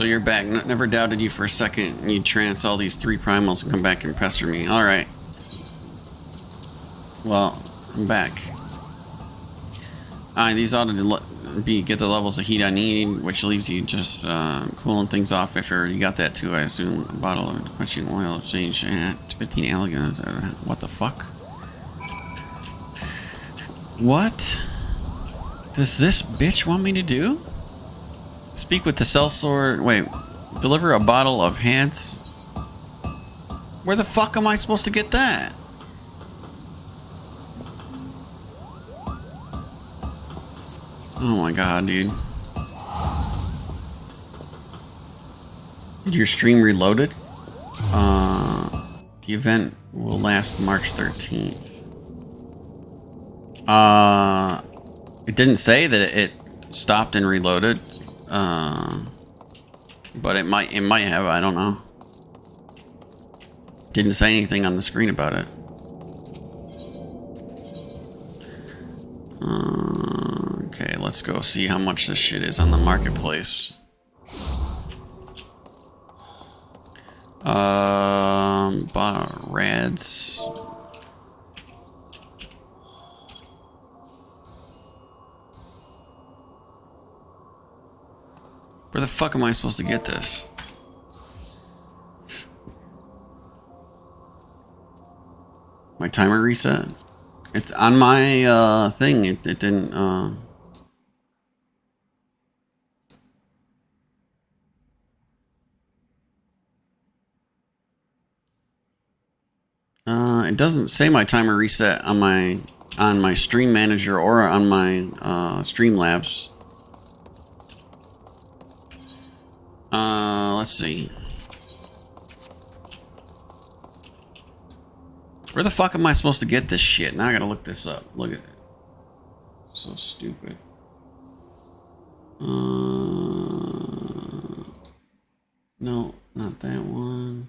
So you're back. Never doubted you for a second. You'd trance all these 3 primals and come back and pester me. Alright. Well, I'm back. These ought to get the levels of heat I need, which leaves you just cooling things off after you got that too, I assume. A bottle of quenching oil exchange. 15 elegant. What the fuck? What does this bitch want me to do? Speak with the sellsword. Wait, deliver a bottle of Hans. Where the fuck am I supposed to get that? Oh my god, dude. Did your stream reloaded? The event will last March 13th. It didn't say that it stopped and reloaded. But it might have, I don't know. Didn't say anything on the screen about it. Okay, let's go see how much this shit is on the marketplace. Rads. Where the fuck am I supposed to get this? My timer reset? It's on my thing. It didn't it doesn't say my timer reset on my stream manager or on my Streamlabs. Let's see. Where the fuck am I supposed to get this shit? Now I gotta look this up. Look at it. So stupid. No, not that one.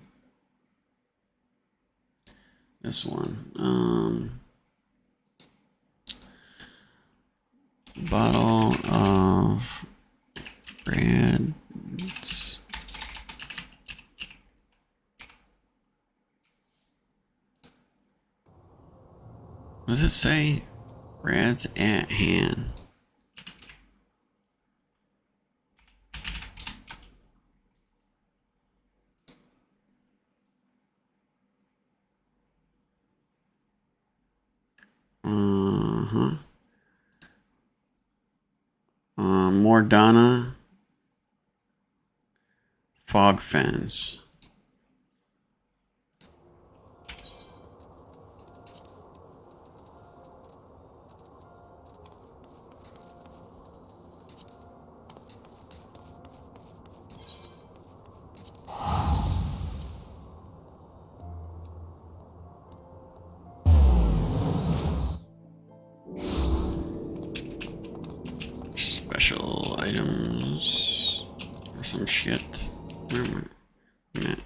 This one. Bottle of Brads. What does it say? Rads at hand. Mordana. Fog fence. Special items or some shit. Where am I at?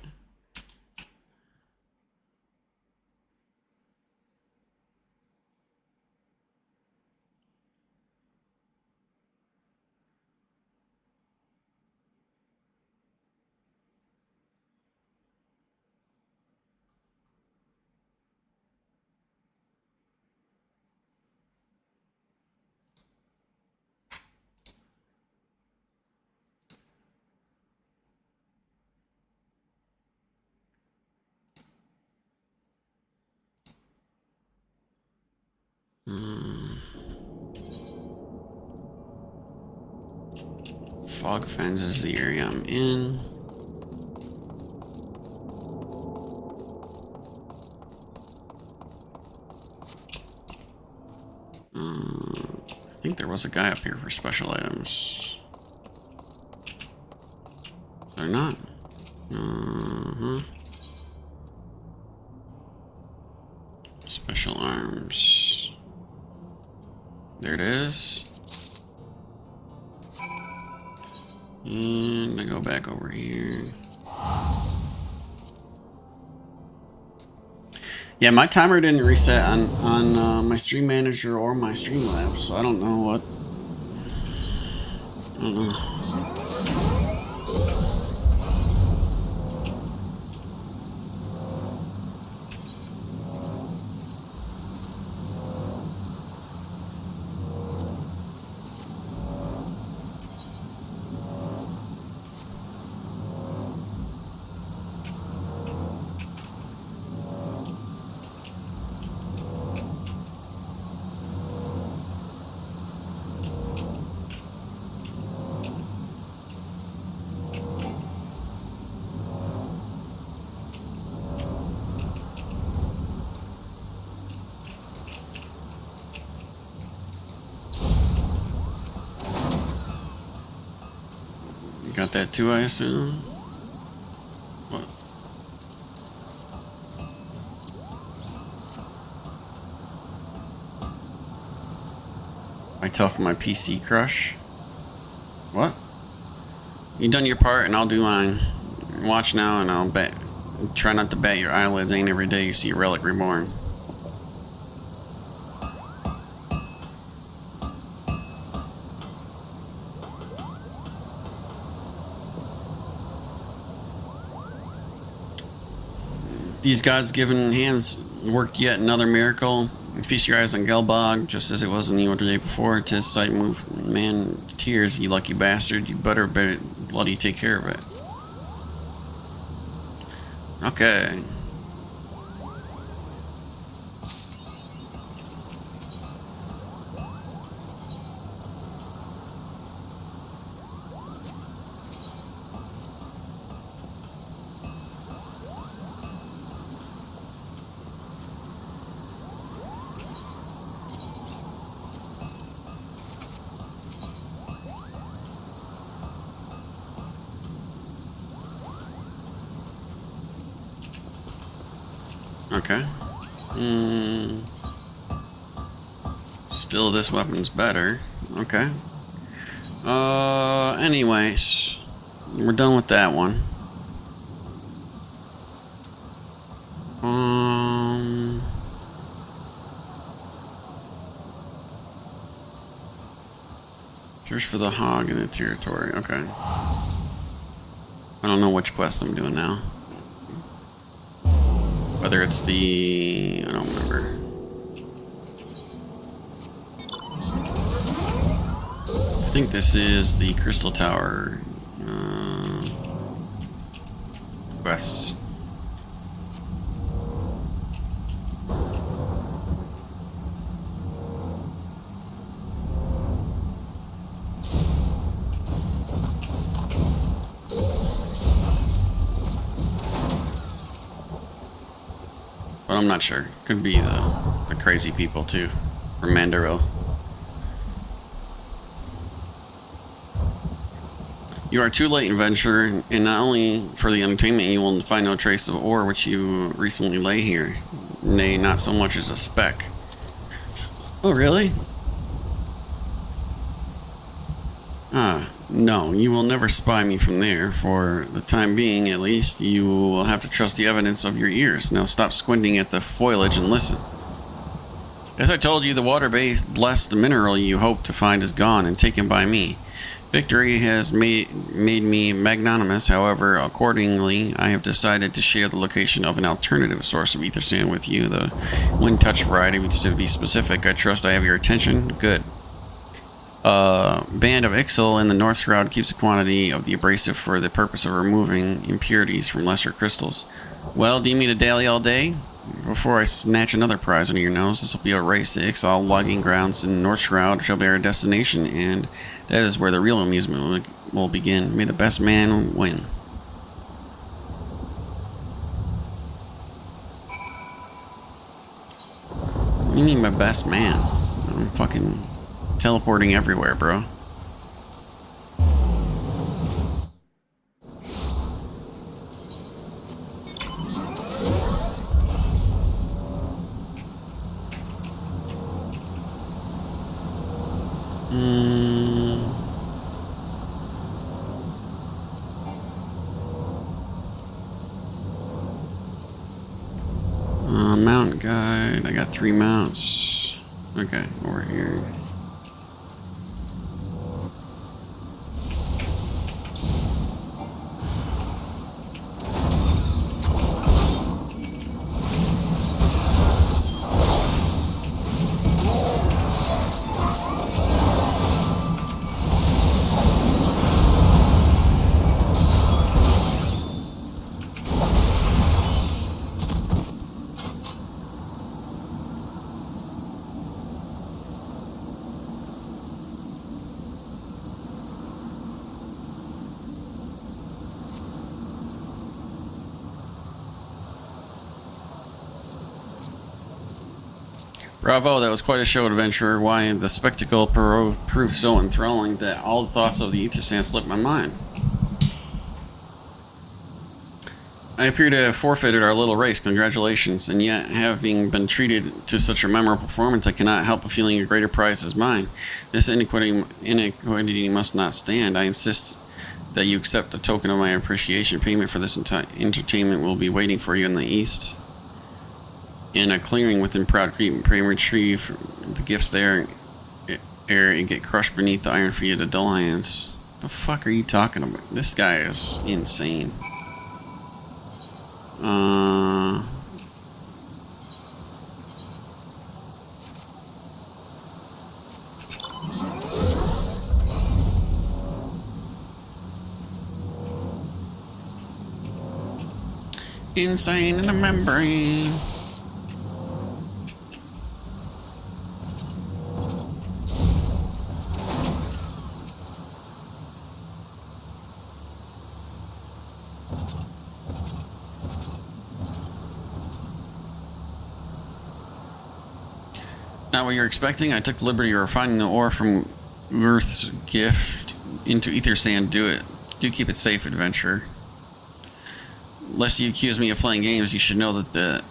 Fog fence is the area I'm in. I think there was a guy up here for special items. Is there not? Special arms. There it is. And I go back over here. Yeah, my timer didn't reset on my stream manager or my Streamlabs, so I don't know what. I don't know. Got that too, I assume. What? I tell for my PC crush. What? You done your part and I'll do mine. Watch now and I'll bet. Try not to bat your eyelids. Ain't every day you see a relic reborn. These gods given hands worked yet another miracle. Feast your eyes on Gelbog, just as it was in the order day before. 'Tis sight move man to tears, you lucky bastard. You better bloody take care of it. Okay. Okay. Still, this weapon's better. Okay. Anyways, we're done with that one. Search for the hog in the territory. Okay. I don't know which quest I'm doing now. Whether it's the... I don't remember. I think this is the Crystal Tower quests. But I'm not sure. Could be the crazy people too, from Mandaro. You are too late, adventurer, and not only for the entertainment you will find no trace of ore which you recently lay here. Nay, not so much as a speck. Oh, really? No, you will never spy me from there. For the time being, at least, you will have to trust the evidence of your ears. Now stop squinting at the foliage and listen. As I told you, the water base blessed the mineral you hope to find is gone and taken by me. Victory has made me magnanimous. However, accordingly, I have decided to share the location of an alternative source of ether sand with you. The wind-touch variety, to be specific. I trust I have your attention. Good. Band of Ixal in the North Shroud keeps a quantity of the abrasive for the purpose of removing impurities from lesser crystals. Well, do you mean to dally all day? Before I snatch another prize under your nose, this will be a race. The Ixal logging grounds in North Shroud shall be our destination, and that is where the real amusement will begin. May the best man win. What do you mean by best man? I'm fucking teleporting everywhere, bro. Mount guide. I got 3 mounts. Okay, over here. Bravo, that was quite a show, adventurer. Why, the spectacle proved so enthralling that all the thoughts of the ether sand slipped my mind. I appear to have forfeited our little race. Congratulations. And yet, having been treated to such a memorable performance, I cannot help but feeling a greater prize is mine. This inequality must not stand. I insist that you accept a token of my appreciation. Payment for this entertainment will be waiting for you in the east. In a clearing within Proud Creek, pray retrieve the gift there, ere it get crushed beneath the iron feet of the dull hands. The fuck are you talking about? This guy is insane. Insane in the membrane. Not what you're expecting. I took the liberty of refining the ore from Earth's gift into ether sand. Do it. Do keep it safe, adventurer. Lest you accuse me of playing games, you should know that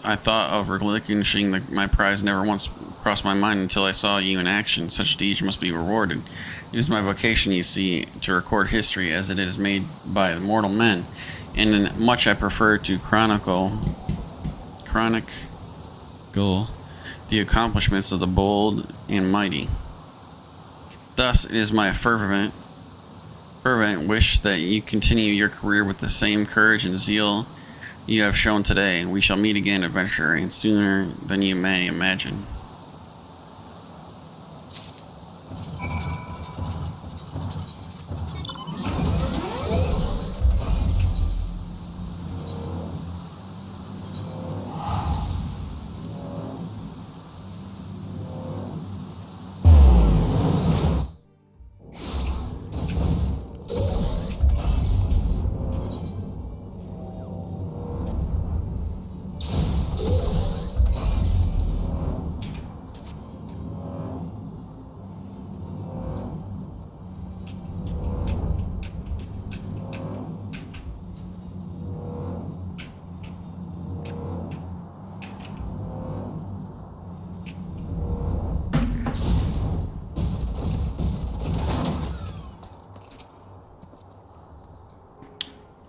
I thought of relinquishing my prize never once crossed my mind until I saw you in action. Such deeds must be rewarded. It is my vocation, you see, to record history as it is made by mortal men, and in much I prefer to chronicle the accomplishments of the bold and mighty. Thus, it is my fervent wish that you continue your career with the same courage and zeal you have shown today. We shall meet again, adventurer, and sooner than you may imagine.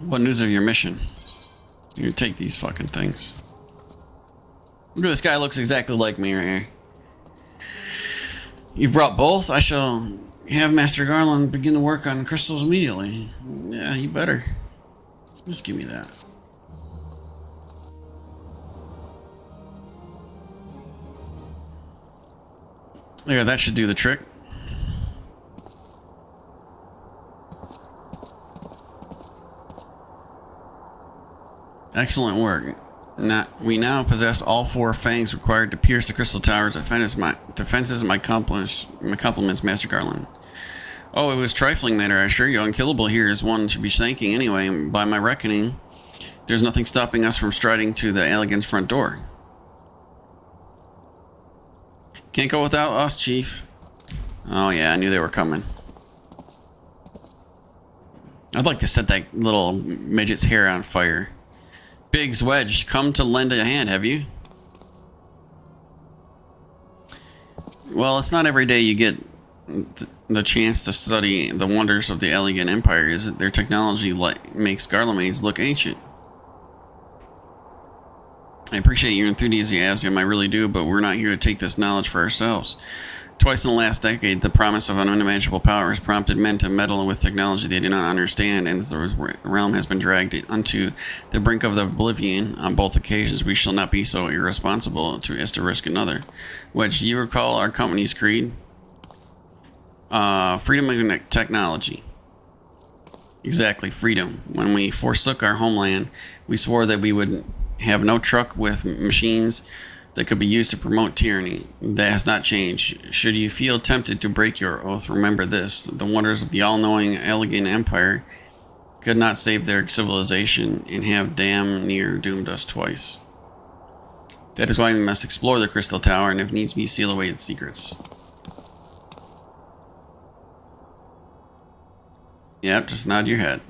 What news of your mission? You take these fucking things. Look at this guy, looks exactly like me right here. You've brought both? I shall have Master Garland begin to work on crystals immediately. Yeah, you better. Just give me that. There, that should do the trick. Excellent work. We now possess all 4 fangs required to pierce the crystal tower's defenses. My compliments, Master Garland. Oh, it was trifling matter, I assure you. Unkillable here is one to be thanking anyway. By my reckoning, there's nothing stopping us from striding to the Elegant's front door. Can't go without us, Chief. Oh yeah, I knew they were coming. I'd like to set that little midget's hair on fire. Biggs, Wedge, come to lend a hand, have you? Well, it's not every day you get the chance to study the wonders of the Elegant Empire, is it? Their technology makes Garlemades look ancient. I appreciate your enthusiasm, I really do, but we're not here to take this knowledge for ourselves. Twice in the last decade, the promise of an unimaginable power has prompted men to meddle with technology they do not understand, and as the realm has been dragged onto the brink of the oblivion on both occasions, we shall not be so irresponsible as to risk another. Wedge, do you recall our company's creed? Freedom of technology. Exactly, freedom. When we forsook our homeland, we swore that we would have no truck with machines that could be used to promote tyranny. That has not changed. Should you feel tempted to break your oath, remember this. The wonders of the all-knowing Elegant Empire could not save their civilization and have damn near doomed us twice. That is why we must explore the Crystal Tower and if needs be seal away its secrets. Yep, just nod your head.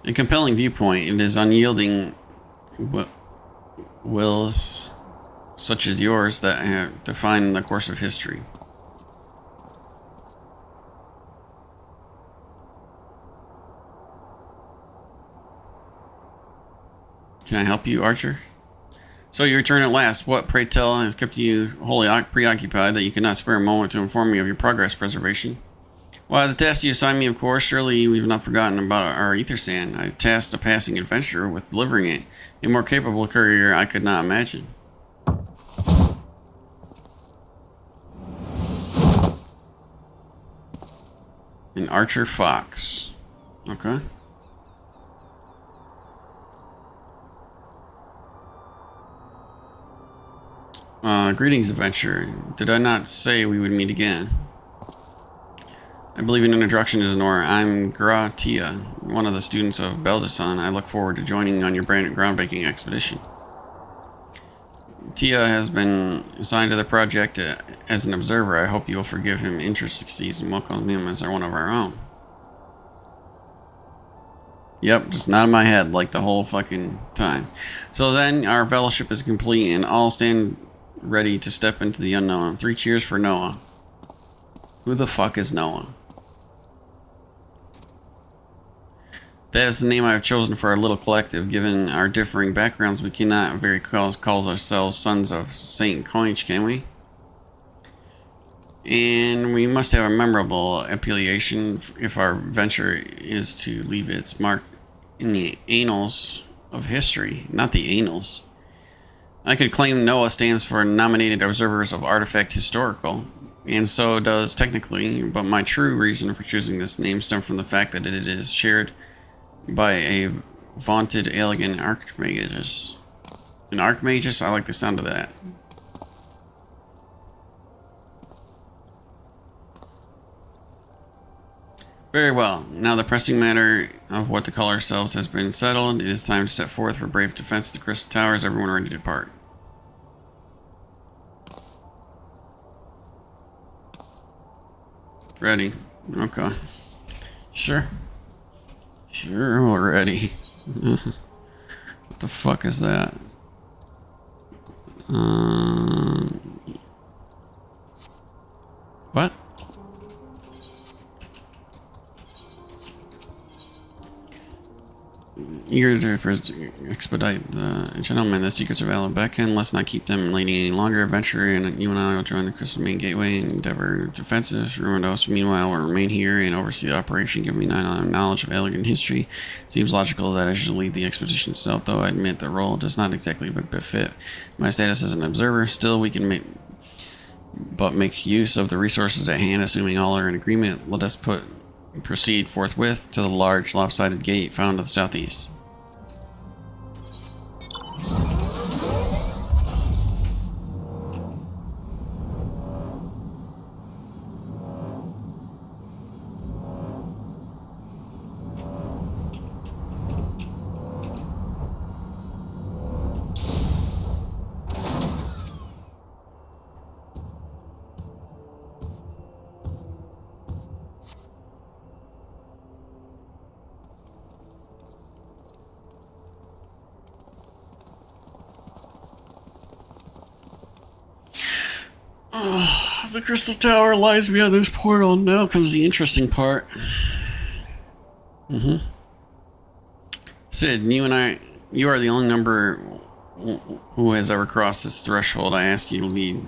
A compelling viewpoint. It is unyielding wills such as yours that have defined the course of history. Can I help you, Archer? So you return at last. What, pray tell, has kept you wholly preoccupied that you could not spare a moment to inform me of your progress preservation? Why, the task you assigned me, of course. Surely we've not forgotten about our ether sand. I tasked a passing adventurer with delivering it. A more capable courier I could not imagine. An Archer Fox. Okay. Greetings, adventurer. Did I not say we would meet again? I believe an introduction is in order. I'm Tia, one of the students of Beldason. I look forward to joining on your groundbreaking expedition. Tia has been assigned to the project as an observer. I hope you'll forgive him intricacies and welcome him as one of our own. Yep, just not in my head like the whole fucking time. So then our fellowship is complete and all stand ready to step into the unknown. 3 cheers for Noah. Who the fuck is Noah? That is the name I have chosen for our little collective. Given our differing backgrounds, we cannot very call ourselves sons of Saint Coinage, can we? And we must have a memorable appellation if our venture is to leave its mark in the annals of history, not the annals. I could claim Noah stands for Nominated Observers of Artifact Historical, and so does technically, but my true reason for choosing this name stems from the fact that it is shared by a vaunted elegant Archmagus. An Archmagus? I like the sound of that. Very well. Now the pressing matter of what to call ourselves has been settled. It is time to set forth for brave defense of the Crystal Towers. Everyone ready to depart. Ready. Okay. Sure. Sure, we're ready. What the fuck is that? What? Eager to expedite the gentlemen, the secrets of Alan beckon. Let's not keep them waiting any longer. Adventurer and you and I will join the Crystal Main Gateway and endeavor defenses. Ruined meanwhile will remain here and oversee the operation. Give me knowledge of elegant history. It seems logical that I should lead the expedition itself, though I admit the role does not exactly befit my status as an observer. Still, we can make use of the resources at hand, assuming all are in agreement. Let us proceed forthwith to the large lopsided gate found to the southeast. The Crystal Tower lies beyond this portal. Now comes the interesting part. Sid, you are the only number who has ever crossed this threshold. I ask you to lead.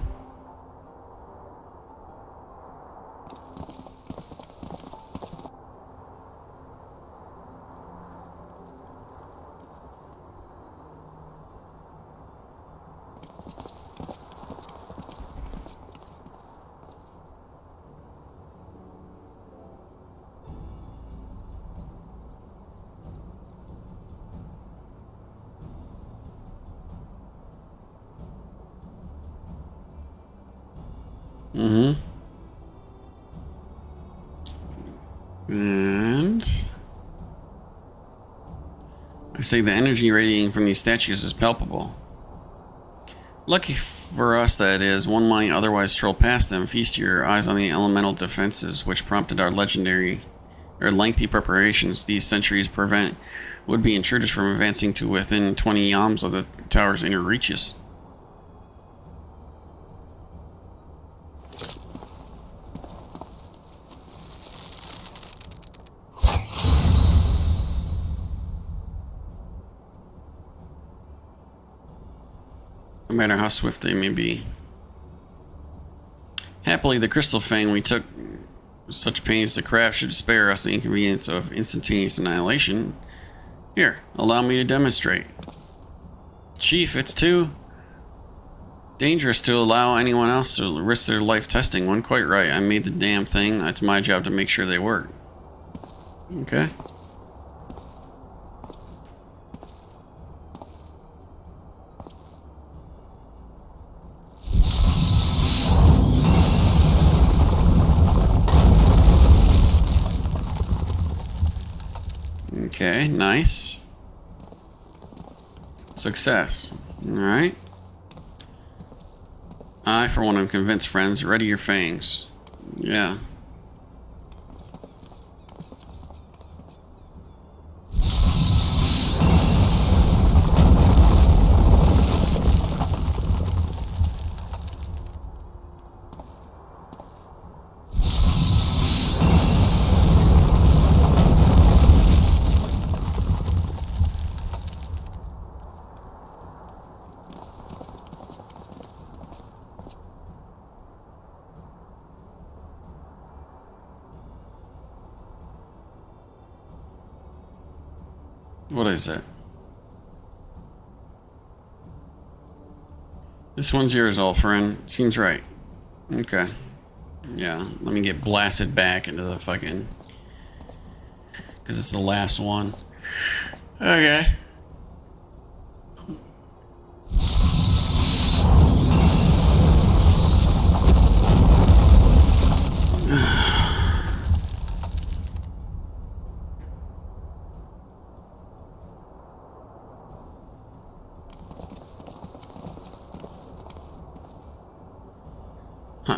And I say the energy radiating from these statues is palpable. Lucky for us that it is. One might otherwise stroll past them. Feast your eyes on the elemental defenses which prompted our legendary or lengthy preparations. These sentries prevent would-be intruders from advancing to within 20 yams of the tower's inner reaches. No matter how swift they may be. Happily, the Crystal Fang we took such pains to craft should spare us the inconvenience of instantaneous annihilation. Here, allow me to demonstrate. Chief, it's too dangerous to allow anyone else to risk their life testing one. Quite right. I made the damn thing. It's my job to make sure they work. Okay. Okay, nice. Success. Alright. I, for one, am convinced, friends. Ready your fangs. Yeah. What is it? This one's yours, old friend. Seems right. Okay. Yeah, let me get blasted back into the fucking... because it's the last one. Okay.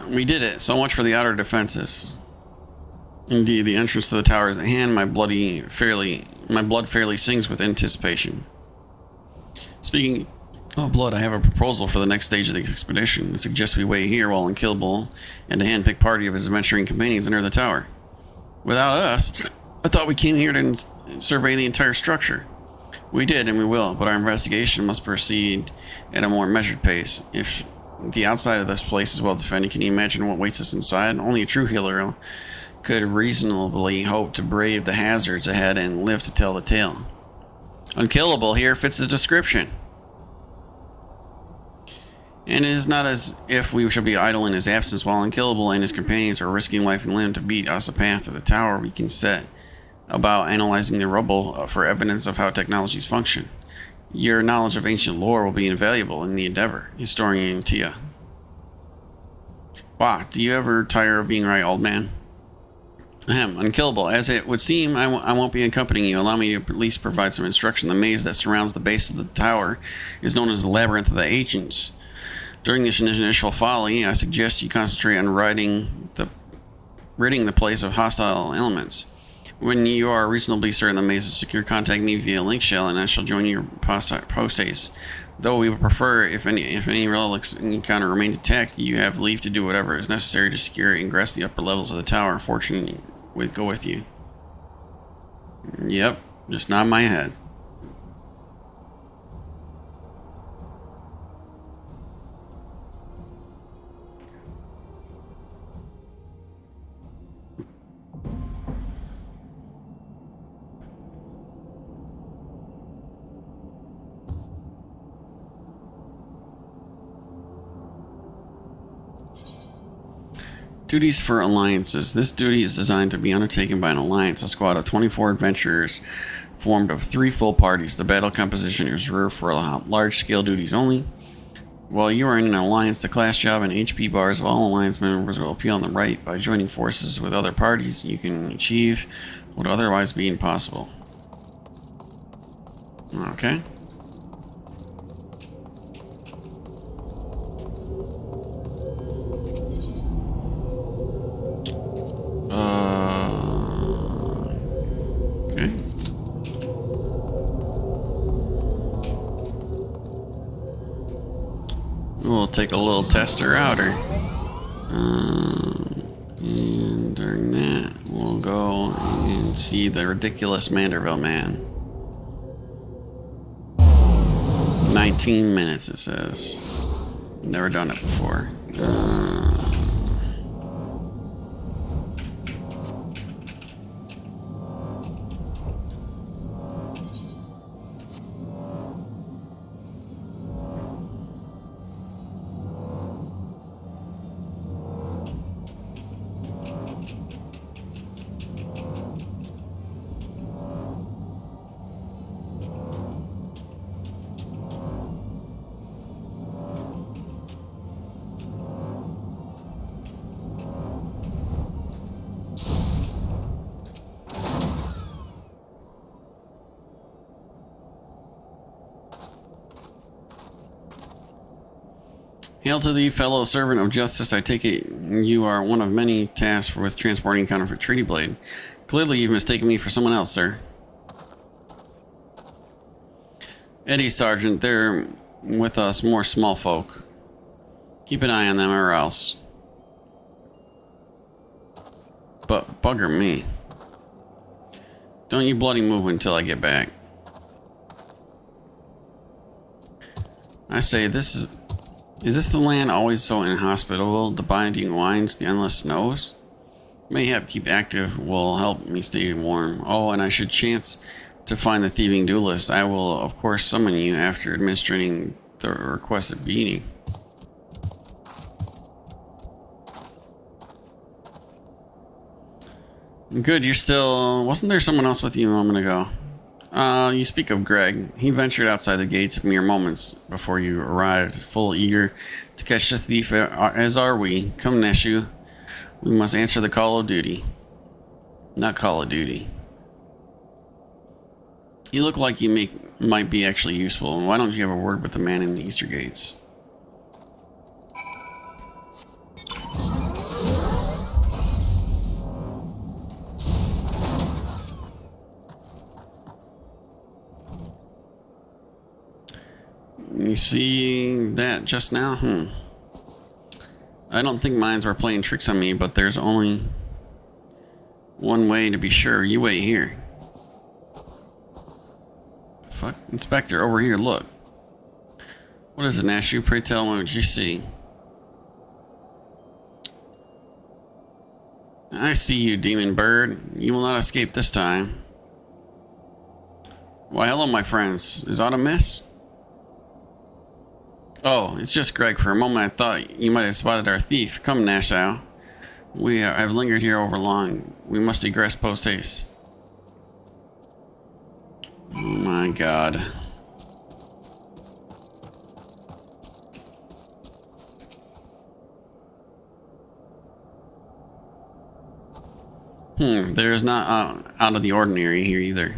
We did it. So much for the outer defenses. Indeed, the entrance to the tower is at hand. My blood fairly sings with anticipation. Speaking of blood, I have a proposal for the next stage of the expedition. I suggest we wait here while Unkillable and a hand-picked party of his adventuring companions enter the tower. Without us, I thought we came here to survey the entire structure. We did, and we will, but our investigation must proceed at a more measured pace. If the outside of this place is well defended, can you imagine what waits us inside? Only a true healer could reasonably hope to brave the hazards ahead and live to tell the tale. Unkillable here fits the description. And it is not as if we shall be idle in his absence. While Unkillable and his companions are risking life and limb to beat us a path to the tower, we can set about analyzing the rubble for evidence of how technologies function. Your knowledge of ancient lore will be invaluable in the endeavor. Historian Tia. Wah, do you ever tire of being right, old man? Ahem, Unkillable. As it would seem, I won't be accompanying you. Allow me to at least provide some instruction. The maze that surrounds the base of the tower is known as the Labyrinth of the Ancients. During this initial folly, I suggest you concentrate on ridding the place of hostile elements. When you are reasonably certain the maze is secure, contact me via link shell and I shall join your post-haste. Though we would prefer if any relics encounter remain intact, you have leave to do whatever is necessary to secure and ingress the upper levels of the tower. Fortune would go with you. Yep, just nod my head. Duties for alliances. This duty is designed to be undertaken by an alliance, a squad of 24 adventurers formed of 3 full parties. The battle composition is reserved for large-scale duties only. While you are in an alliance, the class job and HP bars of all alliance members will appear on the right. By joining forces with other parties, you can achieve what would otherwise be impossible. Okay. take a little tester outer. And during that, we'll go and see the ridiculous Manderville man. 19 minutes, it says. Never done it before. Hail to thee, fellow servant of justice. I take it you are one of many tasked with transporting counterfeit treaty blade. Clearly you've mistaken me for someone else, sir. Eddie, Sergeant, they're with us more small folk. Keep an eye on them or else. But bugger me. Don't you bloody move until I get back. I say, Is this the land always so inhospitable? The binding winds, the endless snows? Mayhap keep active will help me stay warm. Oh, and I should chance to find the thieving duelist. I will, of course, summon you after administering the requested beating. Good, you're still... Wasn't there someone else with you a moment ago? You speak of Greg. He ventured outside the gates mere moments before you arrived, full eager to catch the thief, as are we. Come, Neshu. We must answer the call of duty. Not call of duty. You look like you might be actually useful. Why don't you have a word with the man in the Easter gates? You see that just now? I don't think mines were playing tricks on me, but there's only one way to be sure. You wait here. Fuck. Inspector, over here, look. What is it, Nashu? Pray tell me what you see. I see you, demon bird. You will not escape this time. Why, hello, my friends. Is aught amiss? Oh, it's just Greg. For a moment I thought you might have spotted our thief. Come, Nashau. I've lingered here over long. We must egress post haste. Oh my god. There's not out of the ordinary here either.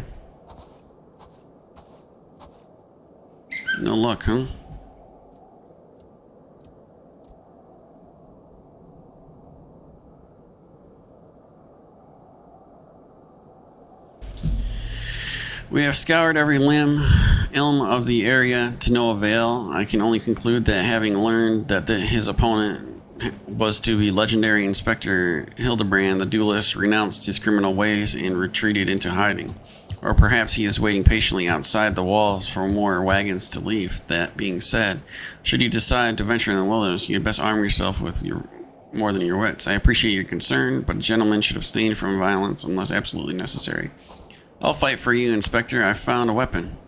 No luck, huh? We have scoured every ilm of the area to no avail. I can only conclude that having learned that his opponent was to be legendary Inspector Hildebrand, the duelist renounced his criminal ways and retreated into hiding. Or perhaps he is waiting patiently outside the walls for more wagons to leave. That being said, should you decide to venture in the wilderness, you'd best arm yourself with more than your wits. I appreciate your concern, but a gentleman should abstain from violence unless absolutely necessary. I'll fight for you, Inspector. I found a weapon.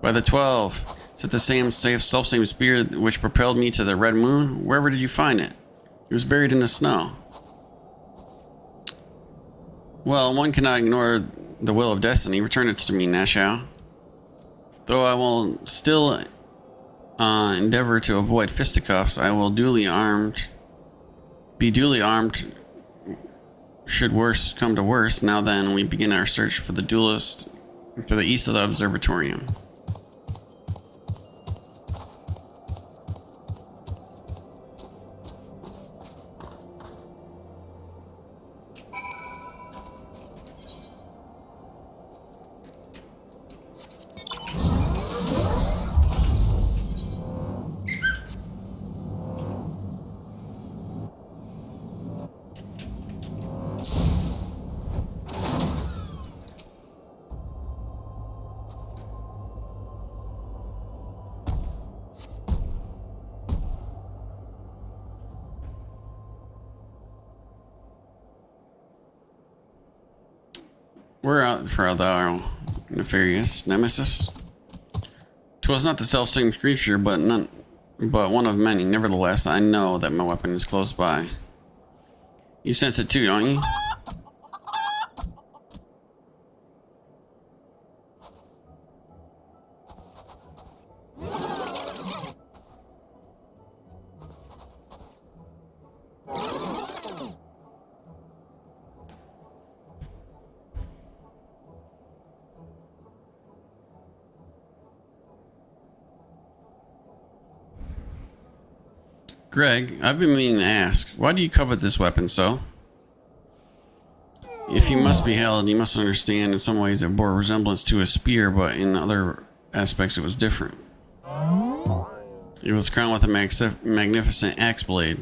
By the 12, is it the self-same spear which propelled me to the Red Moon? Wherever did you find it? It was buried in the snow. Well, one cannot ignore the will of destiny. Return it to me, Nashau. Though I will still endeavor to avoid fisticuffs, I will be duly armed should worse come to worse. Now then, we begin our search for the duelist to the east of the observatorium. We're out for thou nefarious nemesis. 'Twas not the self-same creature, but one of many. Nevertheless, I know that my weapon is close by. You sense it too, don't you? Greg, I've been meaning to ask, why do you covet this weapon so? If you must be held, you must understand in some ways it bore resemblance to a spear, but in other aspects it was different. It was crowned with a magnificent axe blade,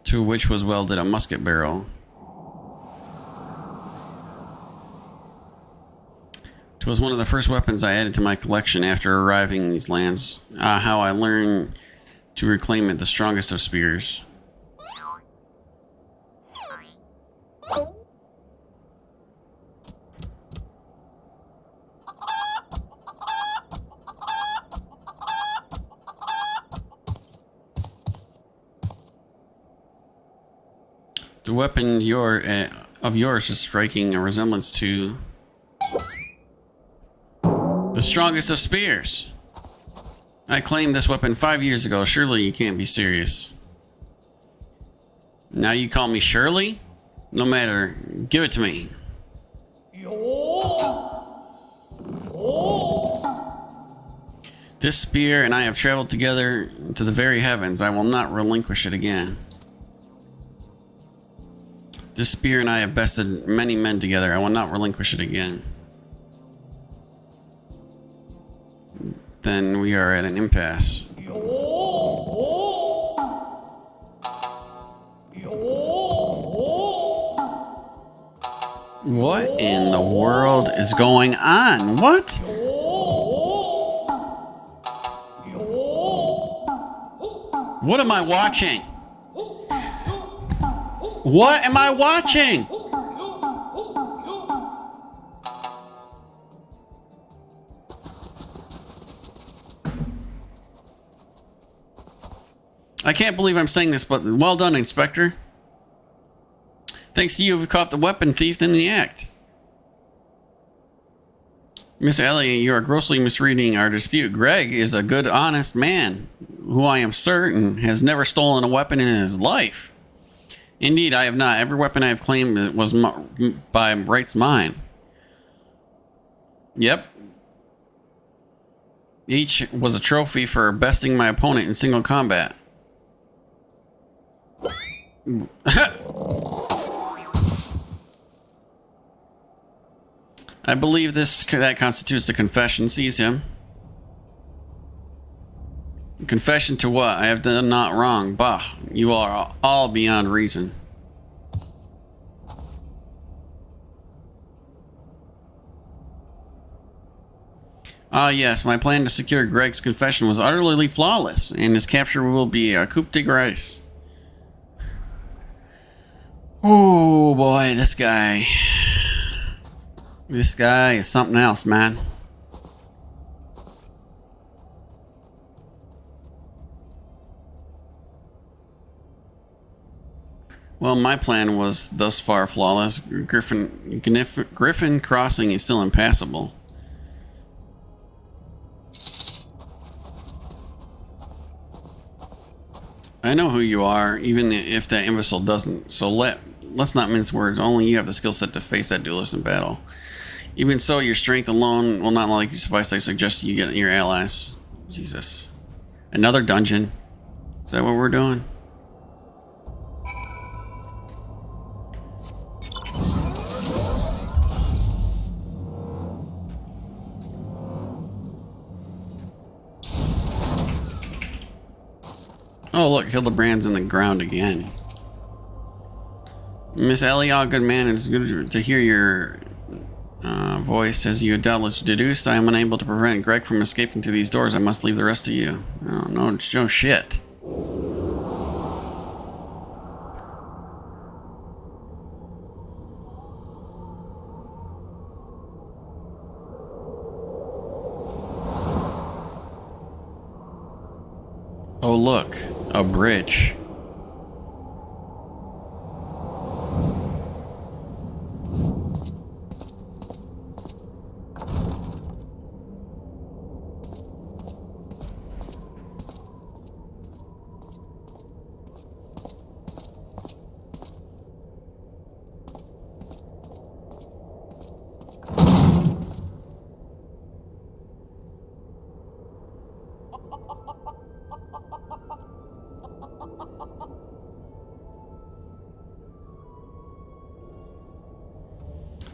to which was welded a musket barrel. It was one of the first weapons I added to my collection after arriving in these lands. How I learned to reclaim it, the strongest of spears. The weapon of yours is striking a resemblance to the strongest of spears. I claimed this weapon 5 years ago. Surely you can't be serious. Now you call me Shirley? No matter. Give it to me. This spear and I have traveled together to the very heavens. I will not relinquish it again. This spear and I have bested many men together. I will not relinquish it again. Then we are at an impasse. What in the world is going on? What? What am I watching? What am I watching? I can't believe I'm saying this, but well done, Inspector. Thanks to you, we've caught the weapon thief in the act. Miss Elliot, you are grossly misreading our dispute. Greg is a good, honest man, who I am certain has never stolen a weapon in his life. Indeed, I have not. Every weapon I have claimed was by rights mine. Yep. Each was a trophy for besting my opponent in single combat. I believe that constitutes a confession. Seize him. Confession to what? I have done not wrong. Bah, you are all beyond reason. Ah, yes, my plan to secure Greg's confession was utterly flawless, and his capture will be a coup de grace. Oh boy, this guy is something else, man. Well, my plan was thus far flawless. Griffin Crossing is still impassable. I know who you are, even if that imbecile doesn't. So let's not mince words. Only you have the skill set to face that duelist in battle. Even so, your strength alone will not likely suffice. I suggest you get your allies. Jesus. Another dungeon. Is that what we're doing? Oh, look, Hildebrand's in the ground again. Miss Ellie, all good man. It's good to hear your voice. As you doubtless deduced, I am unable to prevent Greg from escaping through these doors. I must leave the rest to you. Oh, no shit. Oh, look. A bridge.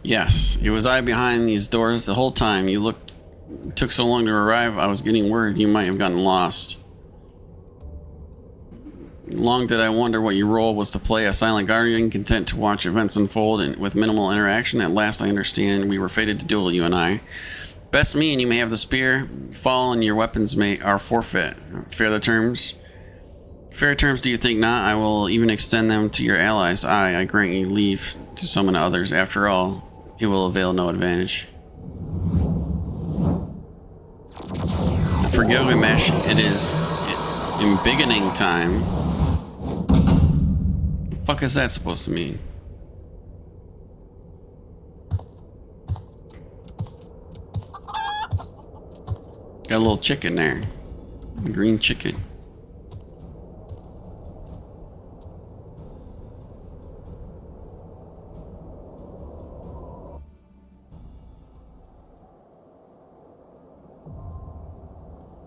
Yes, it was I behind these doors the whole time. You looked. It took so long to arrive, I was getting worried you might have gotten lost. Long did I wonder what your role was to play, a silent guardian, content to watch events unfold and with minimal interaction. At last I understand we were fated to duel, you and I. Best me and you may have the spear. Fall and your weapons are forfeit. Fair the terms? Fair terms, do you think not? I will even extend them to your allies. I grant you leave to summon others. After all, it will avail no advantage. For Gilgamesh, it is embiggening time. What the fuck is that supposed to mean? Got a little chicken there. A green chicken.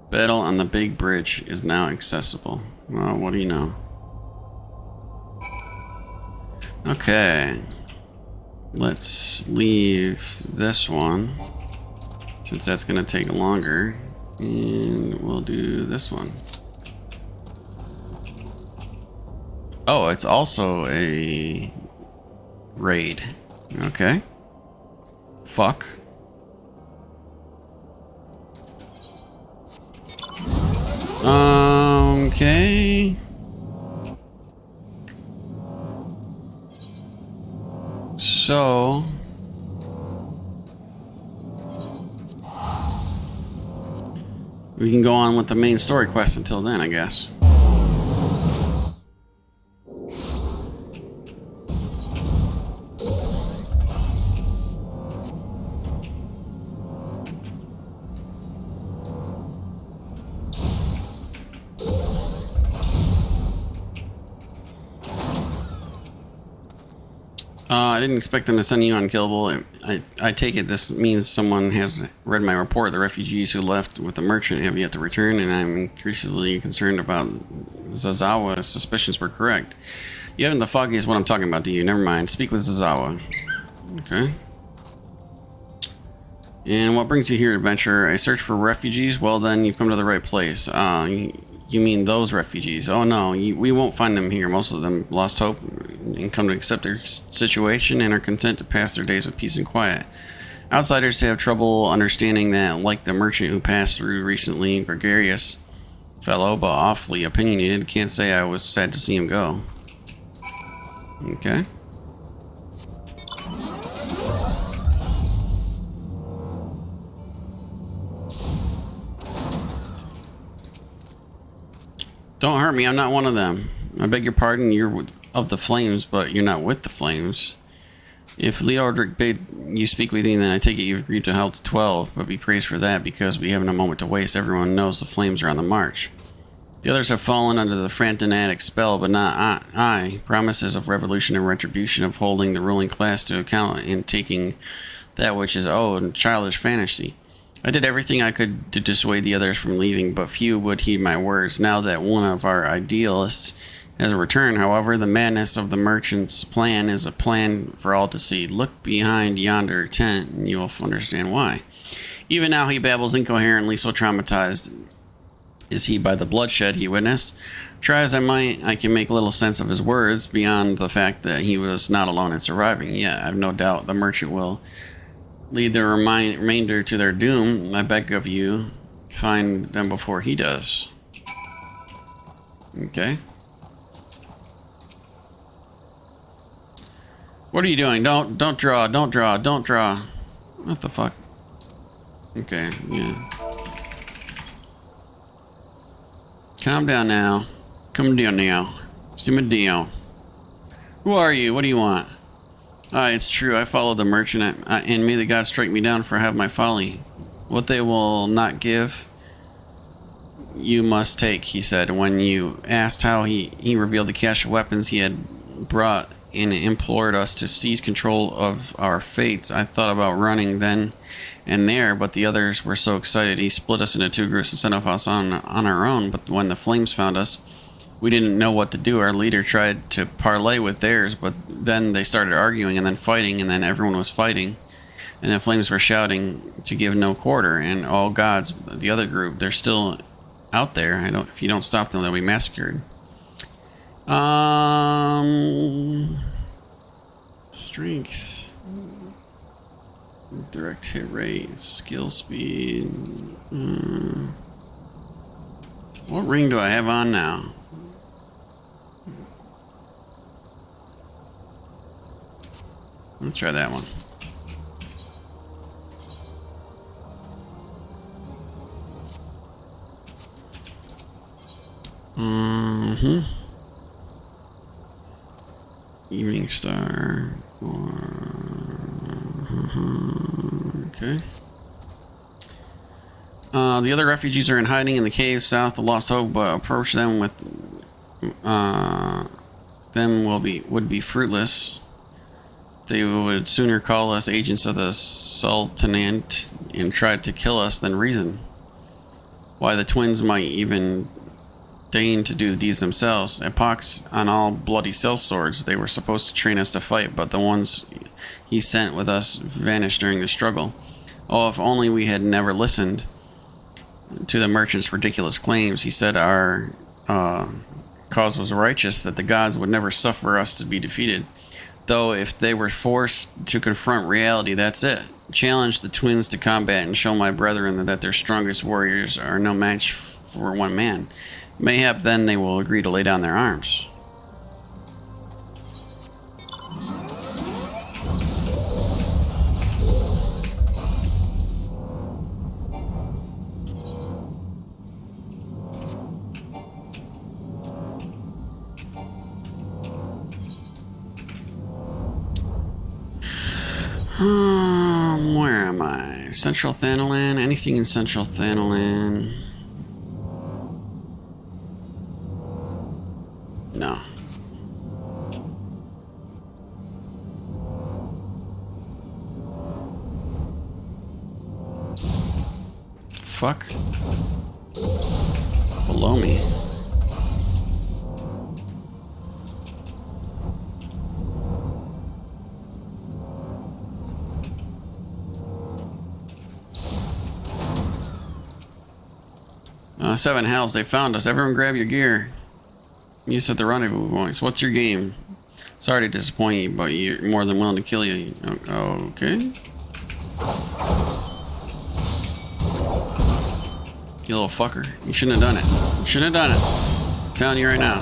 Battle on the big bridge is now accessible. Well, what do you know? Okay. Let's leave this one, since that's going to take longer. And we'll do this one. Oh, it's also a raid. Okay. Fuck. Okay. So we can go on with the main story quest until then, I guess. I didn't expect them to send you unkillable. I take it this means someone has read my report. The refugees who left with the merchant have yet to return, and I'm increasingly concerned about Zazawa's suspicions were correct. You haven't the foggiest what I'm talking about, do you? Never mind. Speak with Zazawa. Okay. And what brings you here, adventurer? A search for refugees? Well, then you've come to the right place. You mean those refugees? Oh no, we won't find them here. Most of them lost hope and come to accept their situation and are content to pass their days with peace and quiet. Outsiders have trouble understanding that, like the merchant who passed through recently, gregarious fellow, but awfully opinionated. Can't say I was sad to see him go. Okay. Don't hurt me, I'm not one of them. I beg your pardon, you're of the flames, but you're not with the flames. If Leodric bade you speak with me, then I take it you've agreed to help to 12, but be praised for that, because we haven't a moment to waste. Everyone knows the flames are on the march. The others have fallen under the Frantinatic spell, but not I. Promises of revolution and retribution, of holding the ruling class to account and taking that which is owed, childish fantasy. I did everything I could to dissuade the others from leaving, but few would heed my words. Now that one of our idealists has returned, however, the madness of the merchant's plan is a plan for all to see. Look behind yonder tent, and you will understand why. Even now he babbles incoherently, so traumatized Is he by the bloodshed he witnessed? Try as I might, I can make little sense of his words beyond the fact that he was not alone in surviving. Yet, I have no doubt the merchant will lead the remainder to their doom. I beg of you, find them before he does. Okay. What are you doing? Don't draw, don't draw, don't draw. What the fuck? Okay, yeah. Calm down now. Come down now. Simmer down. Who are you? What do you want? It's true. I followed the merchant, and may the gods strike me down for I have my folly. What they will not give, you must take, he said. When you asked how, he revealed the cache of weapons he had brought and implored us to seize control of our fates. I thought about running then and there, but the others were so excited. He split us into two groups and sent us on our own. But when the flames found us, we didn't know what to do. Our leader tried to parley with theirs, but then they started arguing and then fighting, and then everyone was fighting. And the flames were shouting to give no quarter. And all gods, the other group, they're still out there. If you don't stop them, they'll be massacred. Strength, direct hit rate, skill speed. What ring do I have on now? Let's try that one. Evening Star. Okay. The other refugees are in hiding in the caves south of Lost Hope, but approach them with them would be fruitless. They would sooner call us agents of the Sultanate and try to kill us than reason. Why, the twins might even deign to do the deeds themselves. A pox on all bloody sellswords. They were supposed to train us to fight, but the ones he sent with us vanished during the struggle. Oh, if only we had never listened to the merchant's ridiculous claims. He said our cause was righteous, that the gods would never suffer us to be defeated. Though if they were forced to confront reality, that's it. Challenge the twins to combat and show my brethren that their strongest warriors are no match for one man. Mayhap then they will agree to lay down their arms. Where am I? Central Thanalan? Anything in Central Thanalan? No. Fuck. Below me. Seven hells, they found us. Everyone grab your gear. You set the rendezvous points. What's your game? Sorry to disappoint you, but you're more than willing to kill you. Okay. You little fucker. You shouldn't have done it. You shouldn't have done it. I'm telling you right now.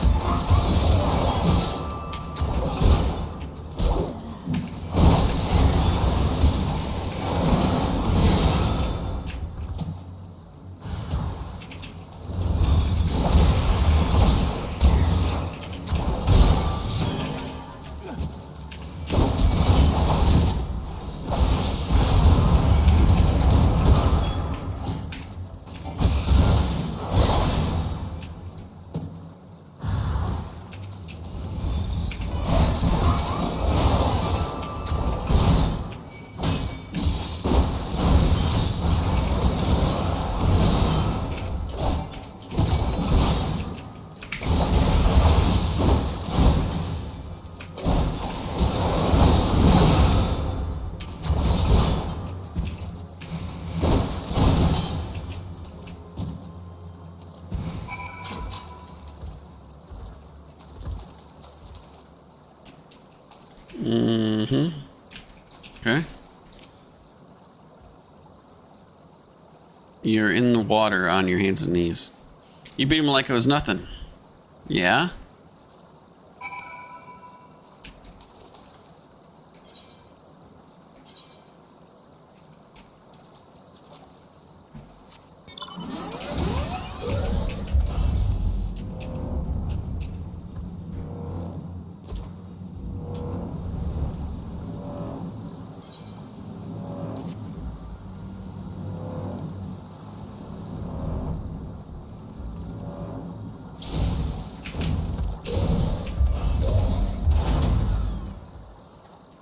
Mm-hmm. Okay. You're in the water on your hands and knees. You beat him like it was nothing. Yeah?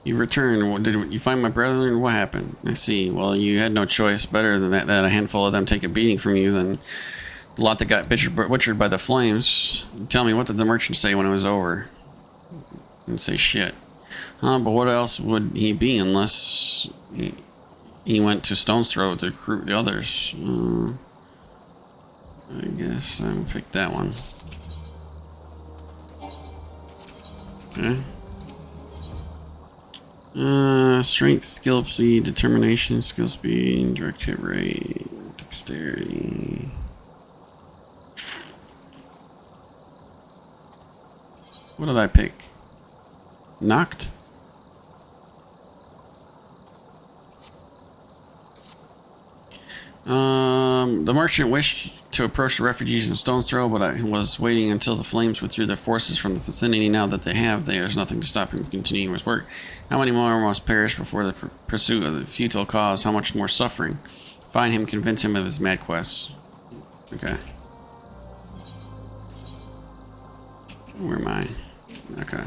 You return. Did you find my brother? What happened? I see. Well, you had no choice. Better than that a handful of them take a beating from you than the lot that got butchered by the flames. Tell me, what did the merchant say when it was over? Didn't say shit. But what else would he be unless he went to Stone's Throw to recruit the others? I guess I'll pick that one. Okay. Strength, skill speed, determination, skill speed, direct hit rate, dexterity. What did I pick? Knocked? The merchant wished to approach the refugees in Stone's Throw, but I was waiting until the flames withdrew their forces from the vicinity. Now that they have, there's nothing to stop him continuing his work. How many more must perish before the pursuit of the futile cause? How much more suffering? Find him, convince him of his mad quest. Okay. Where am I? Okay.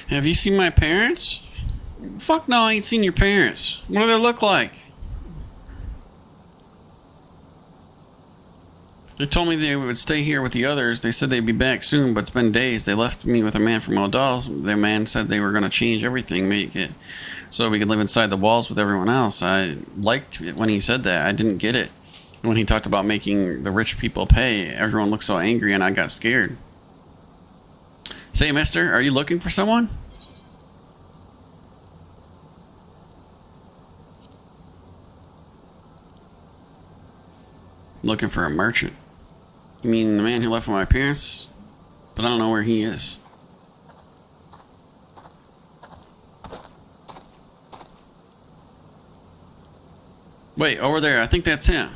Have you seen my parents? Fuck no, I ain't seen your parents. What do they look like? They told me they would stay here with the others. They said they'd be back soon, but it's been days. They left me with a man from O'Dell's. The man said they were going to change everything, make it so we could live inside the walls with everyone else. I liked it when he said that. I didn't get it when he talked about making the rich people pay. Everyone looked so angry and I got scared. Say, mister, are you looking for someone? Looking for a merchant. You mean the man who left with my parents? But I don't know where he is. Wait, over there. I think that's him.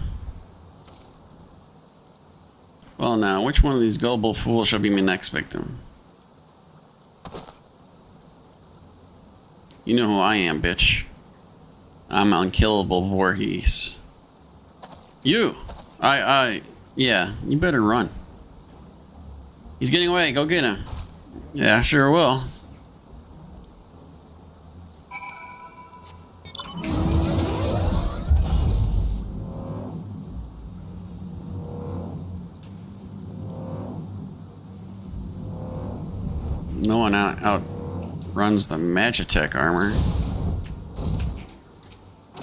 Well, now, which one of these gullible fools shall be my next victim? You know who I am, bitch. I'm unkillable Voorhees. You! Yeah, you better run. He's getting away, go get him. Yeah, sure will. No one outruns the Magitech armor.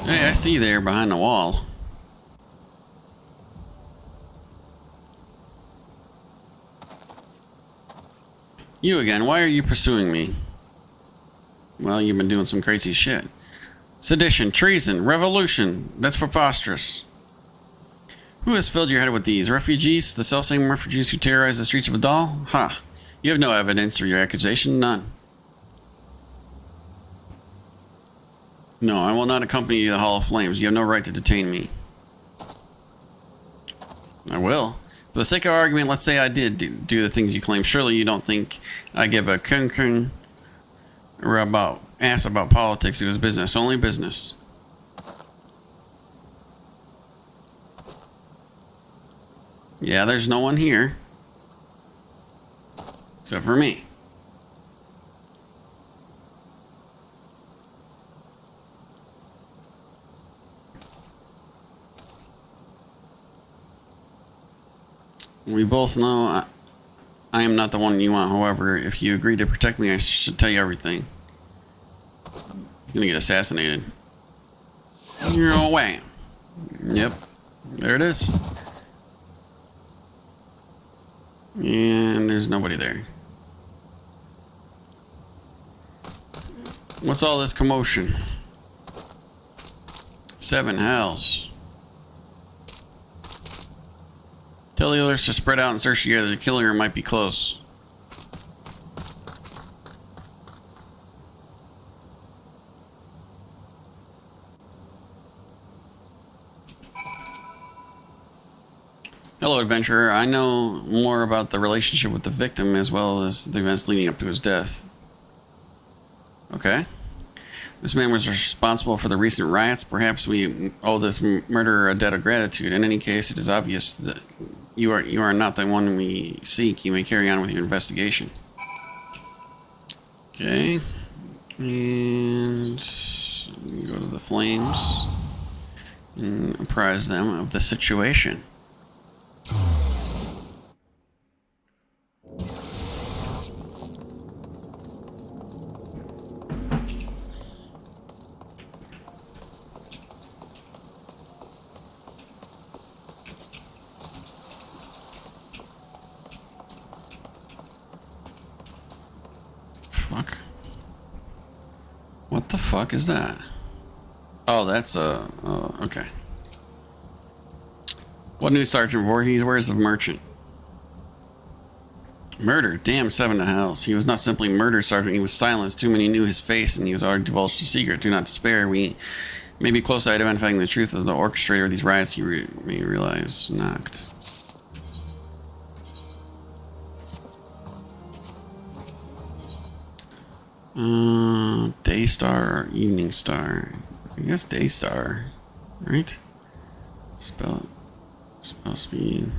Hey, I see you there behind the wall. You again, why are you pursuing me? Well, you've been doing some crazy shit. Sedition, treason, revolution. That's preposterous. Who has filled your head with these? Refugees? The self-same refugees who terrorize the streets of Adal? Ha! You have no evidence for your accusation, none. No, I will not accompany you to the Hall of Flames. You have no right to detain me. I will. For the sake of argument, let's say I did do the things you claim. Surely you don't think I give a kun or about ass about politics. It was business, only business. Yeah, there's no one here. Except for me. We both know I am not the one you want. However, if you agree to protect me, I should tell you everything. You're gonna get assassinated. No way. Yep. There it is. And there's nobody there. What's all this commotion? 7 hells. Tell the others to spread out and search the area. The killer might be close. Hello, adventurer. I know more about the relationship with the victim as well as the events leading up to his death. Okay. This man was responsible for the recent riots. Perhaps we owe this murderer a debt of gratitude. In any case, it is obvious that you are not the one we seek. You may carry on with your investigation. Okay. And go to the flames and apprise them of the situation. Fuck. What the fuck is that? Oh, that's okay. What news, Sergeant Voorhees? Where's the merchant? Murder? Damn, 7 to hells. He was not simply murdered, Sergeant. He was silenced. Too many knew his face, and he was already divulged a secret. Do not despair. We may be close to identifying the truth of the orchestrator of these riots. You may realize knocked. Daystar or Evening Star? I guess Daystar, right? Spell speed.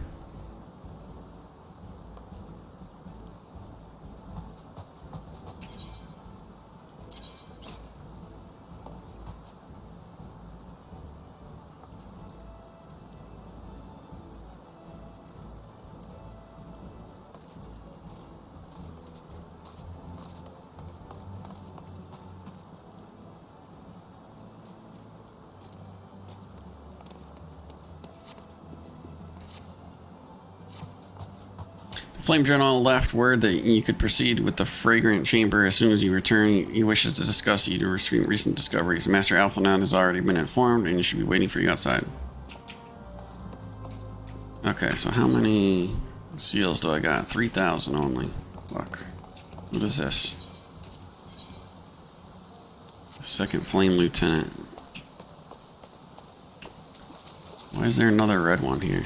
Flame Journal left word that you could proceed with the fragrant chamber as soon as you return. He wishes to discuss your recent discoveries. Master Alphanon has already been informed and he should be waiting for you outside. Okay, so how many seals do I got? 3,000 only. Fuck. What is this? Second Flame Lieutenant. Why is there another red one here?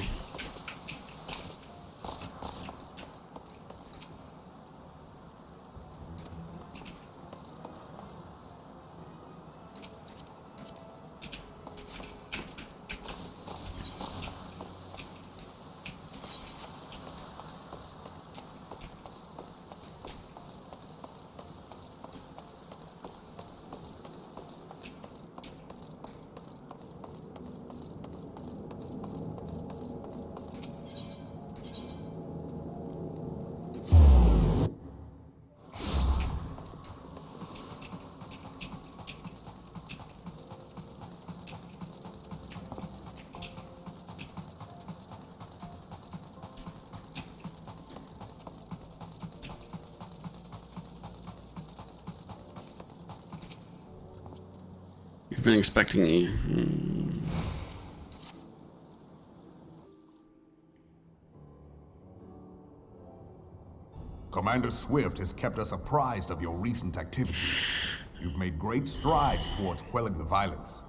You've been expecting me. Commander Swift has kept us apprised of your recent activities. You've made great strides towards quelling the violence.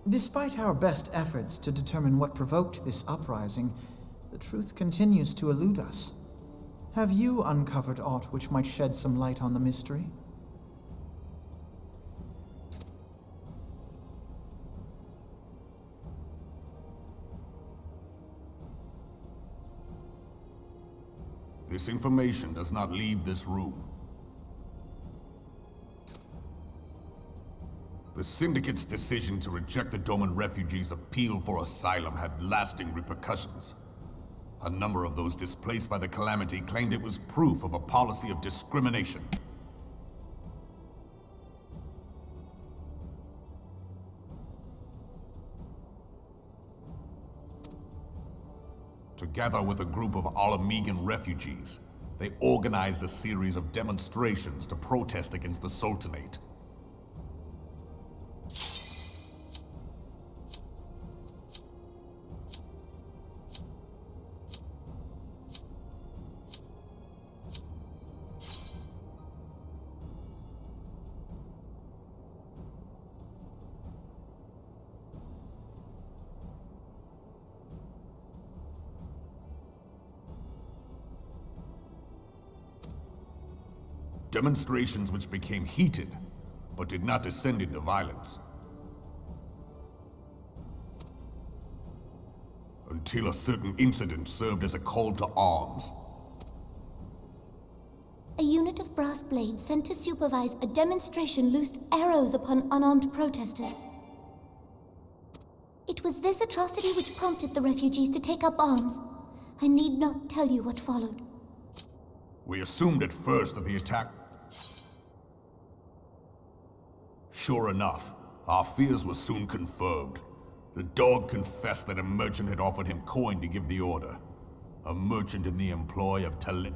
Despite our best efforts to determine what provoked this uprising, the truth continues to elude us. Have you uncovered aught which might shed some light on the mystery? This information does not leave this room. The Syndicate's decision to reject the Doman refugees' appeal for asylum had lasting repercussions. A number of those displaced by the calamity claimed it was proof of a policy of discrimination. Together with a group of Alamegan refugees, they organized a series of demonstrations to protest against the Sultanate. Demonstrations which became heated, but did not descend into violence. Until a certain incident served as a call to arms. A unit of brass blades sent to supervise a demonstration loosed arrows upon unarmed protesters. It was this atrocity which prompted the refugees to take up arms. I need not tell you what followed. We assumed at first that the attack... Sure enough, our fears were soon confirmed. The dog confessed that a merchant had offered him coin to give the order. A merchant in the employ of Talin.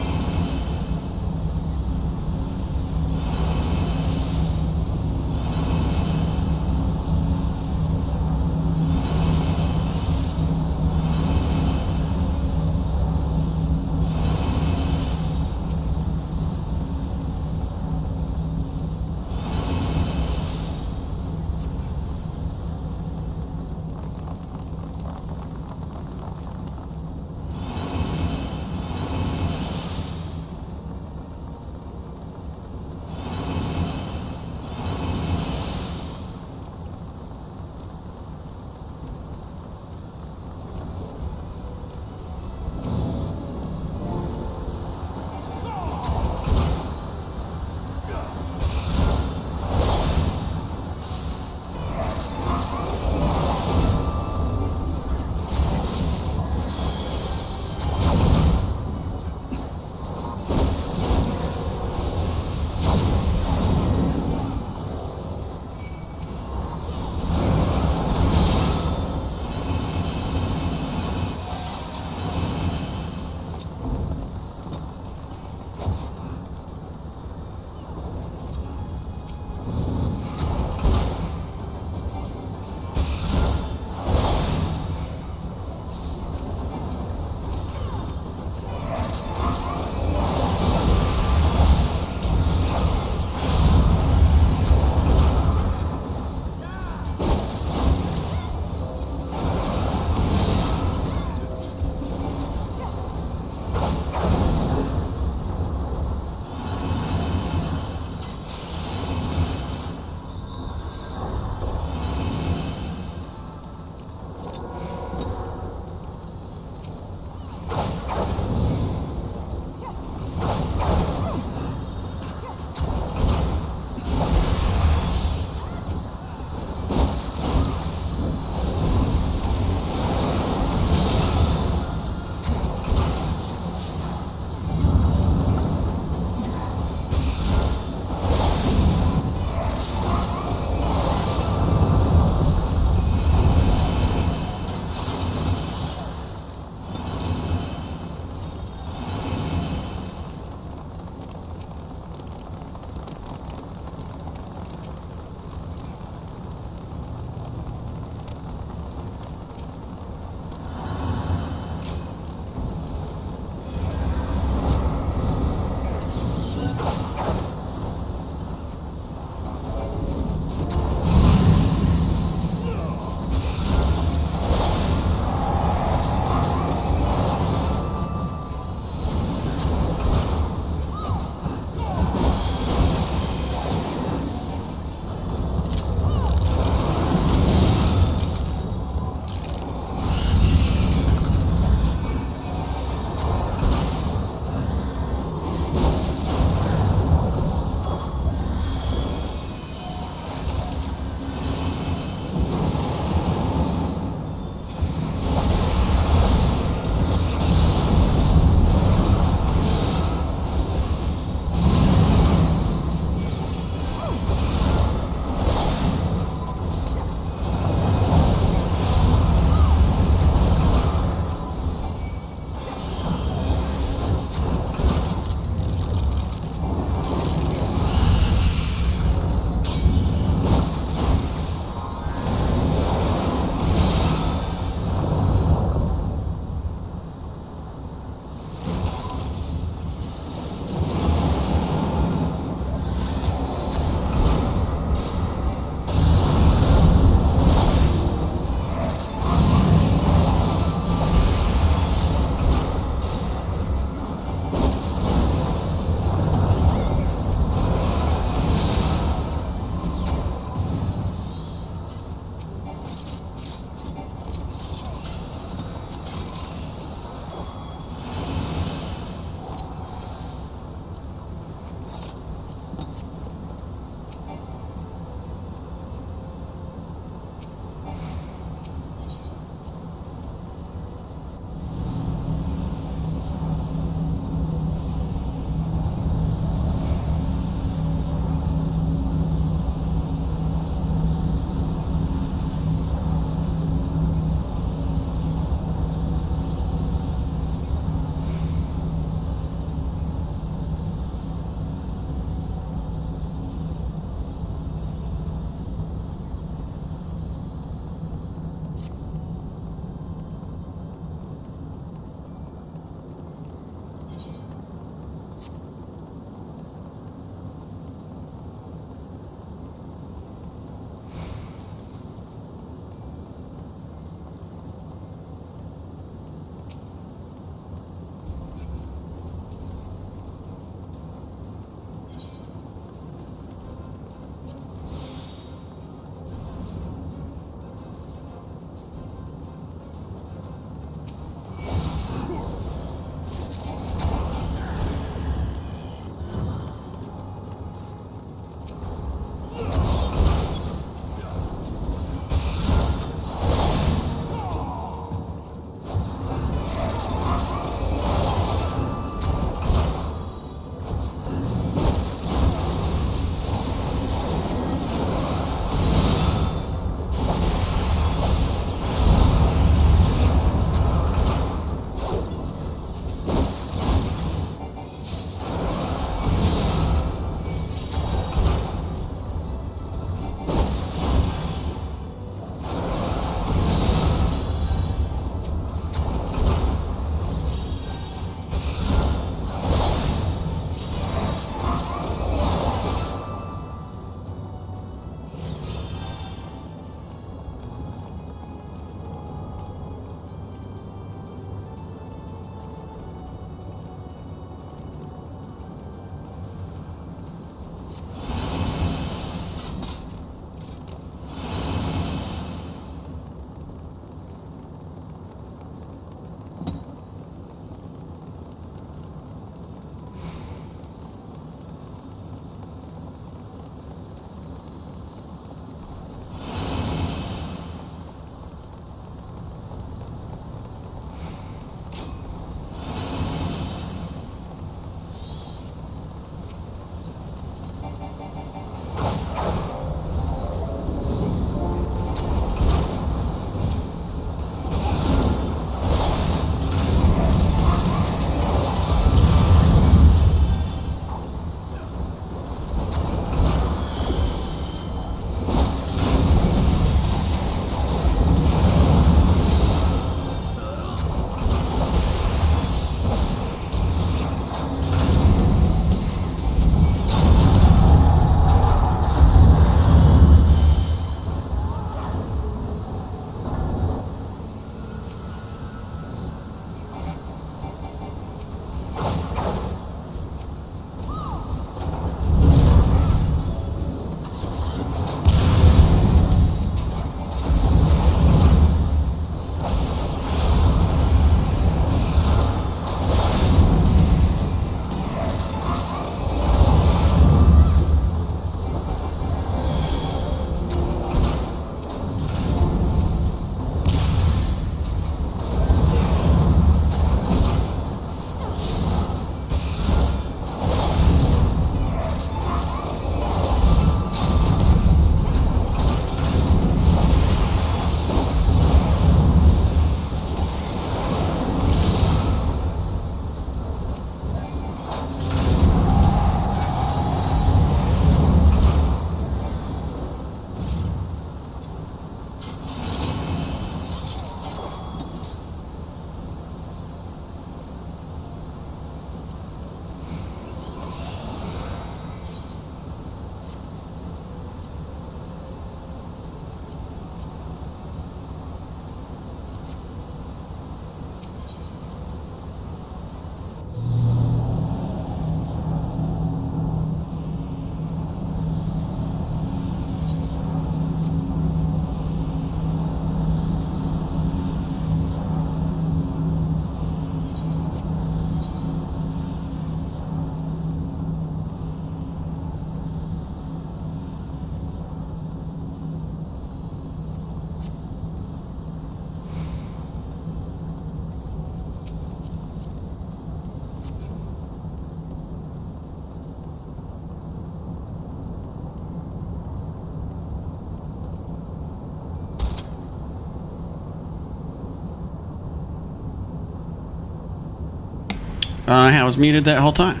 I was muted that whole time.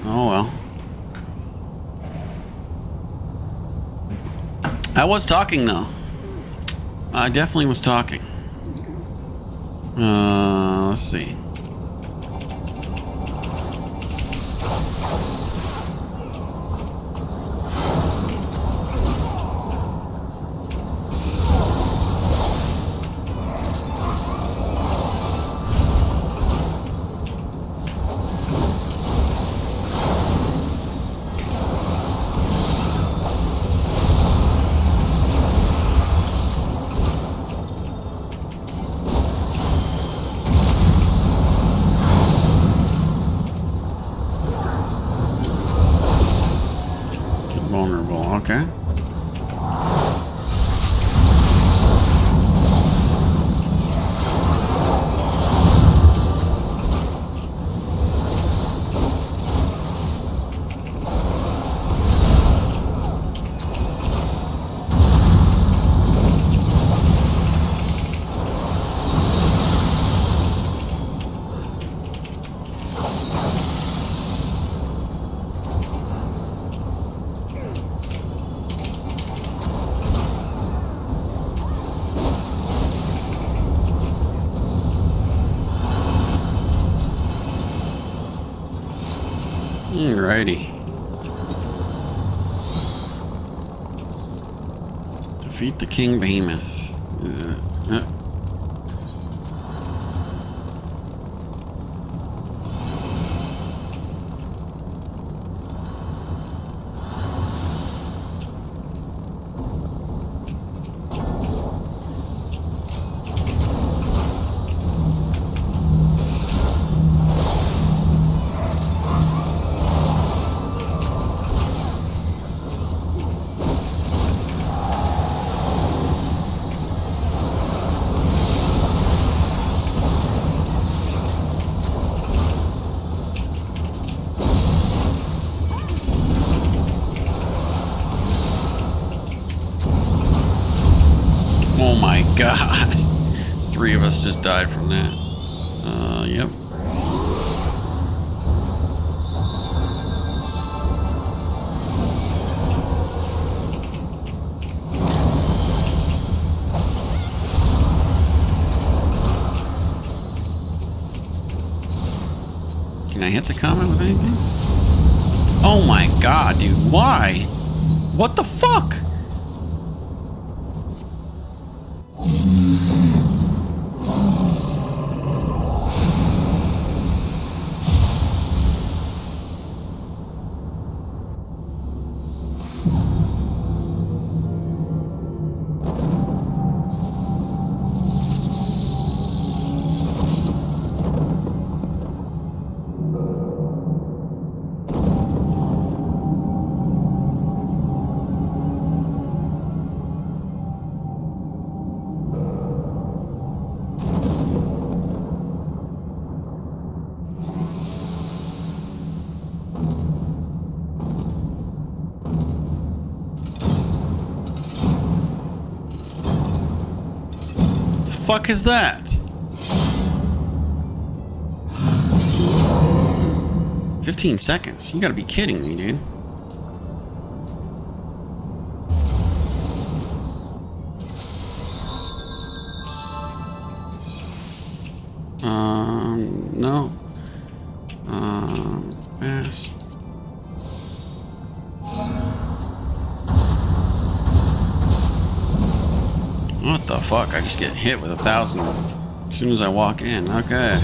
Oh well. I was talking though. I definitely was talking. Let's see. Vulnerable, okay. Alrighty. Defeat the King Behemoth. Oh my god. 3 of us just died from that. Yep. Can I hit the comment with anything? Oh my god, dude. Why? What the fuck? Fuck is that? 15 seconds? You gotta be kidding me, dude. No. Pass. What the fuck? I just get hit with 1,000 as soon as I walk in. Okay.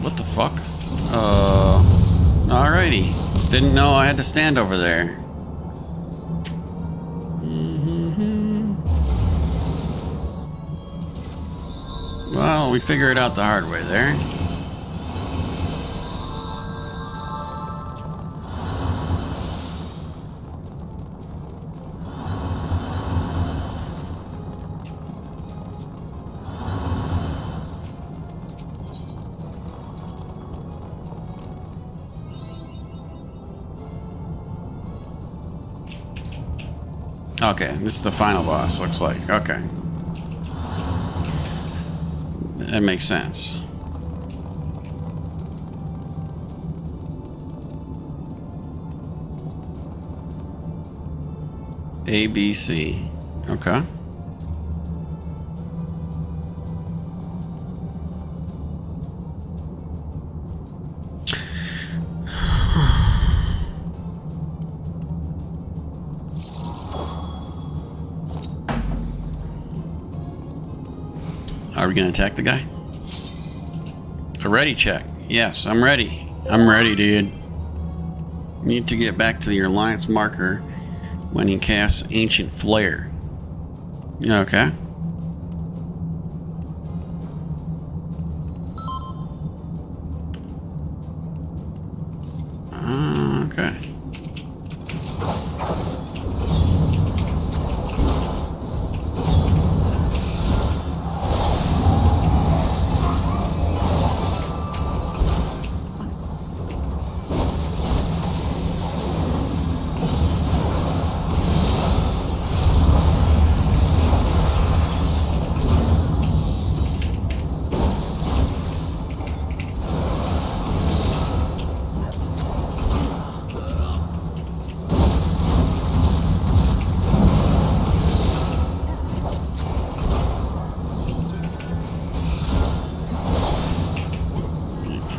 What the fuck? Alrighty. Didn't know I had to stand over there. Well, we figured it out the hard way there. Okay, this is the final boss, looks like. Okay. That makes sense. A, B, C. Okay. Are we gonna attack the guy? A ready check. Yes, I'm ready. I'm ready, dude. Need to get back to your alliance marker when he casts Ancient Flare. Okay. Okay.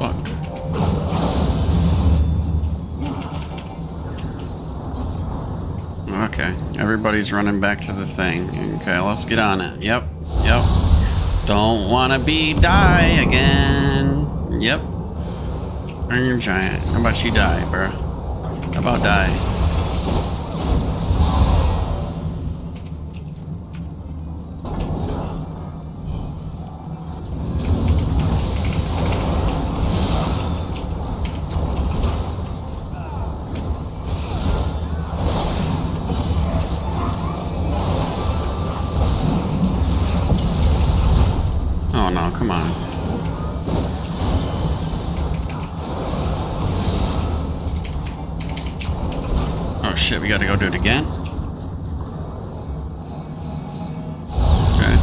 Fuck. Okay, everybody's running back to the thing. Okay, let's get on it. Yep, yep. Don't wanna die again. Yep. Iron Giant. How about you die, bro? How about die? Oh no, come on. Oh shit, we gotta go do it again? Okay.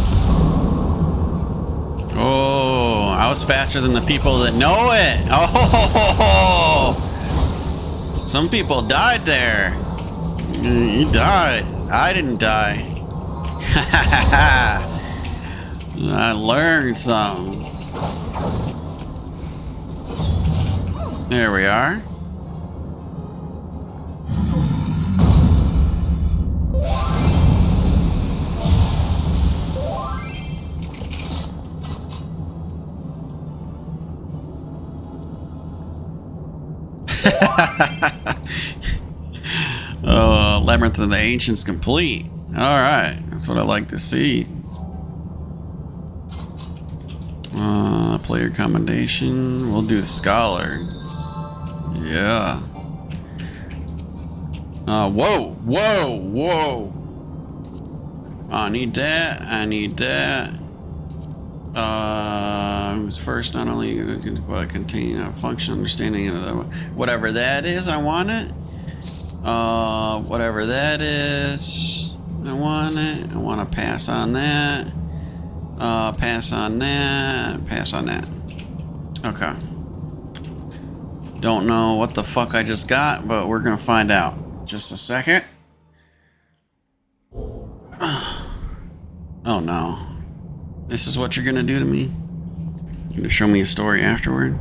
Oh, I was faster than the people that know it. Oh, some people died there. You died. I didn't die. Ha ha ha ha. I learned something. There we are. Oh, Labyrinth of the Ancients complete. All right, that's what I like to see. Player commendation. We'll do Scholar. Yeah. Whoa, whoa, whoa. I need that. I need that. It was first not only contain a function understanding of the, whatever that is. I want it. Whatever that is. I want it. I want to pass on that. Pass on that. Pass on that. Okay. Don't know what the fuck I just got, but we're gonna find out. Just a second. Oh no. This is what you're gonna do to me? You're gonna show me a story afterward?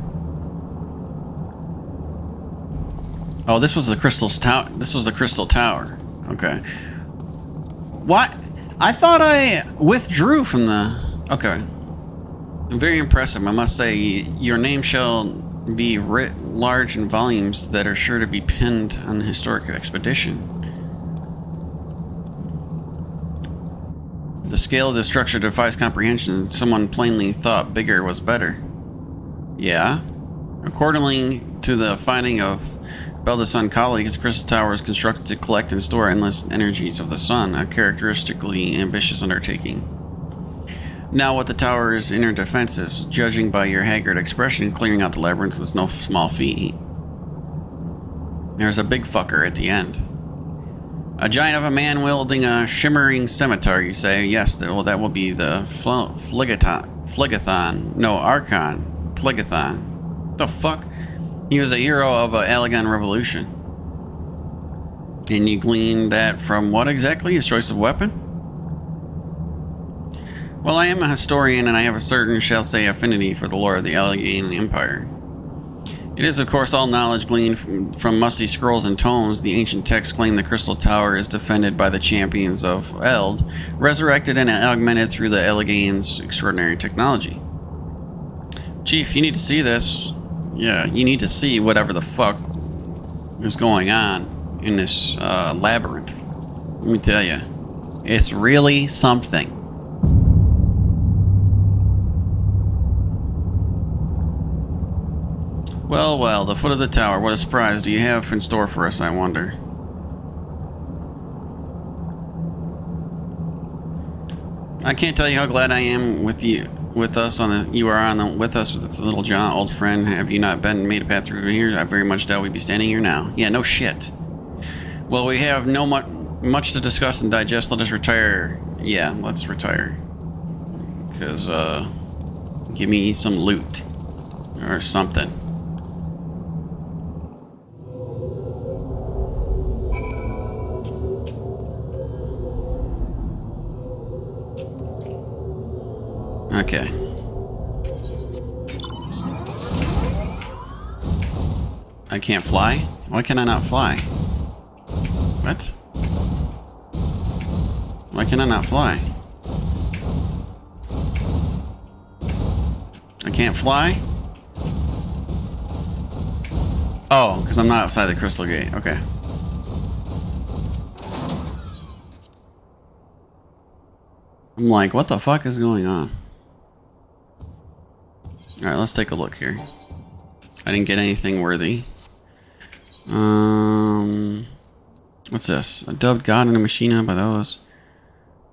Oh, this was the Crystal's Tower. This was the Crystal Tower. Okay. What? I thought I withdrew from the... Okay. Very impressive, I must say. Your name shall be writ large in volumes that are sure to be pinned on the historic expedition. The scale of the structure defies comprehension. Someone plainly thought bigger was better. Yeah. Accordingly to the finding of Bell the Sun colleagues, the Crystal Tower is constructed to collect and store endless energies of the sun, a characteristically ambitious undertaking. Now what the tower's inner defense is, judging by your haggard expression, clearing out the labyrinth was no small feat. There's a big fucker at the end. A giant of a man wielding a shimmering scimitar, you say? Yes, well, that will be the Phligathon. No, Archon. Phligathon. The fuck? He was a hero of a Allegan revolution. And you glean that from what exactly? His choice of weapon? Well, I am a historian, and I have a certain, shall say, affinity for the lore of the Allegan Empire. It is, of course, all knowledge gleaned from musty scrolls and tomes. The ancient texts claim the Crystal Tower is defended by the champions of Eld, resurrected and augmented through the Allegan's extraordinary technology. Chief, you need to see this. Yeah, you need to see whatever the fuck is going on in this labyrinth. Let me tell you, it's really something. Well, well, the foot of the tower. What a surprise do you have in store for us, I wonder? I can't tell you how glad I am with you, with us on the. You are on the with us with this little John, old friend. Have you not been made a path through here? I very much doubt we'd be standing here now. Yeah, no shit. Well, we have no much to discuss and digest. Let us retire. Yeah, let's retire. Cause give me some loot or something. Okay. I can't fly? Why can I not fly? What? Why can I not fly? I can't fly? Oh, because I'm not outside the crystal gate. Okay. I'm like, what the fuck is going on? Alright, let's take a look here. I didn't get anything worthy. What's this? A dubbed god and a machina by those.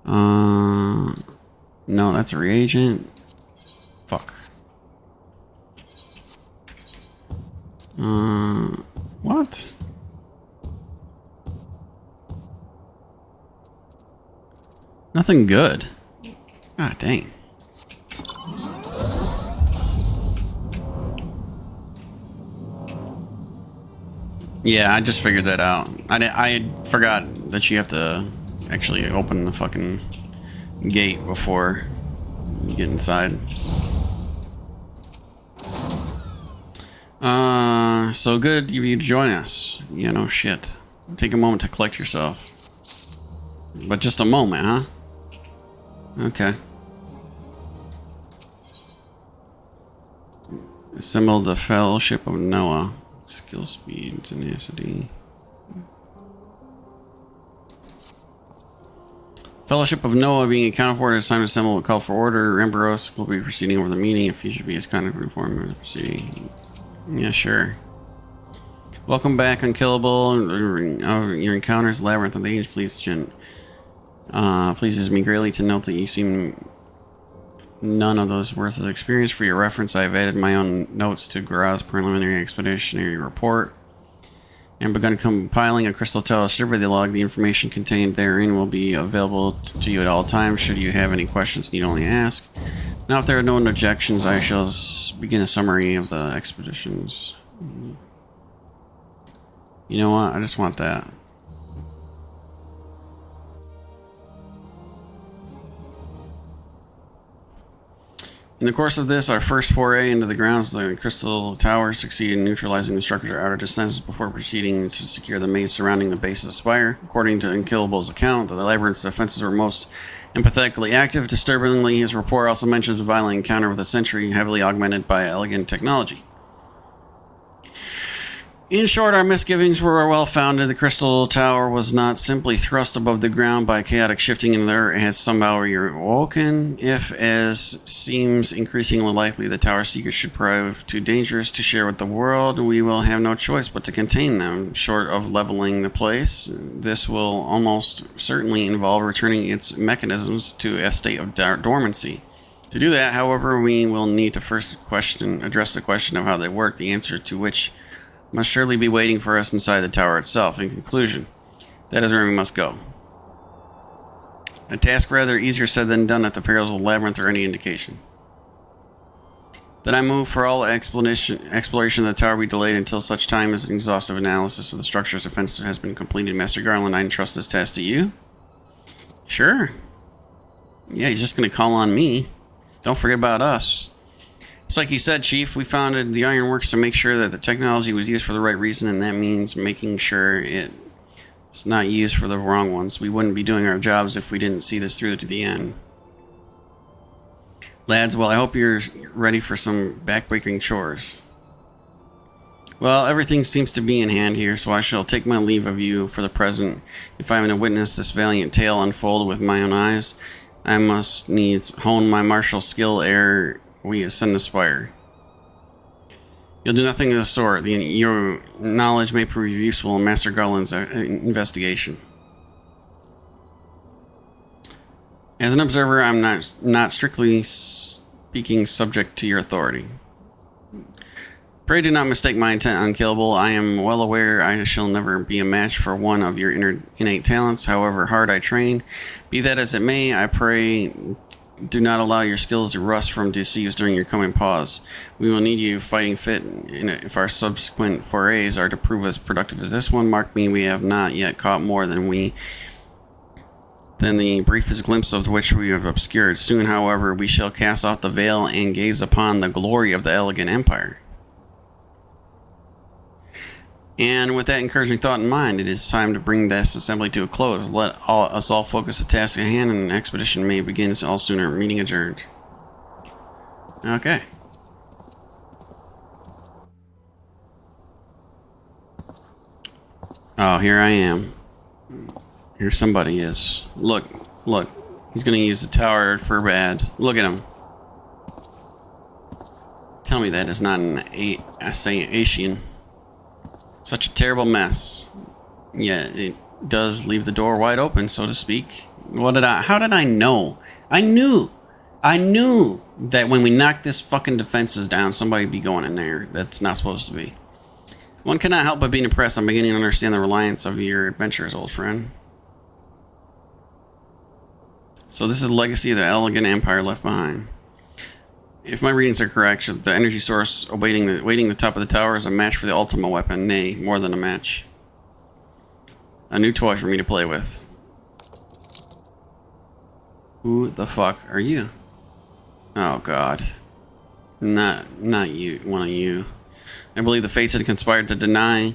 No, that's a reagent. Fuck. What? Nothing good. God dang. Yeah, I just figured that out. I forgot that you have to actually open the fucking gate before you get inside. So good of you to join us. Yeah, no shit. Take a moment to collect yourself. But just a moment, huh? Okay. Assemble the Fellowship of Noah. Skill, speed, tenacity. Fellowship of Noah being accounted for, it is time to assemble a call for order. Emperos will be proceeding over the meeting. If you should be as kind of informed of the proceeding. Yeah, sure. Welcome back, Unkillable. Your encounters, Labyrinth of the Age, pleases me greatly to note that you seem none of those worth of experience. For your reference, I have added my own notes to Gara's preliminary expeditionary report and begun compiling a Crystal Tower survey log. The information contained therein will be available to you at all times. Should you have any questions, need only ask. Now, if there are no objections, I shall begin a summary of the expeditions. You know what? I just want that. In the course of this, our first foray into the grounds of the Crystal Tower succeeded in neutralizing the structure's outer defenses before proceeding to secure the maze surrounding the base of the spire. According to Unkillable's account, the labyrinth's defenses were most empathetically active. Disturbingly, his report also mentions a violent encounter with a sentry heavily augmented by elegant technology. In short, our misgivings were well founded. The Crystal Tower was not simply thrust above the ground by chaotic shifting in there. It had somehow reawoken. If, as seems increasingly likely, the Tower Seekers should prove too dangerous to share with the world, we will have no choice but to contain them. Short of leveling the place, this will almost certainly involve returning its mechanisms to a state of dormancy. To do that, however, we will need to first address the question of how they work, the answer to which must surely be waiting for us inside the tower itself. In conclusion, That is where we must go. A task rather easier said than done if the perils of the labyrinth are any indication. Then I move for all exploration of the tower be delayed until such time as an exhaustive analysis of the structure's defense has been completed. Master Garland, I entrust this task to you. Sure. Yeah, he's just going to call on me. Don't forget about us. It's like you said, Chief, we founded the Ironworks to make sure that the technology was used for the right reason, and that means making sure it's not used for the wrong ones. We wouldn't be doing our jobs if we didn't see this through to the end. Lads, well, I hope you're ready for some backbreaking chores. Well, everything seems to be in hand here, so I shall take my leave of you for the present. If I am to witness this valiant tale unfold with my own eyes, I must needs hone my martial skill ere we ascend the spire. You'll do nothing of the sort. Your knowledge may prove useful in Master Garland's investigation. As an observer, I'm not strictly speaking subject to your authority. Pray do not mistake my intent unkillable. I am well aware I shall never be a match for one of your innate talents, however hard I train. Be that as it may, I pray do not allow your skills to rust from disuse during your coming pause. We will need you fighting fit if our subsequent forays are to prove as productive as this one. Mark me, we have not yet caught more than the briefest glimpse of which we have obscured. Soon, however, we shall cast off the veil and gaze upon the glory of the elegant empire. And with that encouraging thought in mind, it is time to bring this assembly to a close. Let us all focus the task at hand, and an expedition may begin all sooner. Meeting adjourned. Okay. Oh, here I am. Here somebody is. Look. He's gonna use the tower for bad. Look at him. Tell me that is not an Asian. Such a terrible mess. Yeah, it does leave the door wide open, so to speak. How did I know? I knew that when we knocked this fucking defenses down, somebody would be going in there. That's not supposed to be. One cannot help but be impressed. I'm beginning to understand the reliance of your adventures, old friend. So this is the legacy of the elegant empire left behind. If my readings are correct, the energy source awaiting the top of the tower is a match for the Ultima weapon. Nay, more than a match. A new toy for me to play with. Who the fuck are you? Oh god. Not you, one of you. I believe the Fates had conspired to deny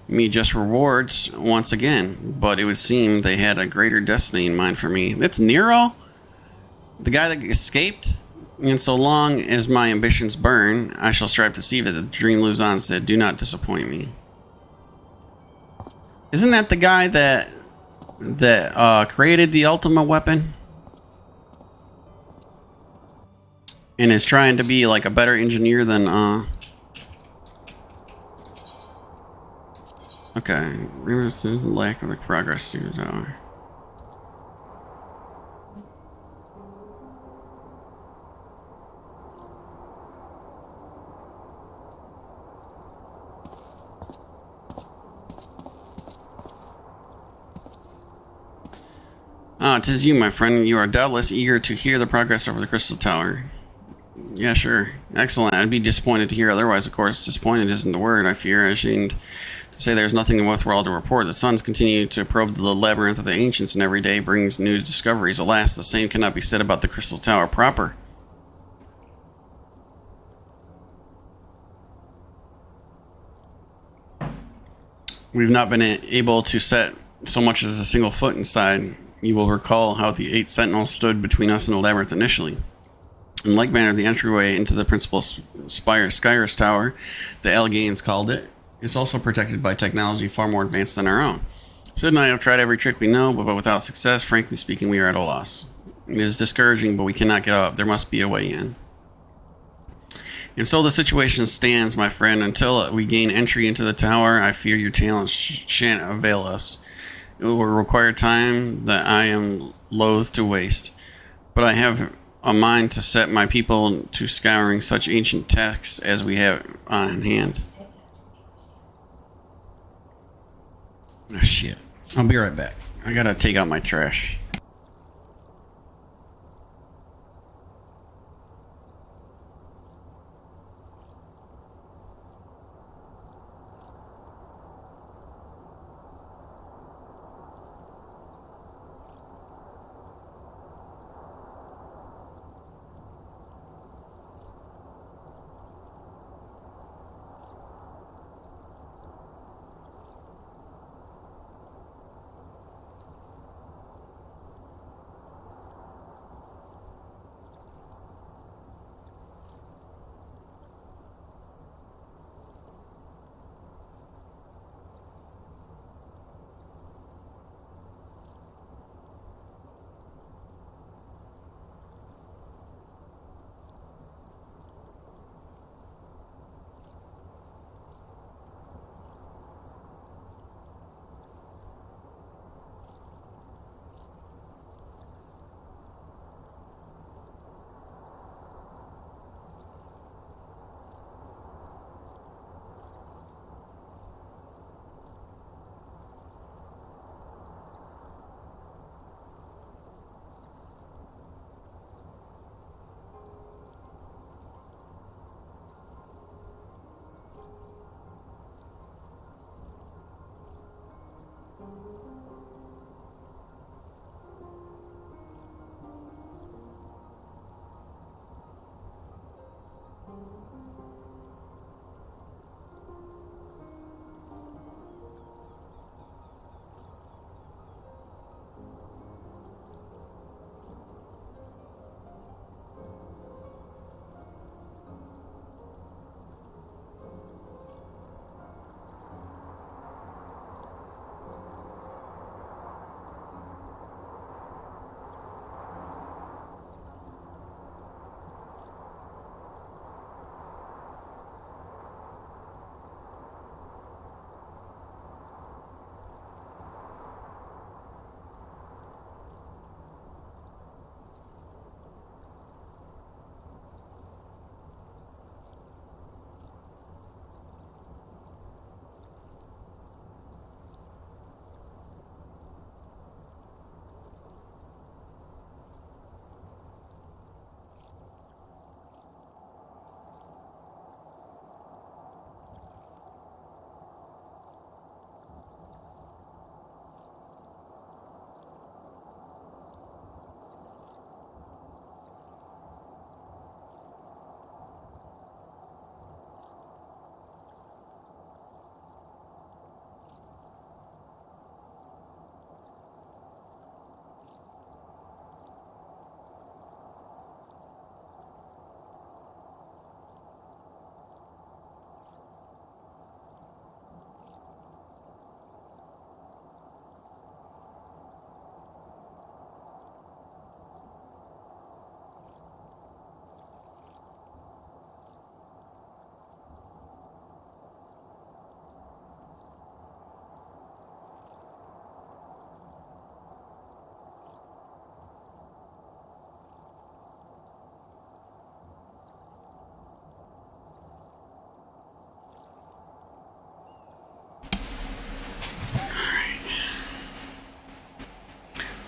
me just rewards once again, but it would seem they had a greater destiny in mind for me. That's Nero? The guy that escaped? And so long as my ambitions burn, I shall strive to see that the dream lives on, said, do not disappoint me. Isn't that the guy that created the Ultima weapon? And is trying to be like a better engineer than, okay, remember the lack of the progress to the tower. Ah, 'tis you, my friend. You are doubtless eager to hear the progress over the Crystal Tower. Yeah, sure. Excellent. I'd be disappointed to hear otherwise, of course. Disappointed isn't the word, I fear. Ashamed to say there's nothing worthwhile to report. The suns continue to probe the labyrinth of the ancients, and every day brings new discoveries. Alas, the same cannot be said about the Crystal Tower proper. We've not been able to set so much as a single foot inside. You will recall how the 8 sentinels stood between us and the labyrinth initially. In like manner, the entryway into the principal spire, Skyros Tower, the Algains called it, is also protected by technology far more advanced than our own. Sid and I have tried every trick we know, but without success. Frankly speaking, we are at a loss. It is discouraging, but we cannot get up. There must be a way in. And so the situation stands, my friend. Until we gain entry into the tower, I fear your talents shan't avail us. It will require time that I am loath to waste. But I have a mind to set my people to scouring such ancient texts as we have on hand. Oh, shit. I'll be right back. I gotta take out my trash.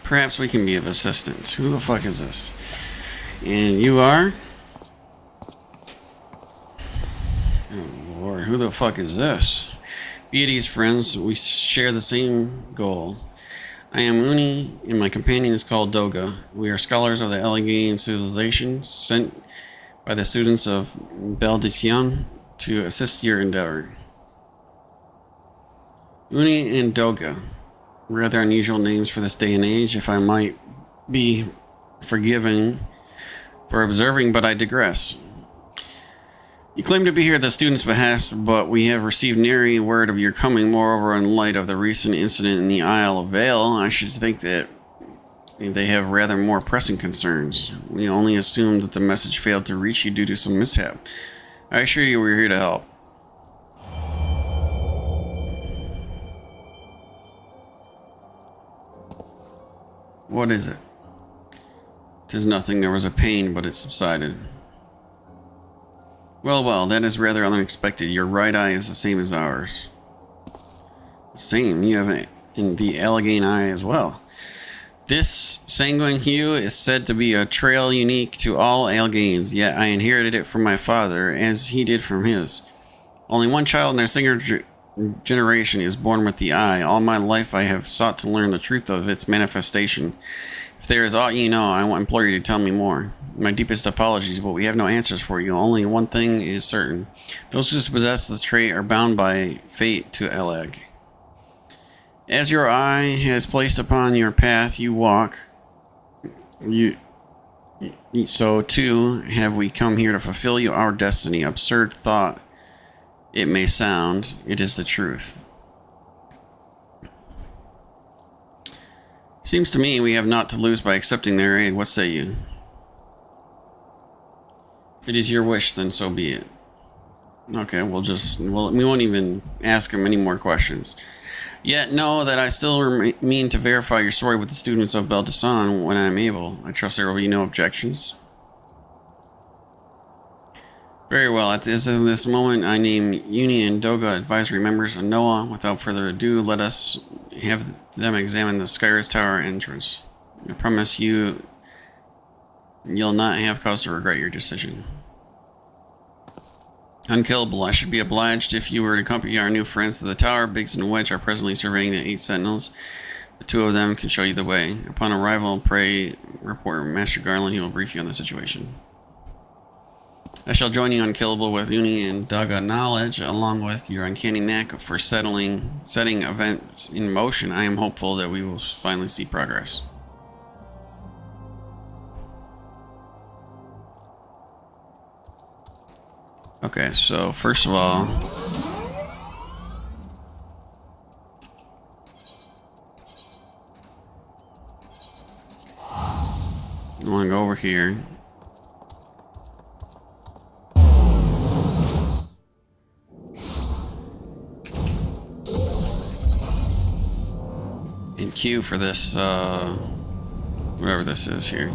Perhaps we can be of assistance. Who the fuck is this? And you are? Oh Lord, who the fuck is this? Beauty's friends, we share the same goal. I am Uni, and my companion is called Doga. We are scholars of the Elegian civilization, sent by the students of Beldician to assist your endeavor. Uni and Doga. Rather unusual names for this day and age, if I might be forgiven for observing, but I digress. You claim to be here at the students' behest, but we have received nary word of your coming. Moreover, in light of the recent incident in the Isle of Vale, I should think that they have rather more pressing concerns. We only assumed that the message failed to reach you due to some mishap. I assure you we're here to help. What is it? 'Tis nothing. There was a pain, but it subsided. Well, that is rather unexpected. Your right eye is the same as ours. Same? You have in the Allegheny Eye as well. This sanguine hue is said to be a trail unique to all Alleghenies, yet I inherited it from my father, as he did from his. Only one child in a single generation is born with the eye. All my life I have sought to learn the truth of its manifestation. If there is aught you know, I implore you to tell me more. My deepest apologies, but we have no answers for you. Only one thing is certain. Those who possess this trait are bound by fate to Eleg. As your eye has placed upon your path you walk, so too have we come here to fulfill our destiny. Absurd thought it may sound, it is the truth. Seems to me we have naught to lose by accepting their aid. What say you? If it is your wish, then so be it. Okay, we won't even ask him any more questions. Yet know that I still mean to verify your story with the students of Beldeson when I am able. I trust there will be no objections. Very well. At this moment, I name Uni and Doga advisory members. And Noah, without further ado, let us have them examine the Skyris Tower entrance. I promise you'll not have cause to regret your decision. Unkillable, I should be obliged if you were to accompany our new friends to the tower. Biggs and Wedge are presently surveying the 8 sentinels. The 2 of them can show you the way. Upon arrival, pray report Master Garland. He will brief you on the situation. I shall join you, Unkillable, with Uni and Daga knowledge, along with your uncanny knack for setting events in motion. I am hopeful that we will finally see progress. Okay, so first of all, I want to go over here. And queue for this, whatever this is here.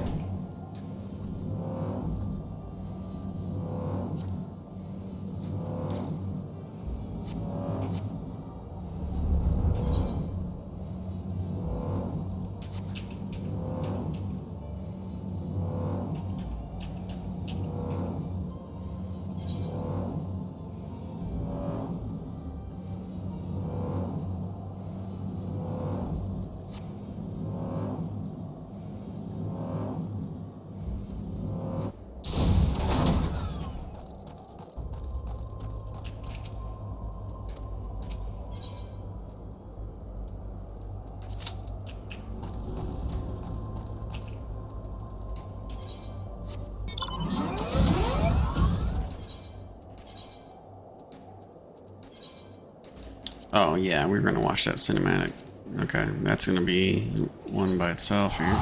Oh yeah, we're gonna watch that cinematic. Okay, that's gonna be one by itself here.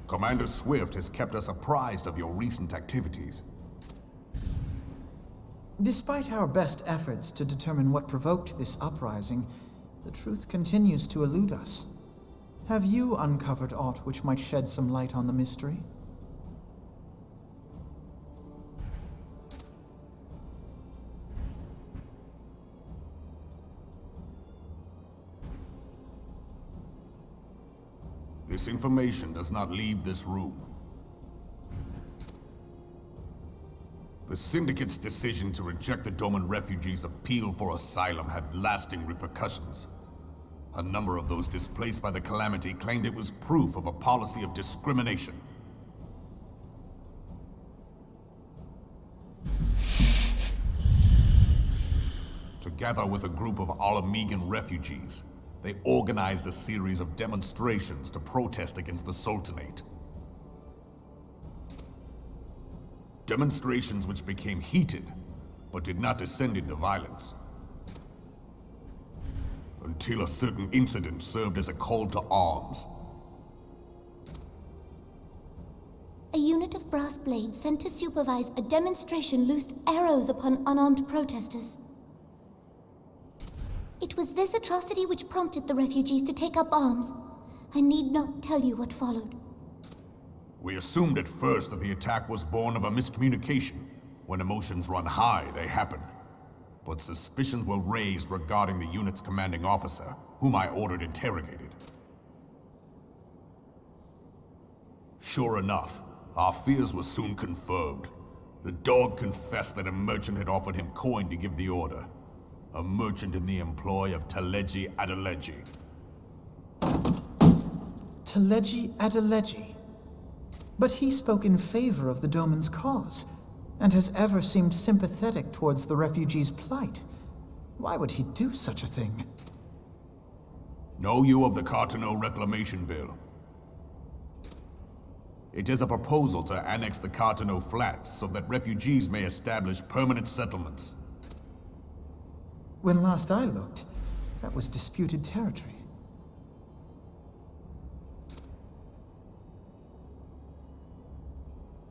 Commander Swift has kept us apprised of your recent activities. Despite our best efforts to determine what provoked this uprising, the truth continues to elude us. Have you uncovered aught which might shed some light on the mystery? This information does not leave this room. The Syndicate's decision to reject the Doman refugees' appeal for asylum had lasting repercussions. A number of those displaced by the calamity claimed it was proof of a policy of discrimination. together with a group of Alamegan refugees, they organized a series of demonstrations to protest against the Sultanate. Demonstrations which became heated, but did not descend into violence. Until a certain incident served as a call to arms. A unit of brass blades sent to supervise a demonstration loosed arrows upon unarmed protesters. It was this atrocity which prompted the refugees to take up arms. I need not tell you what followed. We assumed at first that the attack was born of a miscommunication. When emotions run high, they happen. But suspicions were raised regarding the unit's commanding officer, whom I ordered interrogated. Sure enough, our fears were soon confirmed. The dog confessed that a merchant had offered him coin to give the order. A merchant in the employ of Teleji Adeleji. Teleji Adeleji. But he spoke in favor of the Doman's cause, and has ever seemed sympathetic towards the refugees' plight. Why would he do such a thing? Know you of the Cartano Reclamation Bill? It is a proposal to annex the Cartano Flats so that refugees may establish permanent settlements. When last I looked, that was disputed territory.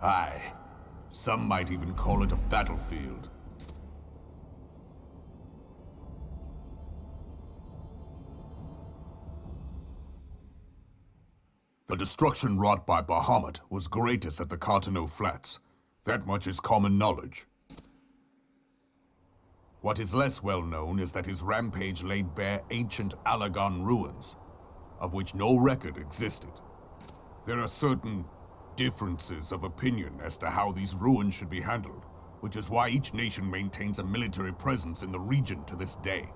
Aye. Some might even call it a battlefield. The destruction wrought by Bahamut was greatest at the Cartano Flats. That much is common knowledge. What is less well known is that his rampage laid bare ancient Alagon ruins, of which no record existed. There are certain differences of opinion as to how these ruins should be handled, which is why each nation maintains a military presence in the region to this day.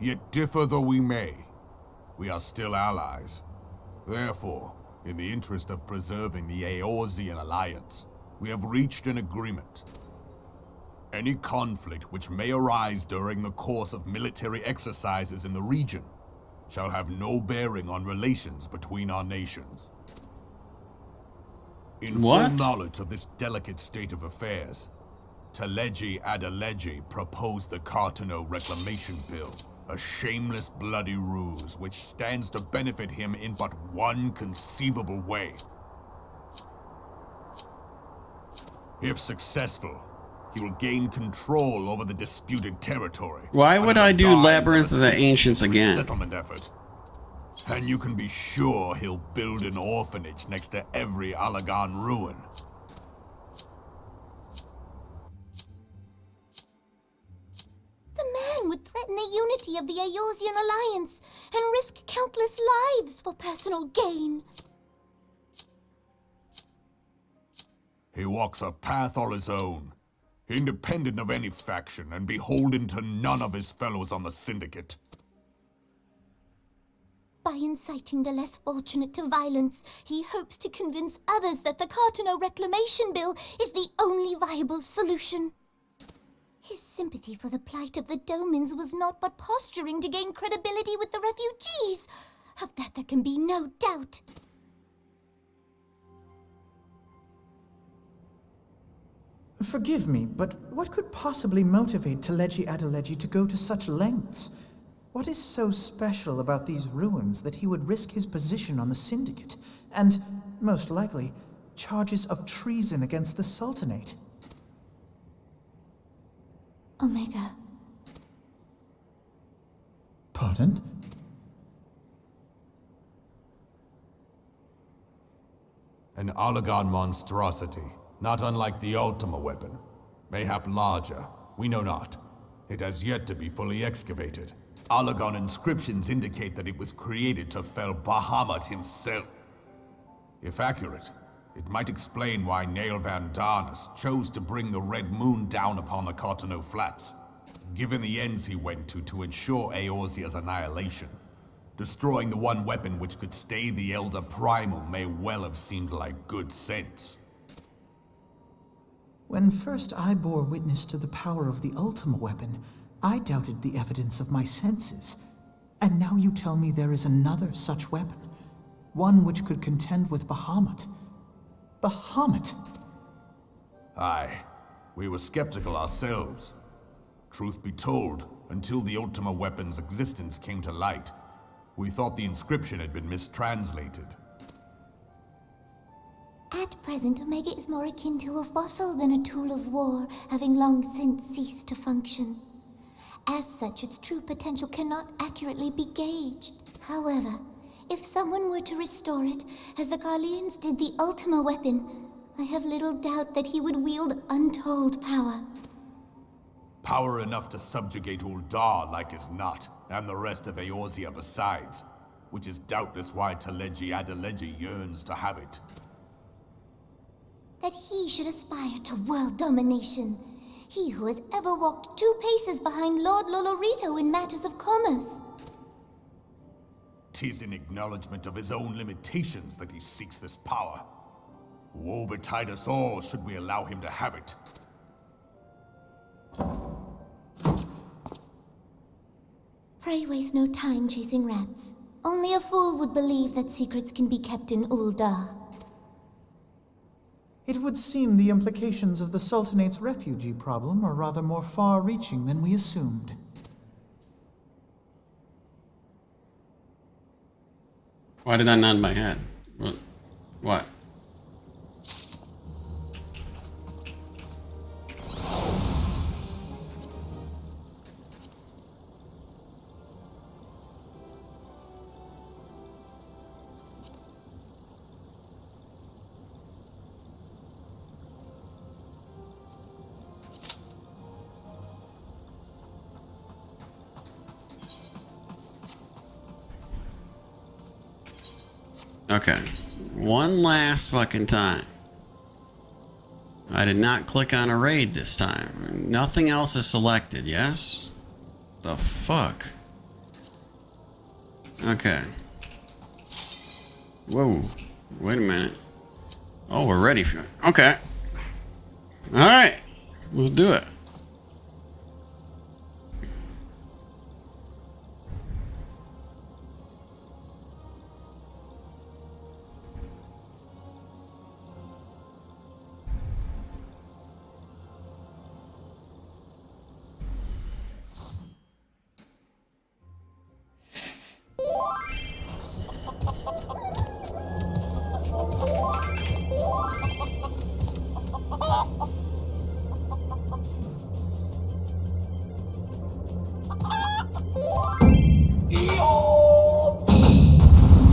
Yet differ though we may, we are still allies. Therefore, in the interest of preserving the Eorzean alliance, we have reached an agreement. Any conflict which may arise during the course of military exercises in the region shall have no bearing on relations between our nations. In full knowledge of this delicate state of affairs, Teleji Adeleji proposed the Cartano Reclamation Bill, a shameless bloody ruse which stands to benefit him in but one conceivable way. If successful, he will gain control over the disputed territory. Why would I do Labyrinth of the Ancients again? Settlement effort. And you can be sure he'll build an orphanage next to every Alagon ruin. The man would threaten the unity of the Eorzean alliance and risk countless lives for personal gain. He walks a path all his own, independent of any faction and beholden to none of his fellows on the Syndicate. By inciting the less fortunate to violence, he hopes to convince others that the Cartano Reclamation Bill is the only viable solution. His sympathy for the plight of the Domans was not but posturing to gain credibility with the refugees. Of that there can be no doubt. Forgive me, but what could possibly motivate Teleji Adeleji to go to such lengths? What is so special about these ruins that he would risk his position on the Syndicate, and, most likely, charges of treason against the Sultanate? Omega. Pardon? An Alagon monstrosity, not unlike the Ultima weapon. Mayhap larger, we know not. It has yet to be fully excavated. Alagon inscriptions indicate that it was created to fell Bahamut himself. If accurate, it might explain why Nail Van Darnus chose to bring the Red Moon down upon the Cartano Flats, given the ends he went to ensure Eorzea's annihilation. Destroying the one weapon which could stay the Elder Primal may well have seemed like good sense. When first I bore witness to the power of the Ultima weapon, I doubted the evidence of my senses. And now you tell me there is another such weapon. One which could contend with Bahamut. Bahamut! Aye, we were skeptical ourselves. Truth be told, until the Ultima weapon's existence came to light, we thought the inscription had been mistranslated. At present, Omega is more akin to a fossil than a tool of war, having long since ceased to function. As such, its true potential cannot accurately be gauged. However, if someone were to restore it, as the Garleans did the Ultima weapon, I have little doubt that he would wield untold power. Power enough to subjugate Uldar like as not, and the rest of Eorzea besides, which is doubtless why Teleji Adeleji yearns to have it. That he should aspire to world domination. He who has ever walked 2 paces behind Lord Lolorito in matters of commerce. 'Tis in acknowledgement of his own limitations that he seeks this power. Woe betide us all should we allow him to have it. Pray waste no time chasing rats. Only a fool would believe that secrets can be kept in Uldar. It would seem the implications of the Sultanate's refugee problem are rather more far-reaching than we assumed. Why did I nod my head? What? Okay, one last fucking time. I did not click on a raid this time. Nothing else is selected, yes? The fuck? Okay. Whoa, wait a minute. Oh, we're ready for it. Okay. Alright, let's do it.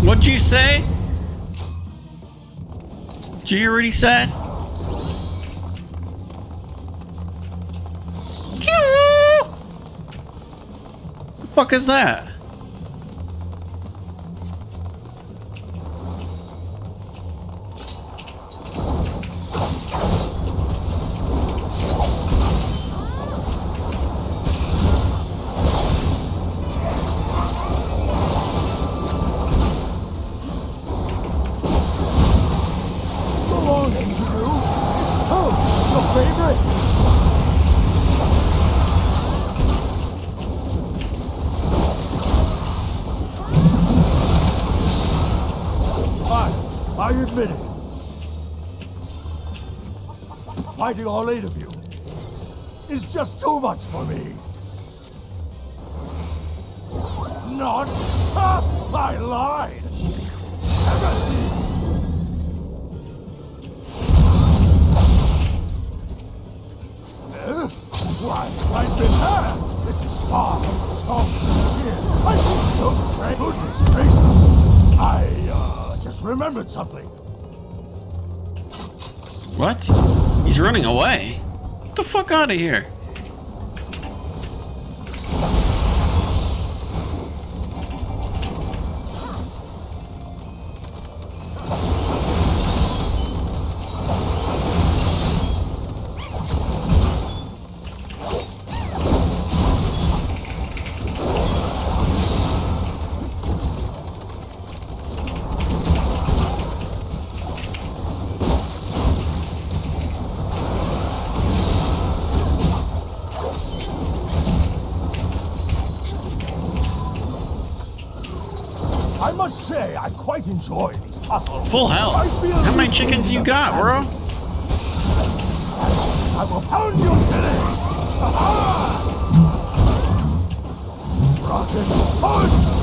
What'd you say? Did you already said? The fuck is that? I admit it. Fighting all 8 of you is just too much for me. Not? Ha! I lied! Why, I've been there! This is far from strong. I feel so great. Goodness gracious! I just remembered something. What? He's running away. Get the fuck out of here. quite enjoy these puzzles. Full health. How many chickens you got, bro? I will pound you silly! Aha! Rocket punch!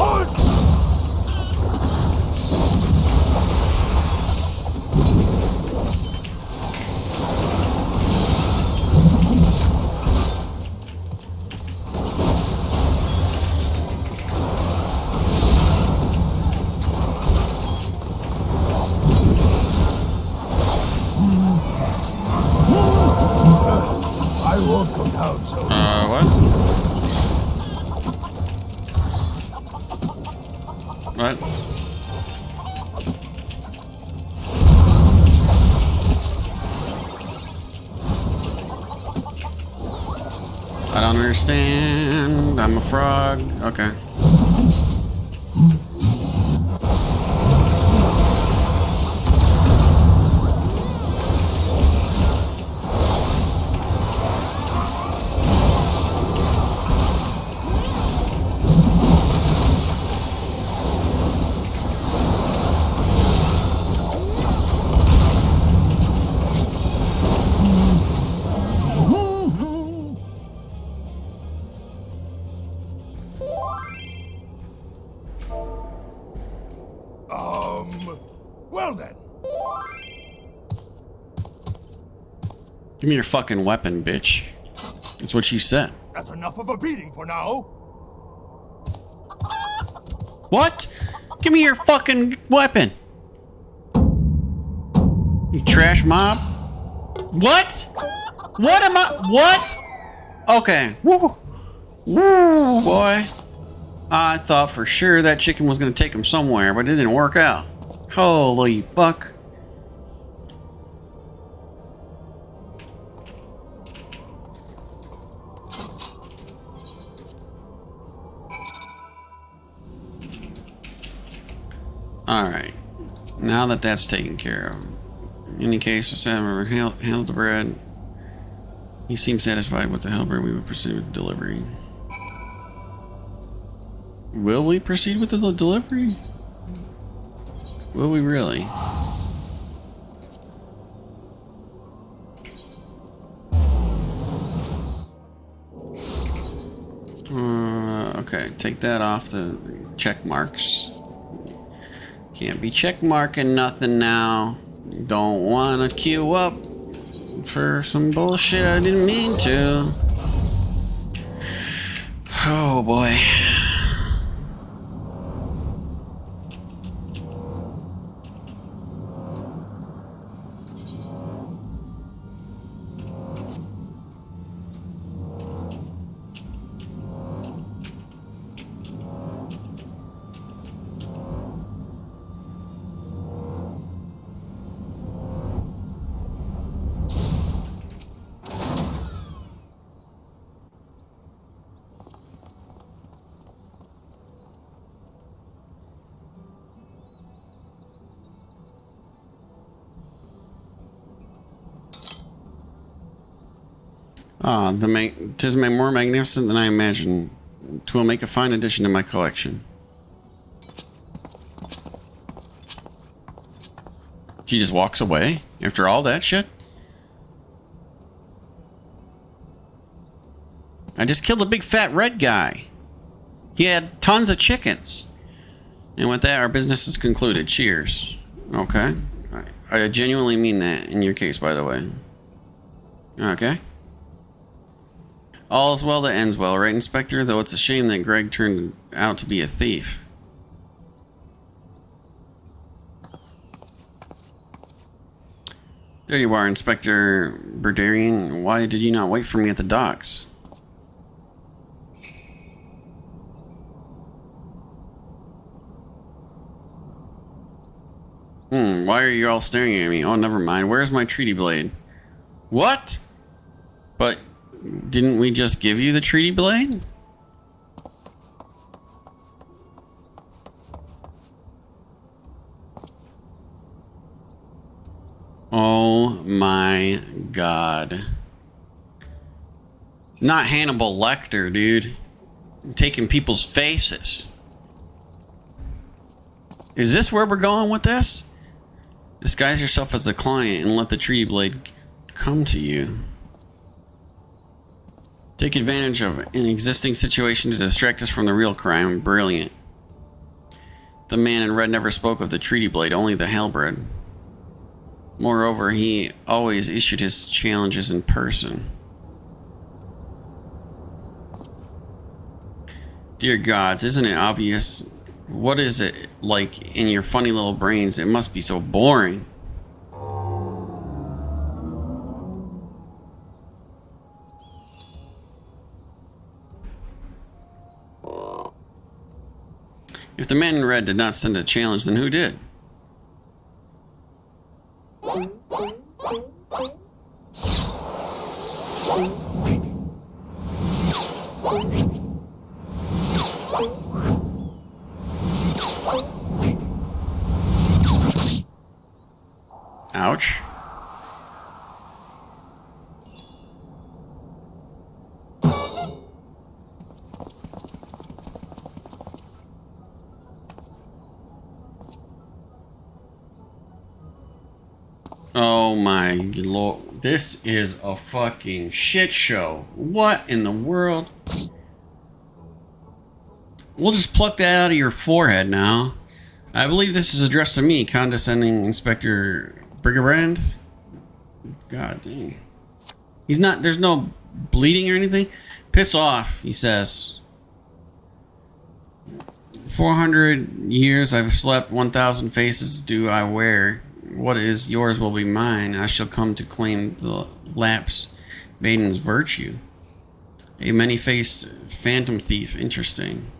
What? What? I don't understand. I'm a frog. Okay. Well then. Give me your fucking weapon, bitch. That's what she said. That's enough of a beating for now. What? Give me your fucking weapon. You trash mob. What? What am I? What? Okay. Woo. Woo, boy. I thought for sure that chicken was going to take him somewhere, but it didn't work out. Holy fuck. Alright. Now that that's taken care of. In any case, Sam handled the bread. He seemed satisfied with the helper. We would proceed with delivery. Will we proceed with the delivery? Will we really? Okay, take that off the check marks. Can't be check marking nothing now. Don't want to queue up for some bullshit I didn't mean to. Oh boy. Ah, tis more magnificent than I imagined. 'Twill make a fine addition to my collection. She just walks away after all that shit? I just killed a big fat red guy. He had tons of chickens. And with that, our business is concluded. Cheers. Okay. I genuinely mean that in your case, by the way. Okay. All's well that ends well, right, Inspector? Though it's a shame that Greg turned out to be a thief. There you are, Inspector Berdarian. Why did you not wait for me at the docks? Why are you all staring at me? Oh, never mind. Where's my treaty blade? What? But didn't we just give you the treaty blade? Oh my god. Not Hannibal Lecter, dude. I'm taking people's faces. Is this where we're going with this? Disguise yourself as a client and let the treaty blade come to you. Take advantage of an existing situation to distract us from the real crime. Brilliant. The man in red never spoke of the treaty blade, only the halberd. Moreover, he always issued his challenges in person. Dear gods, isn't it obvious? What is it like in your funny little brains? It must be so boring. If the man in red did not send a challenge, then who did? Ouch. Oh my lord. This is a fucking shit show. What in the world? We'll just pluck that out of your forehead now. I believe this is addressed to me, condescending Inspector Briggerbrand. God dang. He's not, there's no bleeding or anything. Piss off, he says. 400 years I've slept, 1,000 faces do I wear. What is yours will be mine. I shall come to claim the lapse maiden's virtue. A many-faced phantom thief. Interesting.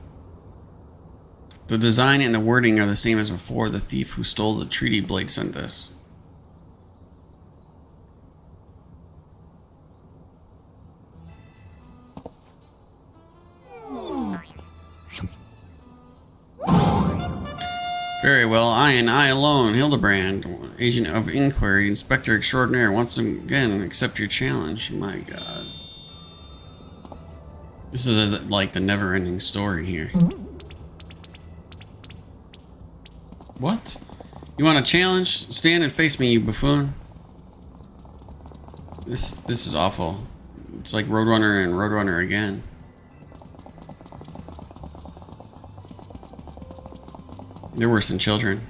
The design and the wording are the same as before. The thief who stole the treaty blade sent this. Very well, I and I alone, Hildebrand, agent of inquiry, inspector extraordinaire, once again accept your challenge. My god. This is like the never-ending story here. What? You want a challenge? Stand and face me, you buffoon. This is awful. It's like Roadrunner and Roadrunner again. They're worse than children.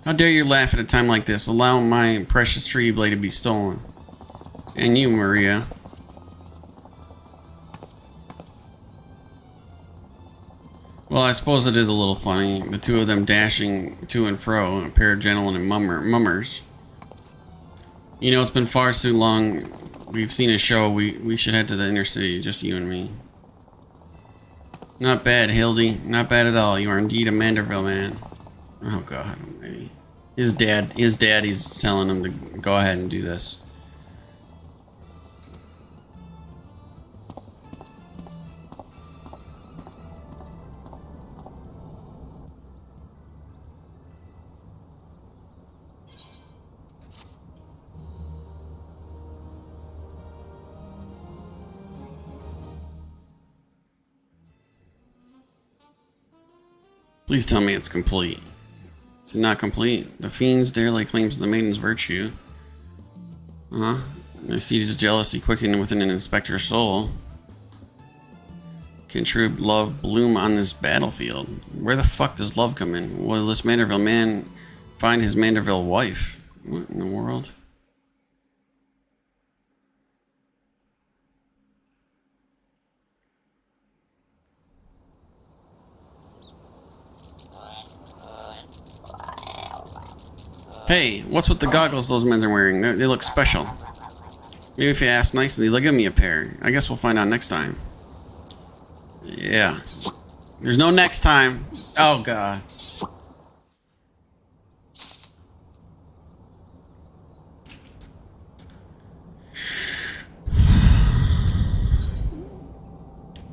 How dare you laugh at a time like this? Allow my precious tree blade to be stolen. And you, Maria. Well, I suppose it is a little funny. The two of them dashing to and fro, a pair of gentlemen and mummers. You know, it's been far too long. We've seen a show. We should head to the inner city, just you and me. Not bad, Hildy. Not bad at all. You are indeed a Manderville man. Oh god almighty. His daddy's telling him to go ahead and do this. Please tell me it's complete. Is it not complete? The fiend's daily claims the maiden's virtue. I see his jealousy quickened within an inspector's soul. Can true love bloom on this battlefield? Where the fuck does love come in? Will this Manderville man find his Manderville wife? What in the world? Hey, what's with the goggles those men are wearing? They look special. Maybe if you ask nicely, they'll give me a pair. I guess we'll find out next time. Yeah. There's no next time. Oh, God.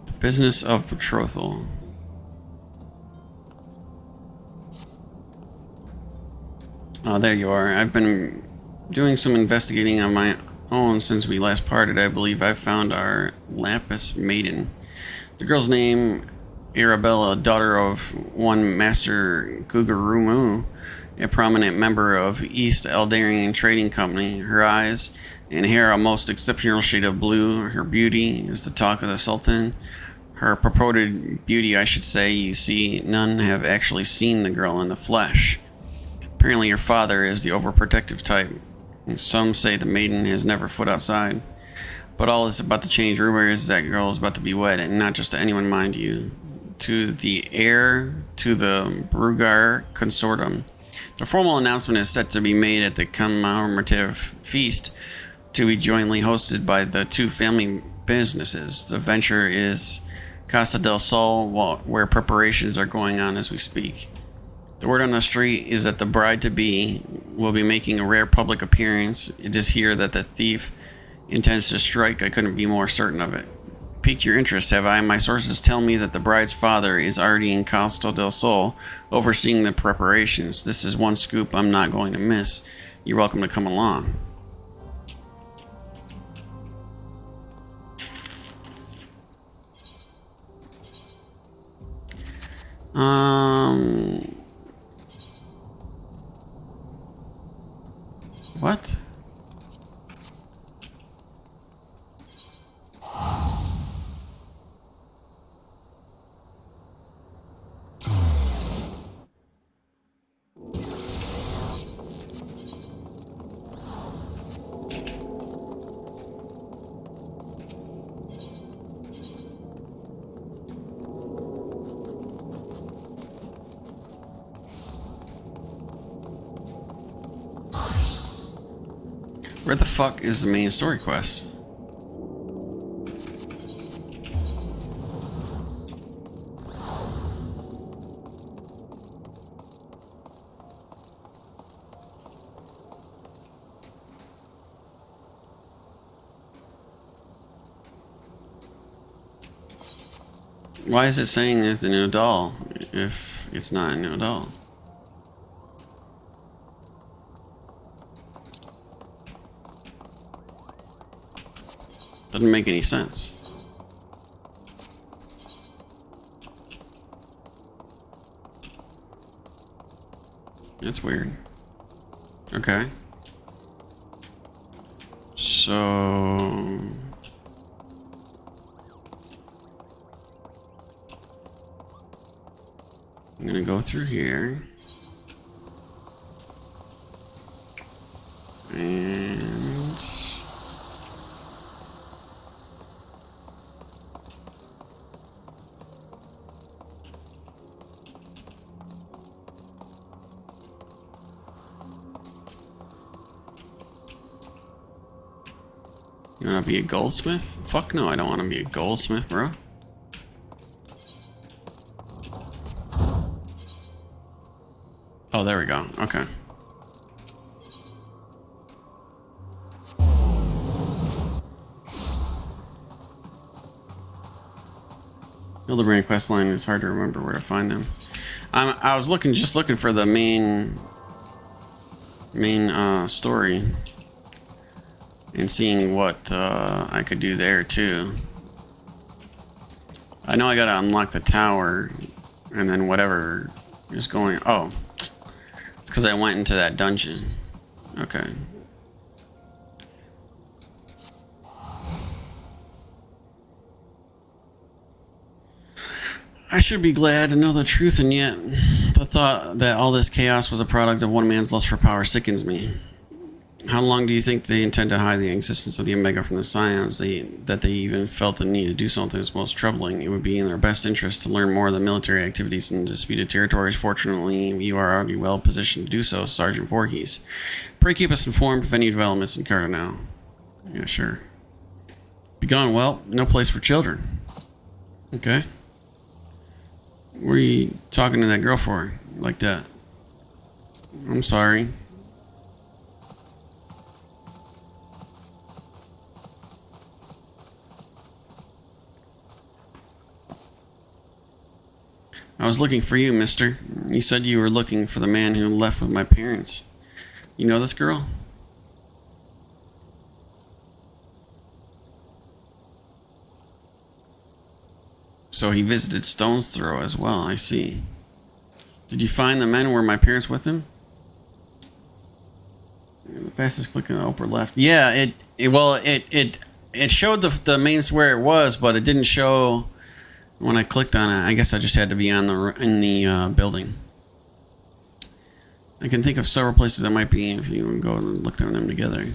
The business of betrothal. Oh, there you are. I've been doing some investigating on my own since we last parted. I believe I've found our Lapis Maiden. The girl's name, Arabella, daughter of one Master Gugarumu, a prominent member of East Eldarian Trading Company. Her eyes and hair are a most exceptional shade of blue. Her beauty is the talk of the Sultan. Her purported beauty, I should say. You see, none have actually seen the girl in the flesh. Apparently your father is the overprotective type, and some say the maiden has never foot outside. But all is about to change. Rumor is that girl is about to be wed, and not just to anyone, mind you. To the heir to the Brugar Consortium. The formal announcement is set to be made at the commemorative feast to be jointly hosted by the two family businesses. The venture is Casa del Sol, where preparations are going on as we speak. The word on the street is that the bride-to-be will be making a rare public appearance. It is here that the thief intends to strike. I couldn't be more certain of it. Piqued your interest, have I? My sources tell me that the bride's father is already in Costa del Sol, overseeing the preparations. This is one scoop I'm not going to miss. You're welcome to come along. What? Where the fuck is the main story quest? Why is it saying it's a new doll if it's not a new doll? Doesn't make any sense. That's weird. Okay. So I'm gonna go through here. And you wanna be a goldsmith? Fuck no, I don't wanna be a goldsmith, bro. Oh, there we go. Okay. Hildebrand quest line, it's hard to remember where to find them. I was just looking for the main story and seeing what I could do there too. I know I gotta unlock the tower and then whatever is going. Oh, it's because I went into that dungeon. Okay. I should be glad to know the truth, and yet the thought that all this chaos was a product of one man's lust for power sickens me. How long do you think they intend to hide the existence of the Omega from the Scions? That they even felt the need to do something that's most troubling. It would be in their best interest to learn more of the military activities in the disputed territories. Fortunately, you are already well positioned to do so, Sergeant Voorhees. Pray keep us informed of any developments in Cardinal. Yeah, sure. Be gone. Well, no place for children. Okay. What are you talking to that girl for? Like that? I'm sorry. I was looking for you, mister. You said you were looking for the man who left with my parents. You know this girl? So he visited Stone's Throw as well, I see. Did you find the men? Were my parents with him? The fastest click in the upper left. Yeah, it showed the main where it was, but it didn't show when I clicked on it. I guess I just had to be on in the building. I can think of several places that might be if you go and look at them together.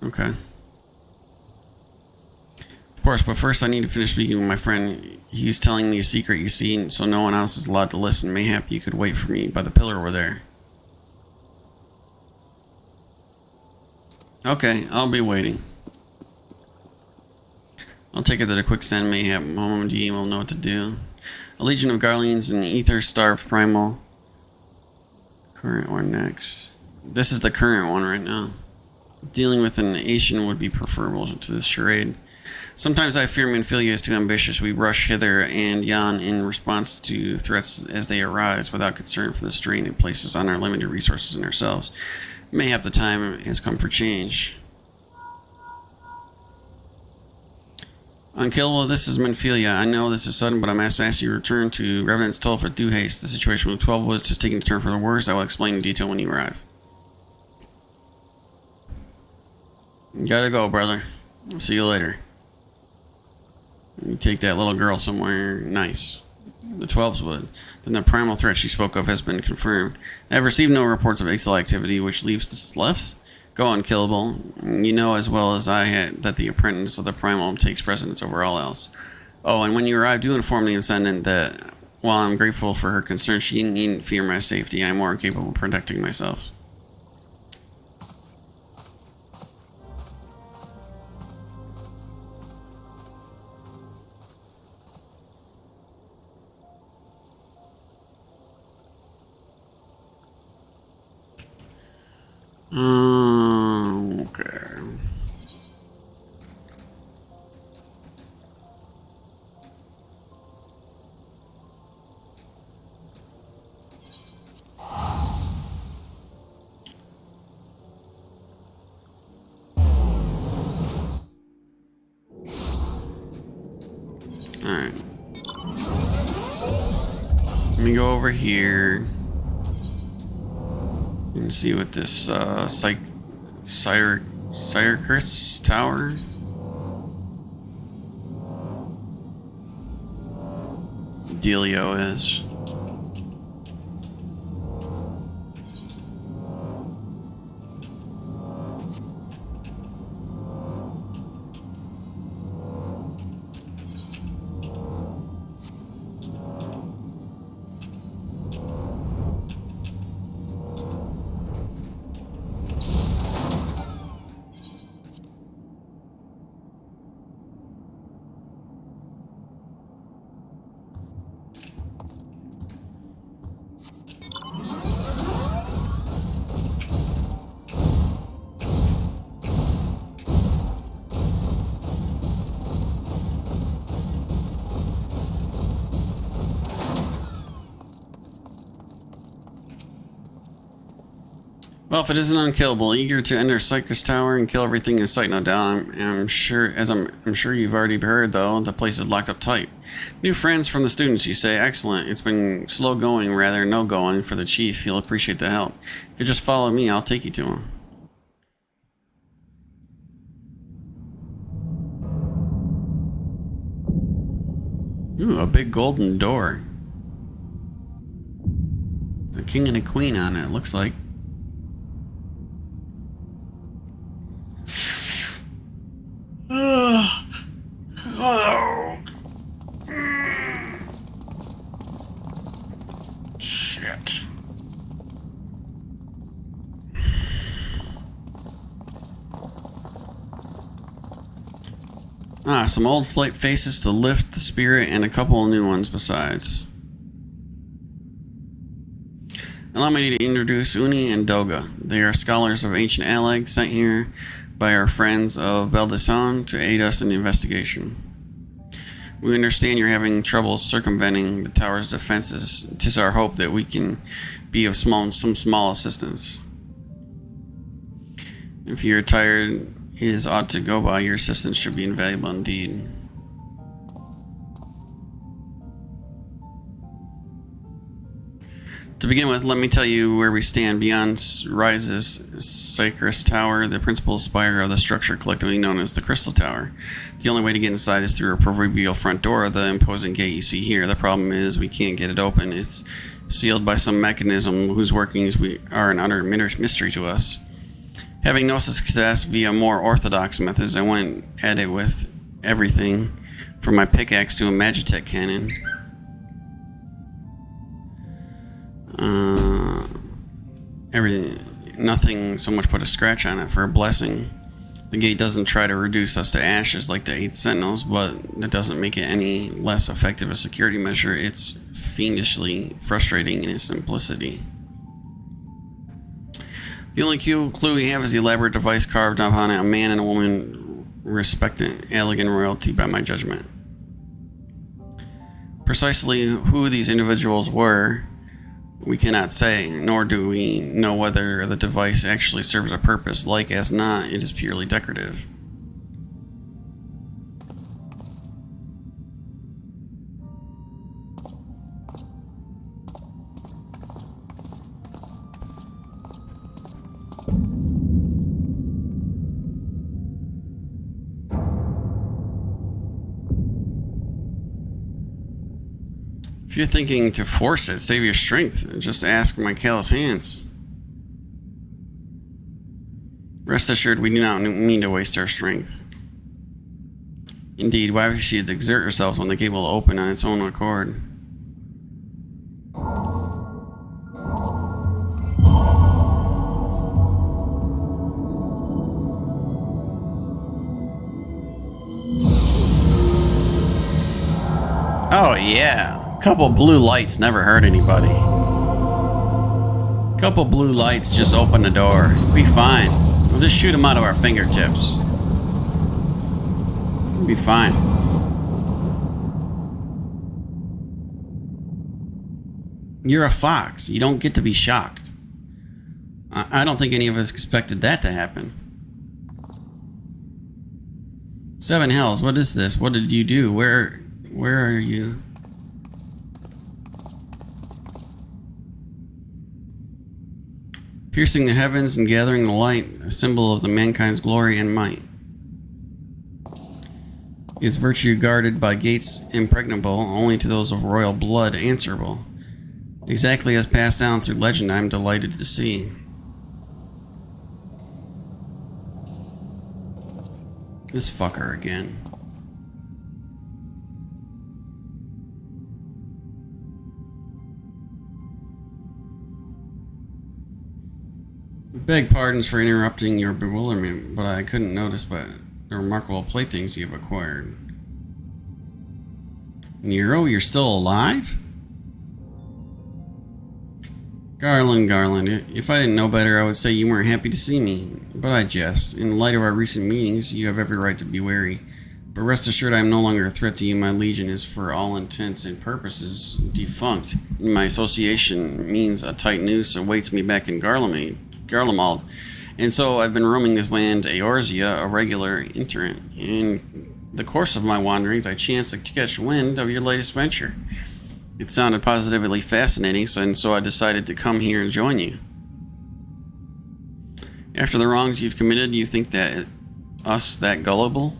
Okay. Of course, but first I need to finish speaking with my friend. He's telling me a secret you see, so no one else is allowed to listen. Mayhap you could wait for me by the pillar over there. Okay, I'll be waiting. I'll take it that a quicksand mayhap Mom D will know what to do. A legion of Garleans and ether-starved primal. Current or next? This is the current one right now. Dealing with an Asian would be preferable to this charade. Sometimes I fear Minfilia is too ambitious. We rush hither and yon in response to threats as they arise, without concern for the strain it places on our limited resources and ourselves. Mayhap the time has come for change. Unkillable, this is Minfilia. I know this is sudden, but I'm asked to ask you to return to Revenant's Toll for due haste. The situation with 12 Woods is taking a turn for the worse. I will explain in detail when you arrive. Gotta go, brother. I'll see you later. You take that little girl somewhere nice. The 12s would. Then the primal threat she spoke of has been confirmed. I have received no reports of Ixal activity, which leaves the left. Go unkillable. You know as well as I had that the apprentice of the primal takes precedence over all else. Oh, and when you arrive, do inform the Ascendant that while I'm grateful for her concern, she needn't fear my safety. I am more capable of protecting myself. Okay. Alright. Let me go over here and see what this Syracuse Tower. Dealio is. Well, if it isn't unkillable, eager to enter Syracuse Tower and kill everything in sight, no doubt. I'm sure you've already heard, though, the place is locked up tight. New friends from the students, you say? Excellent. It's been slow going, rather no going, for the chief. He'll appreciate the help. If you just follow me, I'll take you to him. Ooh, a big golden door. The king and a queen on it, looks like. Shit. Ah, some old flight faces to lift the spirit and a couple of new ones besides. Allow me to introduce Uni and Doga. They are scholars of ancient Alag sent here by our friends of Beldisson to aid us in the investigation. We understand you're having trouble circumventing the tower's defenses. 'Tis our hope that we can be of some small assistance. If you're tired, it is ought to go by. Your assistance should be invaluable indeed. To begin with, let me tell you where we stand. Beyond rises Cypress Tower, the principal spire of the structure collectively known as the Crystal Tower. The only way to get inside is through a proverbial front door, the imposing gate you see here. The problem is we can't get it open. It's sealed by some mechanism whose workings are an utter mystery to us. Having no success via more orthodox methods, I went at it with everything from my pickaxe to a Magitech cannon. Nothing so much put a scratch on it for a blessing. The gate doesn't try to reduce us to ashes like the 8 Sentinels, but that doesn't make it any less effective a security measure. It's fiendishly frustrating in its simplicity. The only clue we have is the elaborate device carved upon it, a man and a woman respecting elegant royalty by my judgment. Precisely who these individuals were, we cannot say, nor do we know whether the device actually serves a purpose. Like as not, it is purely decorative. If you're thinking to force it, save your strength. Just ask my callous hands. Rest assured, we do not mean to waste our strength. Indeed, why would she exert herself when the gate will open on its own accord? Oh yeah. Couple blue lights never hurt anybody. Couple blue lights just open the door. Be fine. We'll just shoot them out of our fingertips. Be fine. You're a fox. You don't get to be shocked. I don't think any of us expected that to happen. 7 hells. What is this? What did you do? Where are you? Piercing the heavens and gathering the light, a symbol of the mankind's glory and might. Its virtue guarded by gates impregnable, only to those of royal blood answerable. Exactly as passed down through legend, I am delighted to see. This fucker again. Beg pardons for interrupting your bewilderment, but I couldn't notice but the remarkable playthings you've acquired. Nero, you're still alive? Garland, if I didn't know better, I would say you weren't happy to see me, but I jest. In light of our recent meetings, you have every right to be wary. But rest assured I am no longer a threat to you. My legion is for all intents and purposes defunct. My association means a tight noose awaits me back in Garlemald. And so I've been roaming this land Eorzea, a regular entrant. In the course of my wanderings, I chanced to catch wind of your latest venture. It sounded positively fascinating, so I decided to come here and join you. After the wrongs you've committed, you think that us that gullible?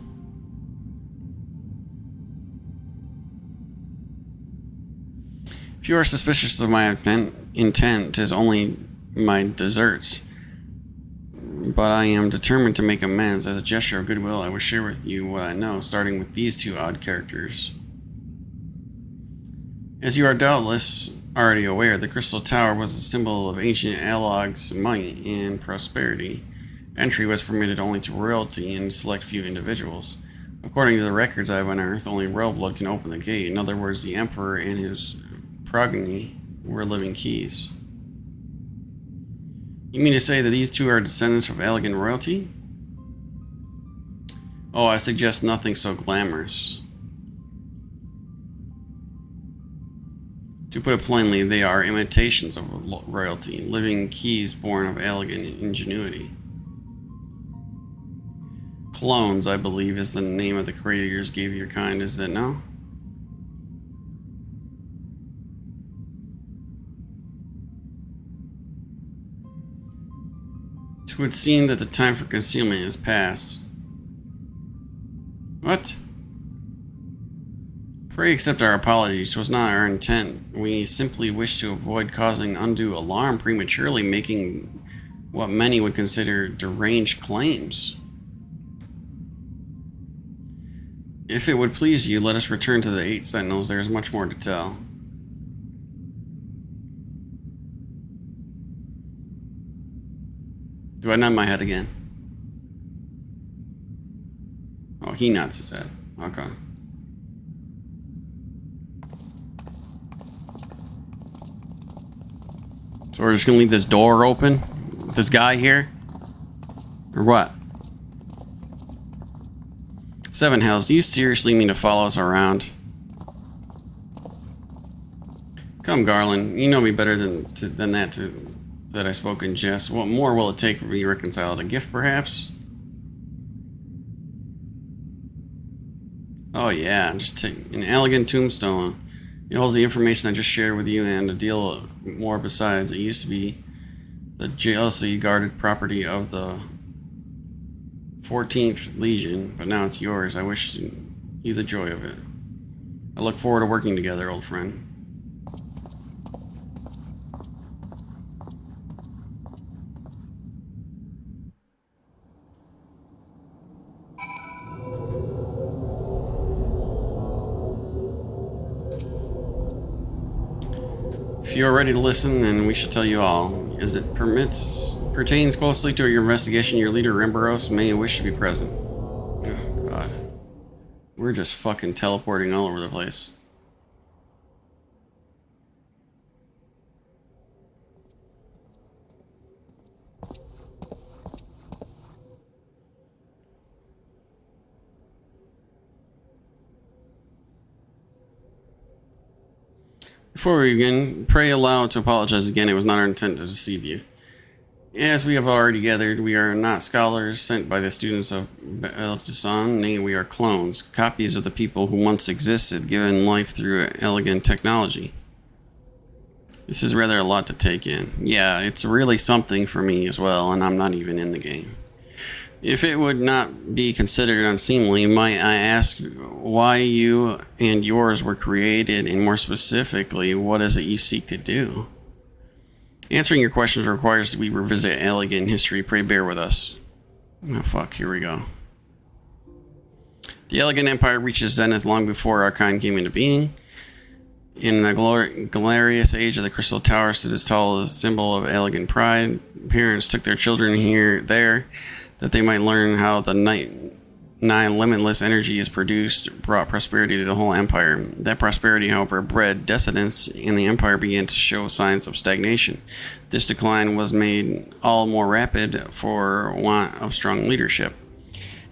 If you are suspicious of my intent, 'tis only my deserts. But I am determined to make amends. As a gesture of goodwill, I will share with you what I know, starting with these 2 odd characters. As you are doubtless already aware, the Crystal Tower was a symbol of ancient Alag's might and prosperity. Entry was permitted only to royalty and select few individuals. According to the records I have unearthed, only royal blood can open the gate. In other words, the Emperor and his progeny were living keys. You mean to say that these two are descendants of elegant royalty? Oh, I suggest nothing so glamorous. To put it plainly, they are imitations of royalty, living keys born of elegant ingenuity. Clones, I believe, is the name of the creators gave your kind, is that no? It would seem that the time for concealment is past. What? Pray accept our apologies. It was not our intent. We simply wish to avoid causing undue alarm prematurely, making what many would consider deranged claims. If it would please you, let us return to the 8 Sentinels. There is much more to tell. Do I nod my head again? Oh, he nods his head. Okay. So we're just gonna leave this door open? With this guy here? Or what? Seven Hells, do you seriously mean to follow us around? Come, Garland. You know me better than that I spoke in jest. What more will it take for me to reconcile? A gift, perhaps? Oh yeah, just take an elegant tombstone. It holds the information I just shared with you and a deal more besides. It used to be the jealously guarded property of the 14th Legion, but now it's yours. I wish you the joy of it. I look forward to working together, old friend. If you are ready to listen, then we shall tell you all. As it pertains closely to your investigation, your leader, Rembaros, may wish to be present. Oh, God. We're just fucking teleporting all over the place. Before we begin, pray allow to apologize again. It was not our intent to deceive you. As we have already gathered, we are not scholars sent by the students of Beltusan. Nay, we are clones, copies of the people who once existed, given life through elegant technology. This is rather a lot to take in. Yeah, it's really something for me as well, and I'm not even in the game. If it would not be considered unseemly, might I ask why you and yours were created, and more specifically, what is it you seek to do? Answering your questions requires we revisit elegant history. Pray bear with us. Oh fuck, here we go. The Elegant Empire reached its zenith long before our kind came into being. In the glorious age of the Crystal Tower stood as tall as a symbol of elegant pride. Parents took their children there, that they might learn how the nigh limitless energy is produced, brought prosperity to the whole empire. That prosperity, however, bred decadence, and the empire began to show signs of stagnation. This decline was made all more rapid for want of strong leadership.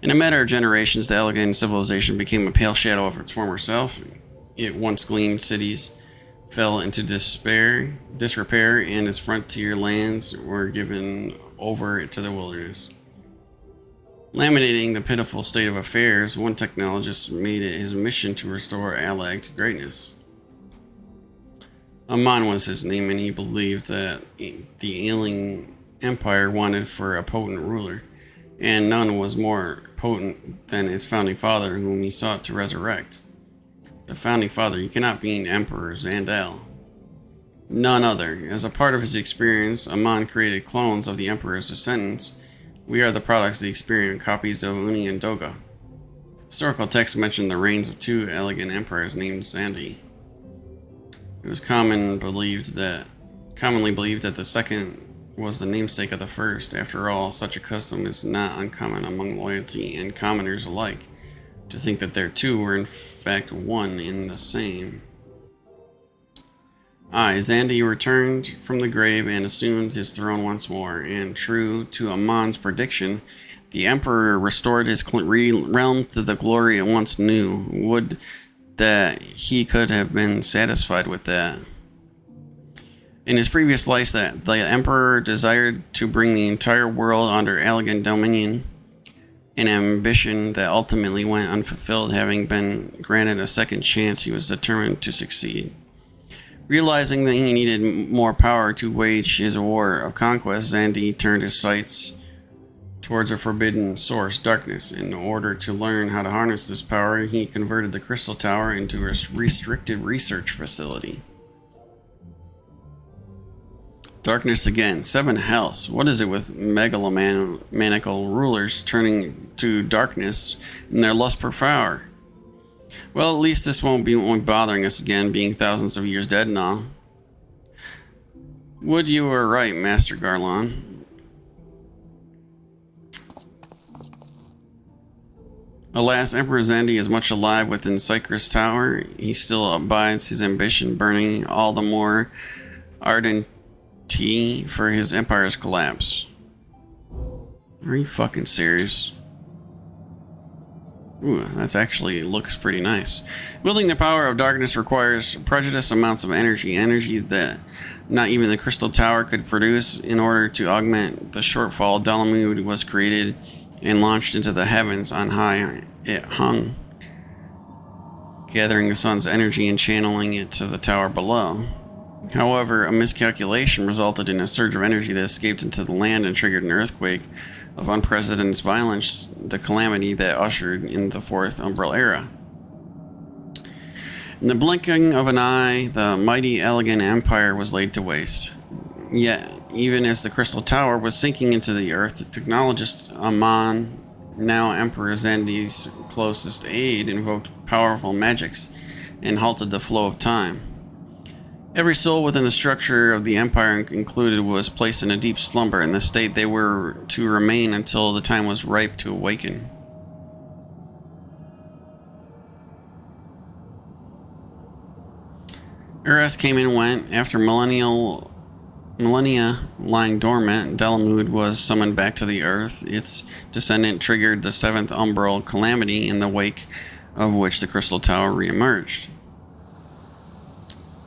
In a matter of generations, the elegant civilization became a pale shadow of its former self. It once gleamed cities fell into disrepair, and its frontier lands were given over to the wilderness. Laminating the pitiful state of affairs, one technologist made it his mission to restore Alag to greatness. Amon was his name, and he believed that the ailing empire wanted for a potent ruler, and none was more potent than his founding father, whom he sought to resurrect. The founding father, you cannot be an emperor, Zandel. None other. As a part of his experience, Amon created clones of the emperor's descendants. We are the products of the experiment, copies of Uni and Doga. Historical texts mention the reigns of two elegant emperors named Zandi. It was commonly believed that the second was the namesake of the first. After all, such a custom is not uncommon among loyalty and commoners alike. To think that their two were in fact one in the same. Xandi returned from the grave and assumed his throne once more, and true to Amon's prediction, the Emperor restored his realm to the glory it once knew. Would that he could have been satisfied with that. In his previous life, that the Emperor desired to bring the entire world under elegant dominion, an ambition that ultimately went unfulfilled. Having been granted a second chance, he was determined to succeed. Realizing that he needed more power to wage his war of conquest, Xandi turned his sights towards a forbidden source, darkness. In order to learn how to harness this power, he converted the Crystal Tower into a restricted research facility. Darkness again. 7 hells. What is it with megalomaniacal rulers turning to darkness in their lust for power? Well, at least this won't be bothering us again, being thousands of years dead and all. Would you were right, Master Garlon. Alas, Emperor Xandi is much alive within Sycra's Tower. He still abides his ambition, burning all the more ardent for his empire's collapse. Are you fucking serious? Ooh, that's actually looks pretty nice. Wielding the power of darkness requires prodigious amounts of energy that not even the Crystal Tower could produce. In order to augment the shortfall, Dalamud was created and launched into the heavens. On high, it hung, gathering the sun's energy and channeling it to the tower below. However, a miscalculation resulted in a surge of energy that escaped into the land and triggered an earthquake of unprecedented violence, the calamity that ushered in the Fourth Umbral Era. In the blinking of an eye, the mighty, elegant empire was laid to waste. Yet, even as the Crystal Tower was sinking into the earth, the technologist Amon, now Emperor Xandi's closest aide, invoked powerful magics and halted the flow of time. Every soul within the structure of the Empire included was placed in a deep slumber. In the state they were to remain until the time was ripe to awaken. Eras came and went. After millennia lying dormant, Dalamud was summoned back to the earth. Its descendant triggered the 7th Umbral Calamity, in the wake of which the Crystal Tower re-emerged.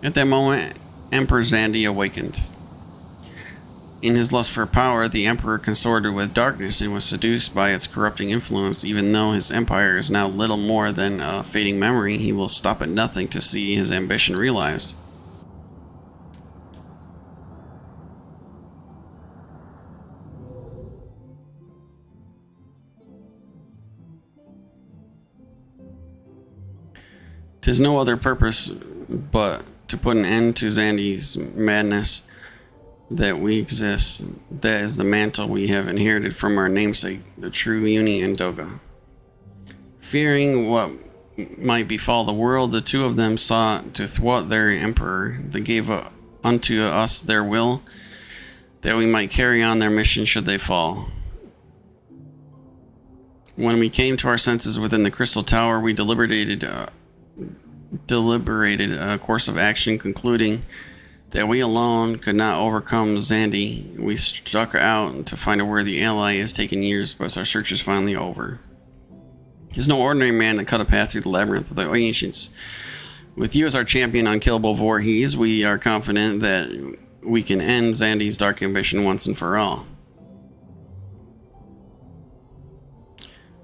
At that moment, Emperor Xandi awakened. In his lust for power, the Emperor consorted with darkness and was seduced by its corrupting influence. Even though his empire is now little more than a fading memory, he will stop at nothing to see his ambition realized. "'Tis no other purpose but to put an end to Xandi's madness that we exist. That is the mantle we have inherited from our namesake, the true Uni and Doga." Fearing what might befall the world, the two of them sought to thwart their emperor. They gave unto us their will, that we might carry on their mission should they fall. When we came to our senses within the Crystal Tower, we deliberated a course of action, concluding that we alone could not overcome Xandi. We struck out to find a worthy ally. It has taken years, but our search is finally over. He is no ordinary man that cut a path through the labyrinth of the ancients. With you as our champion, unkillable Voorhees, we are confident that we can end Xandi's dark ambition once and for all.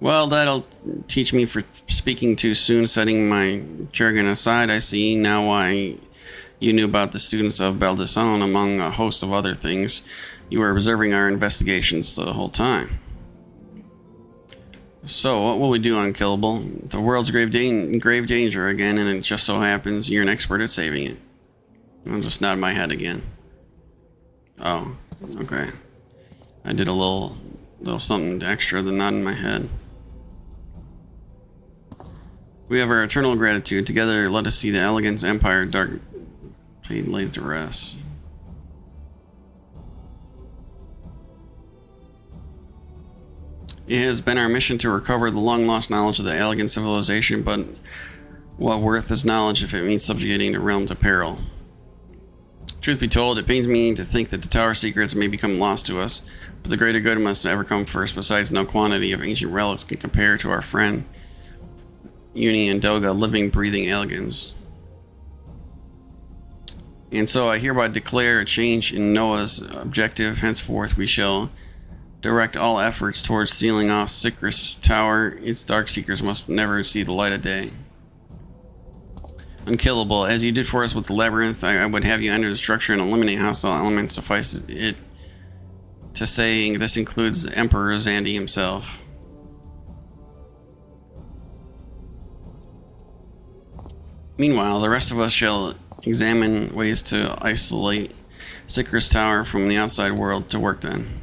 Well, that'll teach me for speaking too soon. Setting my jargon aside, I see now why you knew about the students of Baldisson, among a host of other things. You were observing our investigations the whole time. So, what will we do, Unkillable? The world's grave danger again, and it just so happens you're an expert at saving it. I'll just nod my head again. Oh, okay. I did a little something extra than nodding my head. We have our eternal gratitude. Together, let us see the elegance empire dark fade laid to rest. It has been our mission to recover the long-lost knowledge of the alien civilization, but what worth is knowledge if it means subjugating the realm to peril? Truth be told, it pains me to think that the tower secrets may become lost to us, but the greater good must ever come first. Besides, no quantity of ancient relics can compare to our friend Uni and Doga, living, breathing aliens. And so I hereby declare a change in Noah's objective. Henceforth, we shall direct all efforts towards sealing off Sikr's tower. Its dark seekers must never see the light of day. Unkillable. As you did for us with the labyrinth, I would have you enter the structure and eliminate hostile elements. Suffice it to say, this includes Emperor Zandi himself. Meanwhile, the rest of us shall examine ways to isolate Sikr's tower from the outside world. To work then.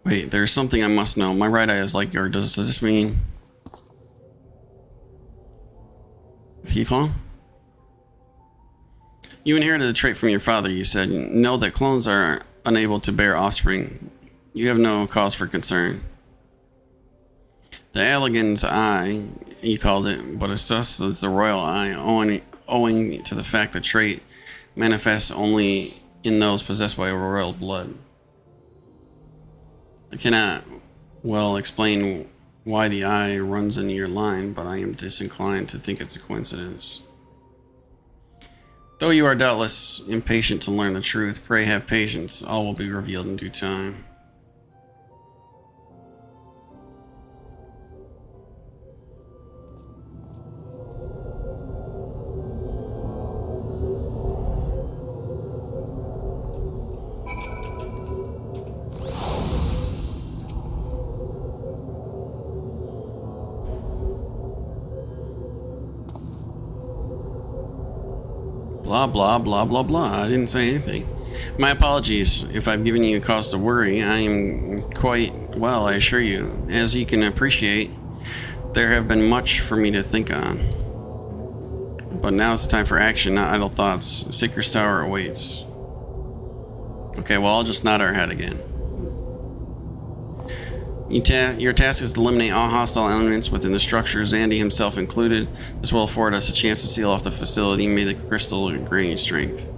Wait, there's something I must know. My right eye is like yours. Does this mean... Is he calm? You inherited the trait from your father, you said. Know that clones are unable to bear offspring. You have no cause for concern. The Allegan's eye, you called it, but it's just as the royal eye, owing to the fact that trait manifests only in those possessed by royal blood. I cannot well explain why the eye runs in your line, but I am disinclined to think it's a coincidence. Though you are doubtless impatient to learn the truth, pray have patience. All will be revealed in due time. Blah, blah, blah, blah, blah. I didn't say anything. My apologies if I've given you cause to worry. I am quite well, I assure you. As you can appreciate, there have been much for me to think on. But now it's time for action, not idle thoughts. Sikr's tower awaits. Okay, well, I'll just nod our head again. Your task is to eliminate all hostile elements within the structure, Zandi himself included. This will afford us a chance to seal off the facility. May the crystal gain strength.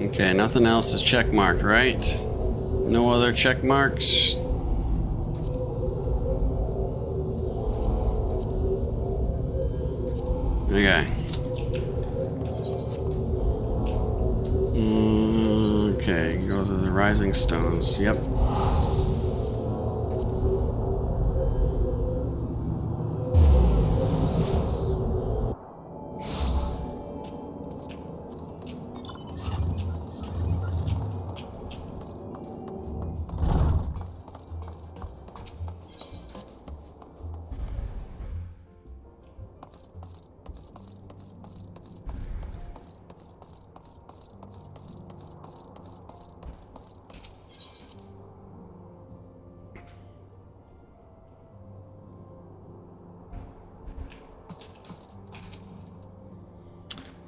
Okay, nothing else is check marked, right? No other check marks? Okay. Okay, go to the Rising Stones. Yep.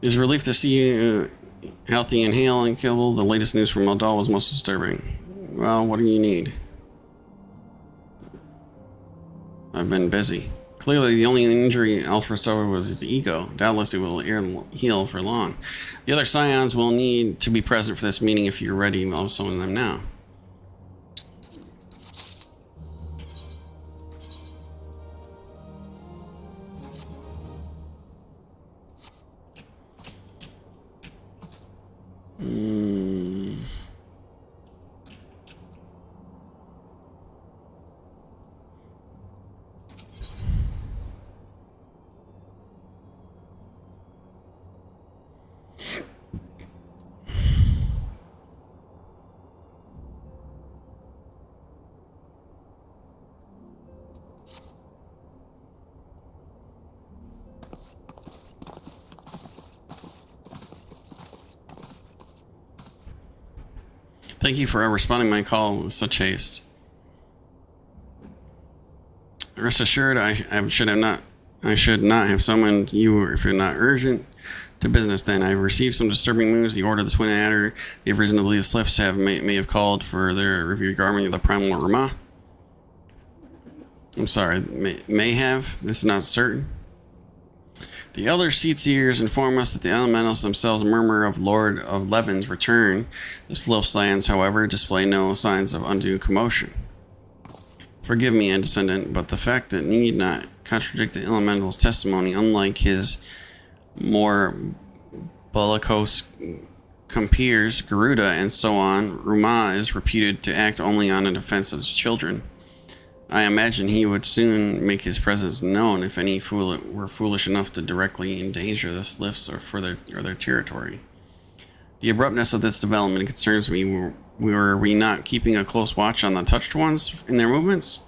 It is a relief to see you healthy and hale and killable. The latest news from Moldal was most disturbing. Well, what do you need? I've been busy. Clearly, the only injury Alfred suffered was his ego. Doubtless it will heal for long. The other scions will need to be present for this meeting if you're ready. I'll summon them now. Thank you for responding to my call with such haste. Rest assured, I should not have summoned you if you're not urgent. To business then. I've received some disturbing news. The Order of the Twin Adder, the reason to believe the Sliffs may have called for their review regarding the Primal Rama. I'm sorry, may have? This is not certain. The elder Seatseers inform us that the elementals themselves murmur of Lord of Levin's return. The Sliffs lands, however, display no signs of undue commotion. Forgive me, Descendant, but the fact that need not contradict the elemental's testimony, unlike his more bellicose compeers, Garuda and so on. Ruma is reputed to act only on the defense of his children. I imagine he would soon make his presence known if any fool were foolish enough to directly endanger the Sliffs or their territory. The abruptness of this development concerns me. Were we not keeping a close watch on the touched ones in their movements?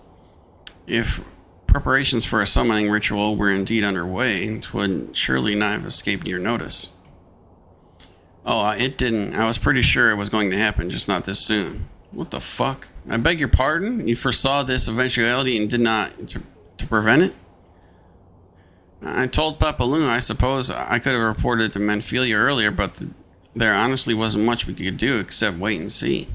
If preparations for a summoning ritual were indeed underway, it would surely not have escaped your notice. Oh, it didn't. I was pretty sure it was going to happen, just not this soon. What the fuck? I beg your pardon? You foresaw this eventuality and did not to prevent it? I told Papaluna I suppose I could have reported to Menphilia earlier, but there honestly wasn't much we could do except wait and see.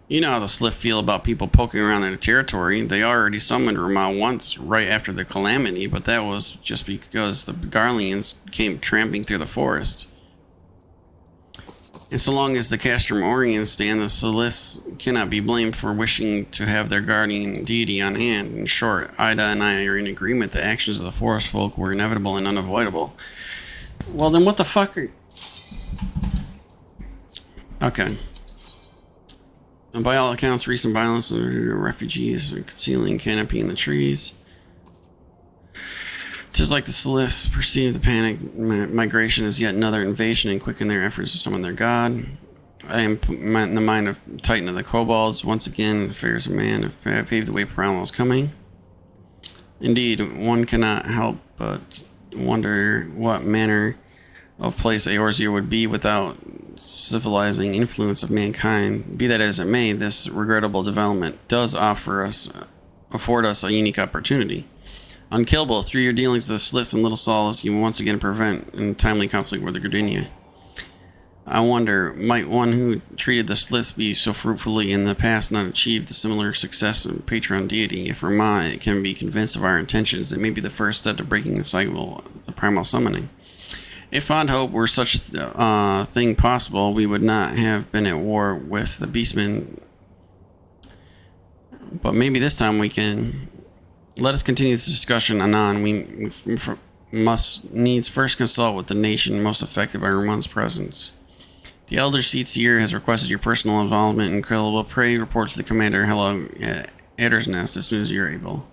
You know how the Sliff feel about people poking around their territory. They already summoned Rama once, right after the calamity, but that was just because the Garleans came tramping through the forest. And so long as the Castrum Oriens stand, the Sliffs cannot be blamed for wishing to have their guardian deity on hand. In short, Ida and I are in agreement that actions of the forest folk were inevitable and unavoidable. Well, then what the fuck are... Okay. And by all accounts, recent violence of refugees are concealing canopy in the trees. Just like the Sliffs perceive the panic migration as yet another invasion and quicken their efforts to summon their god. I am in the mind of Titan of the Kobolds. Once again, affairs of man have paved the way Primal is coming. Indeed, one cannot help but wonder what manner of place Eorzea would be without civilizing influence of mankind. Be that as it may, this regrettable development does afford us a unique opportunity. Unkillable, through your dealings with the Sliffs and Little Solace, you once again prevent a timely conflict with the Gardunia. I wonder, might one who treated the Sliffs be so fruitfully in the past not achieve the similar success of Patron deity? If Rama can be convinced of our intentions, it may be the first step to breaking the cycle of primal summoning. If fond hope were such a thing possible, we would not have been at war with the Beastmen. But maybe this time we can. Let us continue this discussion anon. We must needs first consult with the nation most affected by Ramon's presence. The Elder Seatseer has requested your personal involvement in Krill. Pray report to the commander. Hello, Adder's Nest, as soon as you're able.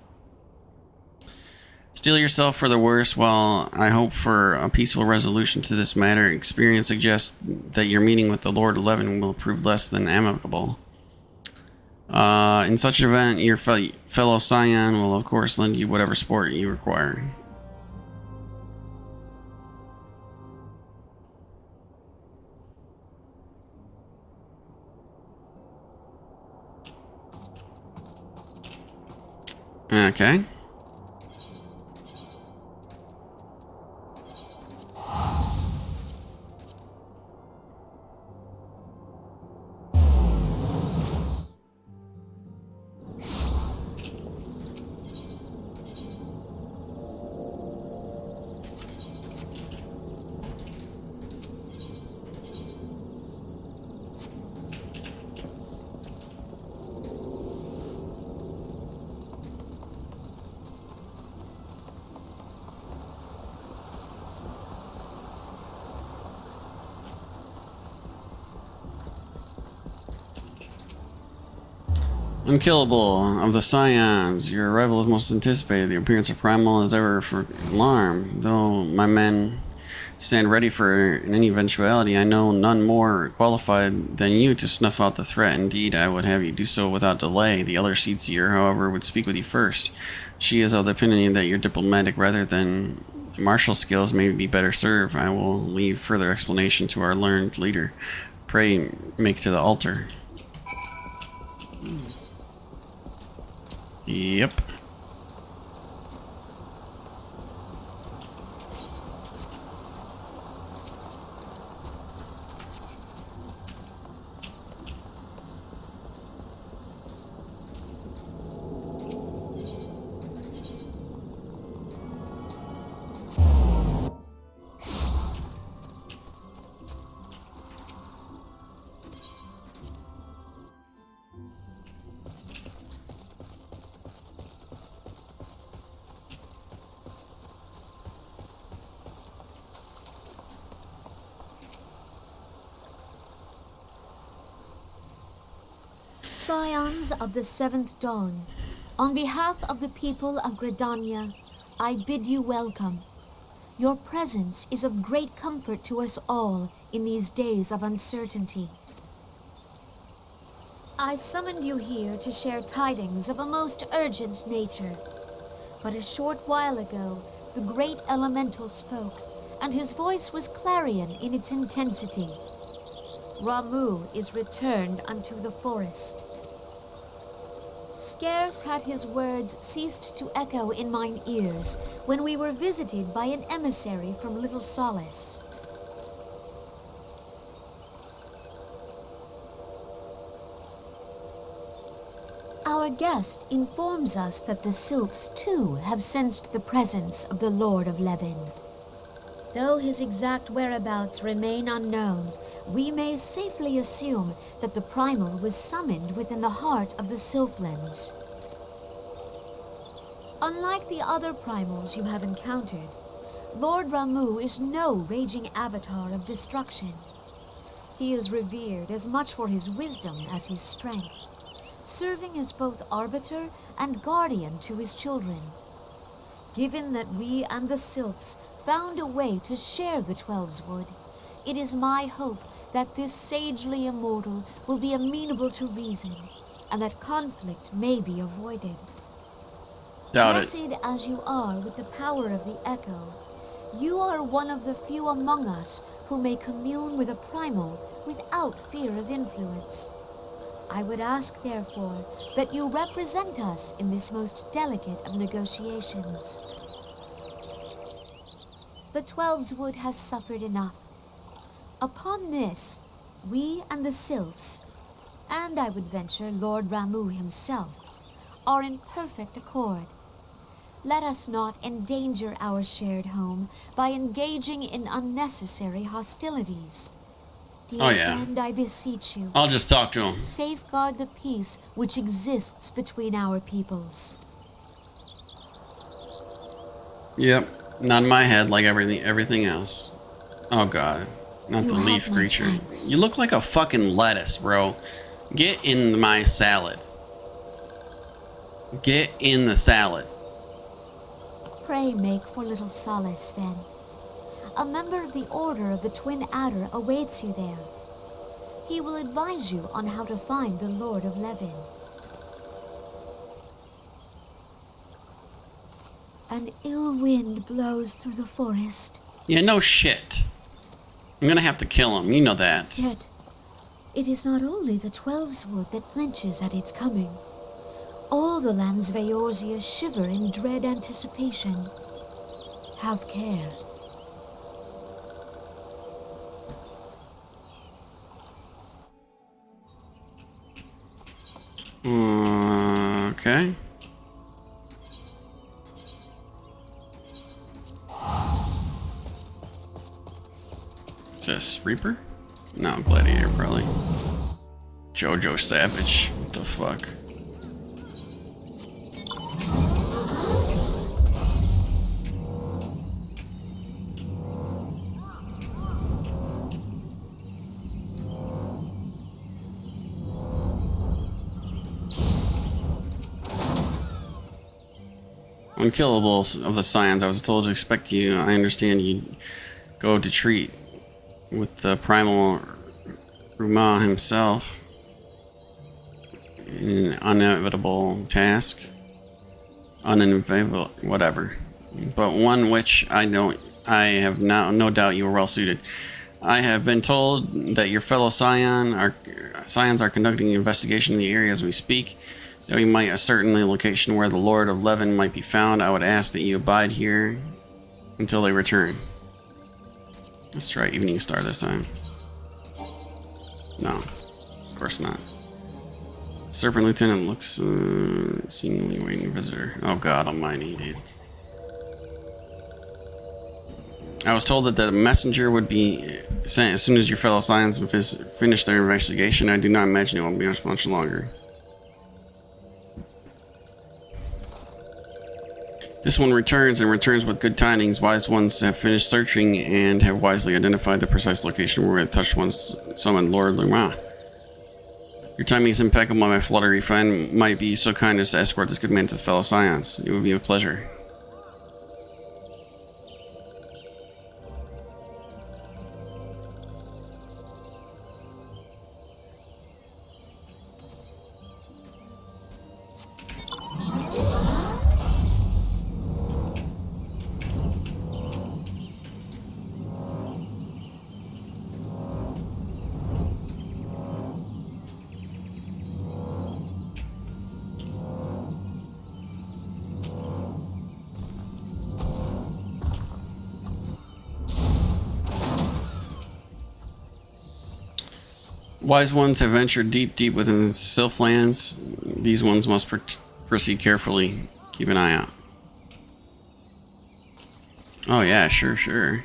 Steel yourself for the worst while I hope for a peaceful resolution to this matter. Experience suggests that your meeting with the Lord 11 will prove less than amicable. In such an event, your fellow Scion will of course lend you whatever support you require. Okay. Unkillable of the Scions, your arrival is most anticipated. The appearance of Primal is ever for alarm. Though my men stand ready for any eventuality, I know none more qualified than you to snuff out the threat. Indeed, I would have you do so without delay. The other Seedseer, however, would speak with you first. She is of the opinion that your diplomatic rather than martial skills may be better served. I will leave further explanation to our learned leader. Pray make to the altar. Yep. Scions of the Seventh Dawn, on behalf of the people of Gridania, I bid you welcome. Your presence is of great comfort to us all in these days of uncertainty. I summoned you here to share tidings of a most urgent nature. But a short while ago, the great elemental spoke, and his voice was clarion in its intensity. Ramu is returned unto the forest. Scarce had his words ceased to echo in mine ears when we were visited by an emissary from Little Solace. Our guest informs us that the Sylphs too have sensed the presence of the Lord of Levin. Though his exact whereabouts remain unknown, we may safely assume that the Primal was summoned within the heart of the Sylphlands. Unlike the other Primals you have encountered, Lord Ramu is no raging avatar of destruction. He is revered as much for his wisdom as his strength, serving as both arbiter and guardian to his children. Given that we and the Sylphs found a way to share the Twelveswood, it is my hope that this sagely immortal will be amenable to reason, and that conflict may be avoided. Doubt it. Blessed as you are with the power of the Echo, you are one of the few among us who may commune with a Primal without fear of influence. I would ask, therefore, that you represent us in this most delicate of negotiations. The Twelveswood has suffered enough. Upon this, we and the Sylphs, and I would venture Lord Ramu himself, are in perfect accord. Let us not endanger our shared home by engaging in unnecessary hostilities. Dear Oh, yeah. friend, I beseech you, I'll just talk to him. safeguard the peace which exists between our peoples. Yep. Not in my head like everything else. Oh god. Not You the have leaf my creature. thanks. You look like a fucking lettuce, bro. Get in my salad. Get in the salad. Pray make for Little Solace, then. A member of the Order of the Twin Adder awaits you there. He will advise you on how to find the Lord of Levin. An ill wind blows through the forest. Yeah, no shit. I'm gonna have to kill him. You know that. Yet, it is not only the Twelveswood that flinches at its coming. All the lands of Eorzea shiver in dread anticipation. Have care. Okay. What's this? Reaper? No, Gladiator probably. Jojo Savage. What the fuck? unkillable of the Scions. I was told to expect you. I understand you go to treat with the primal Ruma himself. An inevitable task. Uninevitable, whatever. But one which I have no doubt you are well suited. I have been told that your fellow Scions are conducting an investigation in the area as we speak. That we might ascertain the location where the Lord of Levin might be found. I would ask that you abide here until they return. Let's try Evening Star this time. No, of course not. Serpent Lieutenant looks seemingly waiting visitor. Oh God Almighty, dude. I was told that the messenger would be sent as soon as your fellow Scions finish their investigation. I do not imagine it will be much longer. This one returns with good tidings. Wise ones have finished searching and have wisely identified the precise location where the touched ones summoned Lord Luma. Your timing is impeccable, my fluttery friend. Might be so kind as to escort this good man to the fellow Scions. It would be a pleasure. Wise ones have ventured deep within the Sylphlands. These ones must proceed carefully. Keep an eye out. Oh yeah, sure.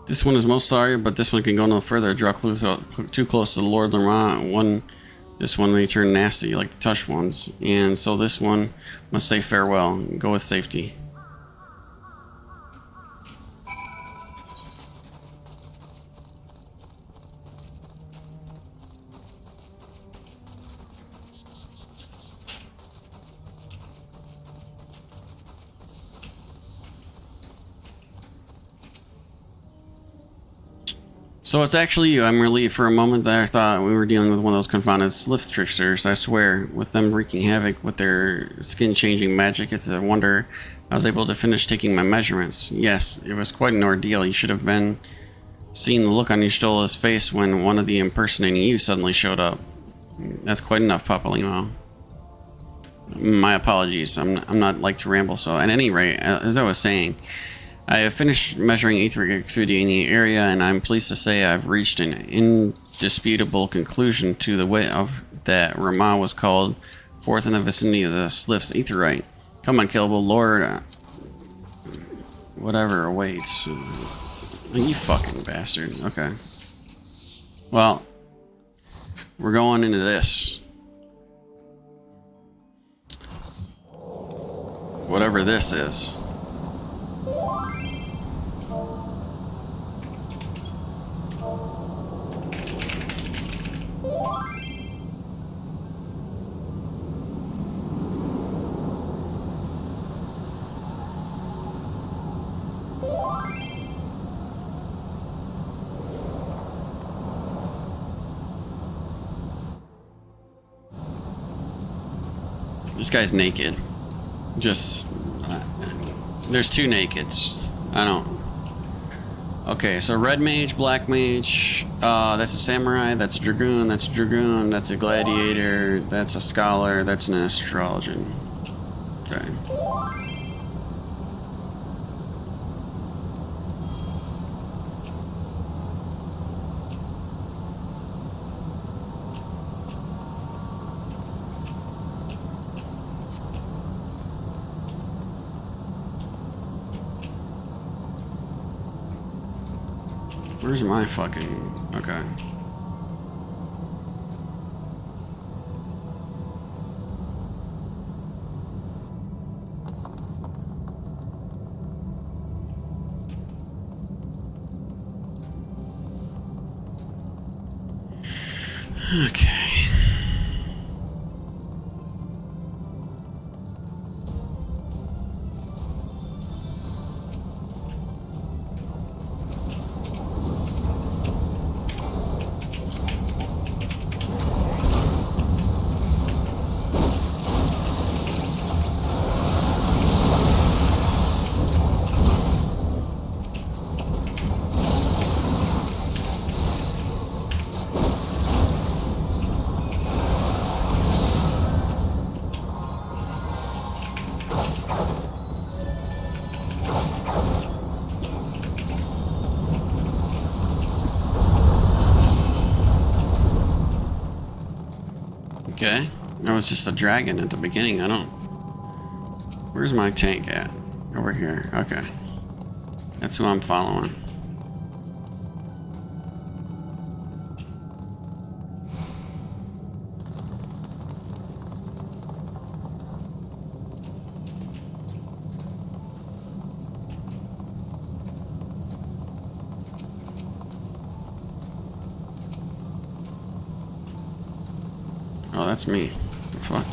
This one is most sorry, but this one can go no further. Draw too close to the Lord Laurent. This one may turn nasty like the touched ones, and so this one must say farewell. Go with safety. So it's actually you. I'm relieved for a moment that I thought we were dealing with one of those confounded Slyth tricksters. I swear, with them wreaking havoc with their skin-changing magic, it's a wonder I was able to finish taking my measurements. Yes, it was quite an ordeal. You should have been seeing the look on Y'shtola's face when one of the impersonating you suddenly showed up. That's quite enough, Papa Limo. My apologies. I'm not like to ramble. So, at any rate, as I was saying, I have finished measuring etheric activity in the area, and I'm pleased to say I've reached an indisputable conclusion to the wit of that Rama was called forth in the vicinity of the Slyth's aetherite. Come on, killable Lord. Whatever awaits. You fucking bastard. Okay. Well, we're going into this. Whatever this is. This guy's naked. Just... there's two nakeds. I don't... Okay, so red mage, black mage, that's a samurai, that's a dragoon, that's a gladiator, that's a scholar, that's an astrologian. Okay. Where's my fucking... Okay. Okay. Okay. That was just a dragon at the beginning. I don't... Where's my tank at? Over here. Okay. That's who I'm following. Oh, that's me. What the fuck?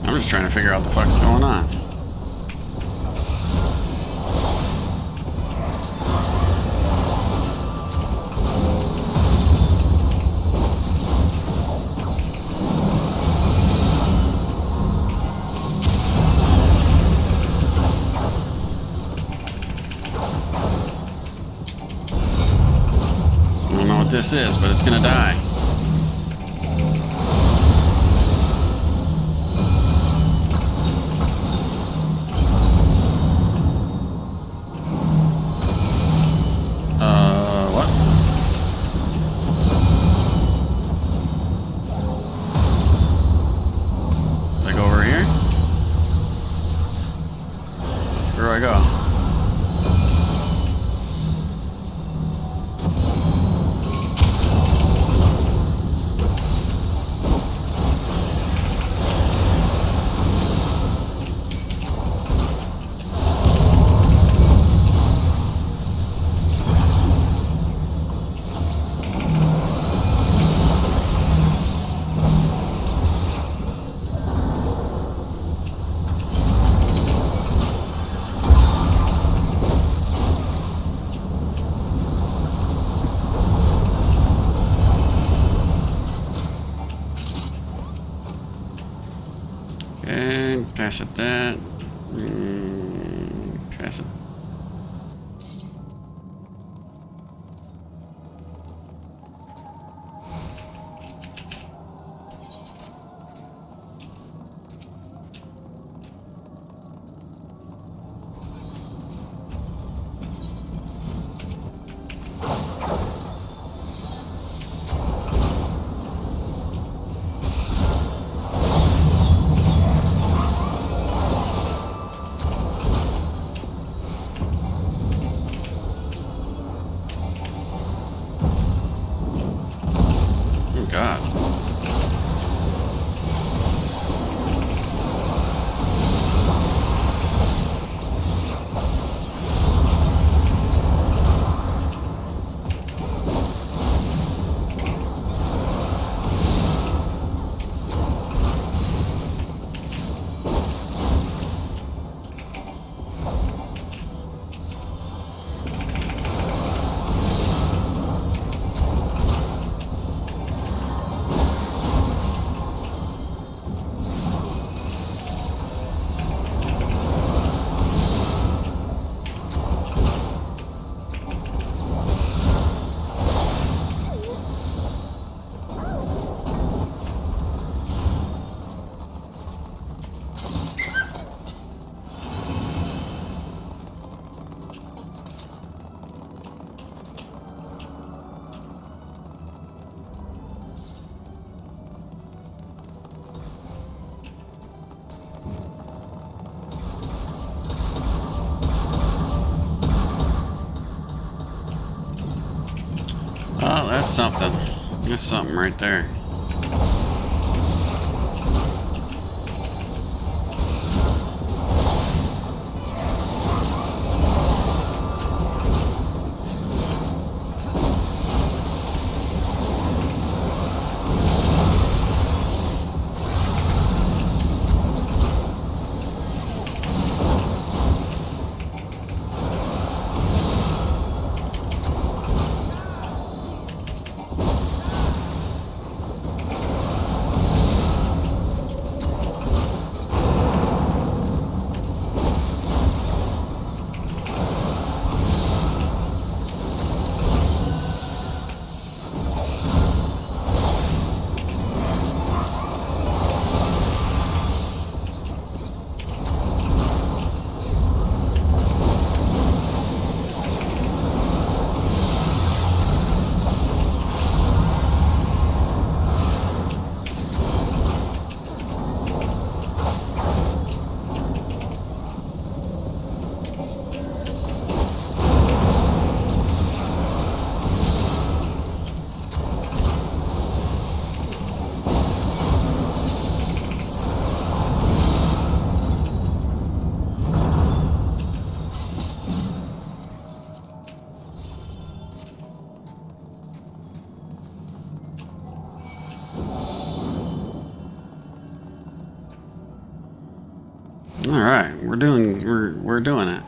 I'm just trying to figure out what the fuck's going on. I don't know what this is, but it's gonna die. What? Did I go over here? Where do I go? Okay, pass it that. Pass it. Oh God. That's something. That's something right there. All right, we're doing it.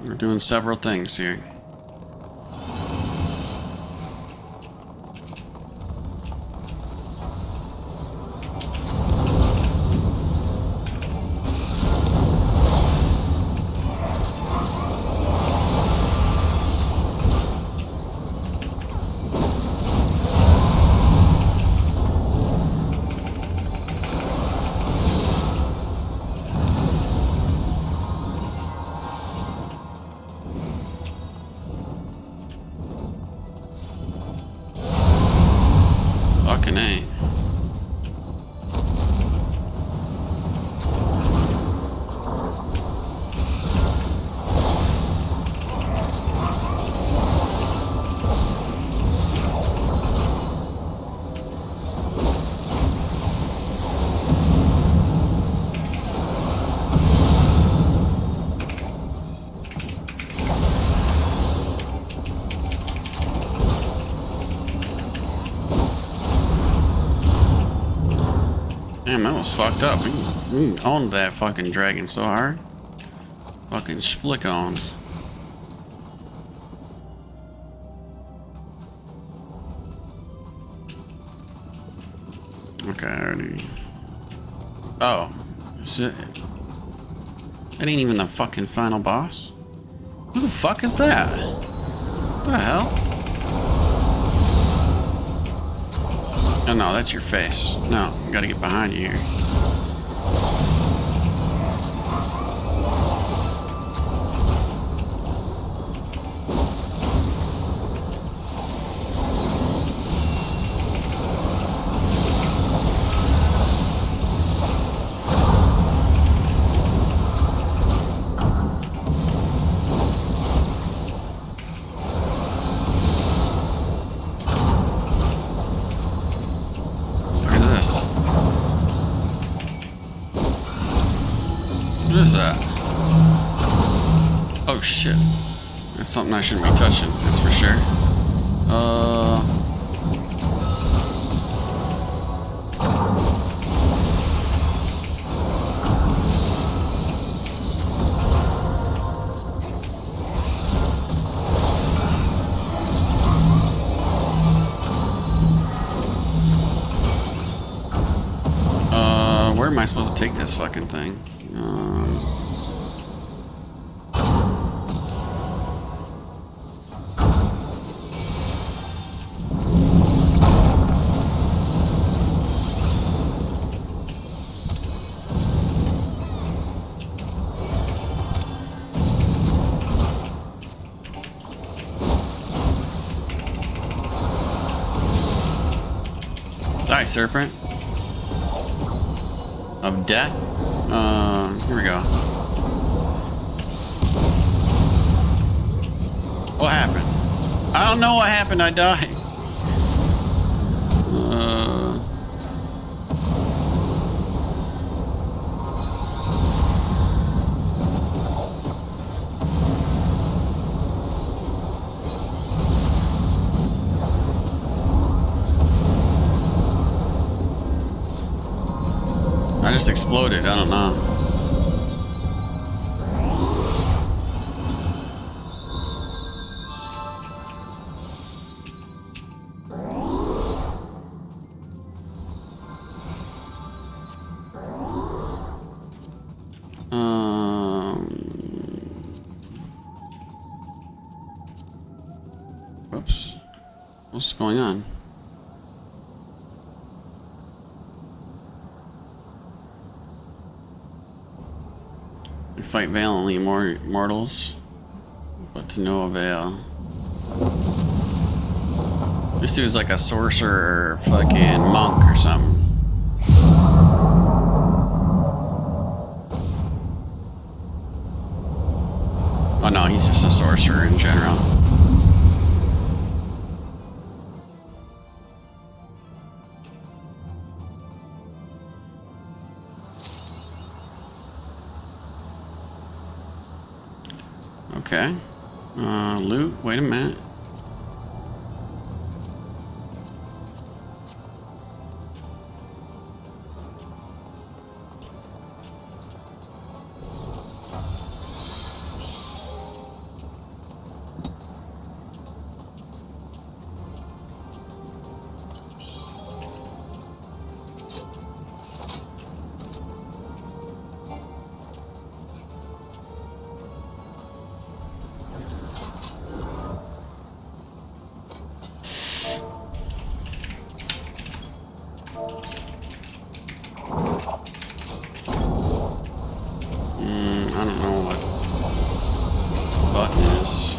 We're doing several things here. Fucking A. Damn, that was fucked up. We owned that fucking dragon so hard. Fucking split on. Okay, I already. Oh, is it? That ain't even the fucking final boss. Who the fuck is that? What the hell? Oh no, that's your face. No, I gotta get behind you here. What is that? Oh shit. That's something I shouldn't be touching, that's for sure. Where am I supposed to take this fucking thing? Die, serpent. Of death. Here we go. What happened? I don't know what happened. I died. I just exploded. I don't know. Whoops. What's going on? We fight valiantly, mortals, but to no avail. This dude's like a sorcerer or fucking monk or something. Oh no, he's just a sorcerer in general. Okay. Loot. Wait a minute. I don't know what the button is.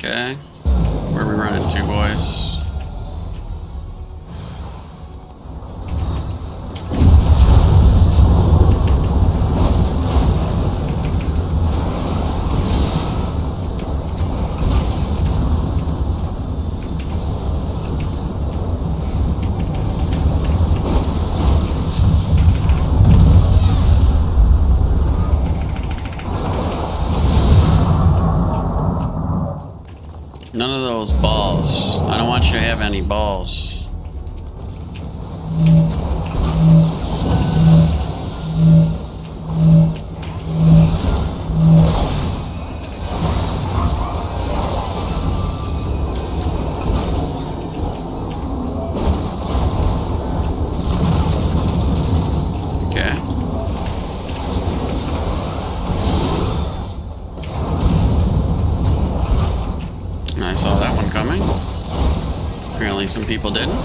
Okay. Where are we running to, boys? None of those balls. I don't want you to have any balls. Okay. I saw that one coming. Apparently some people didn't.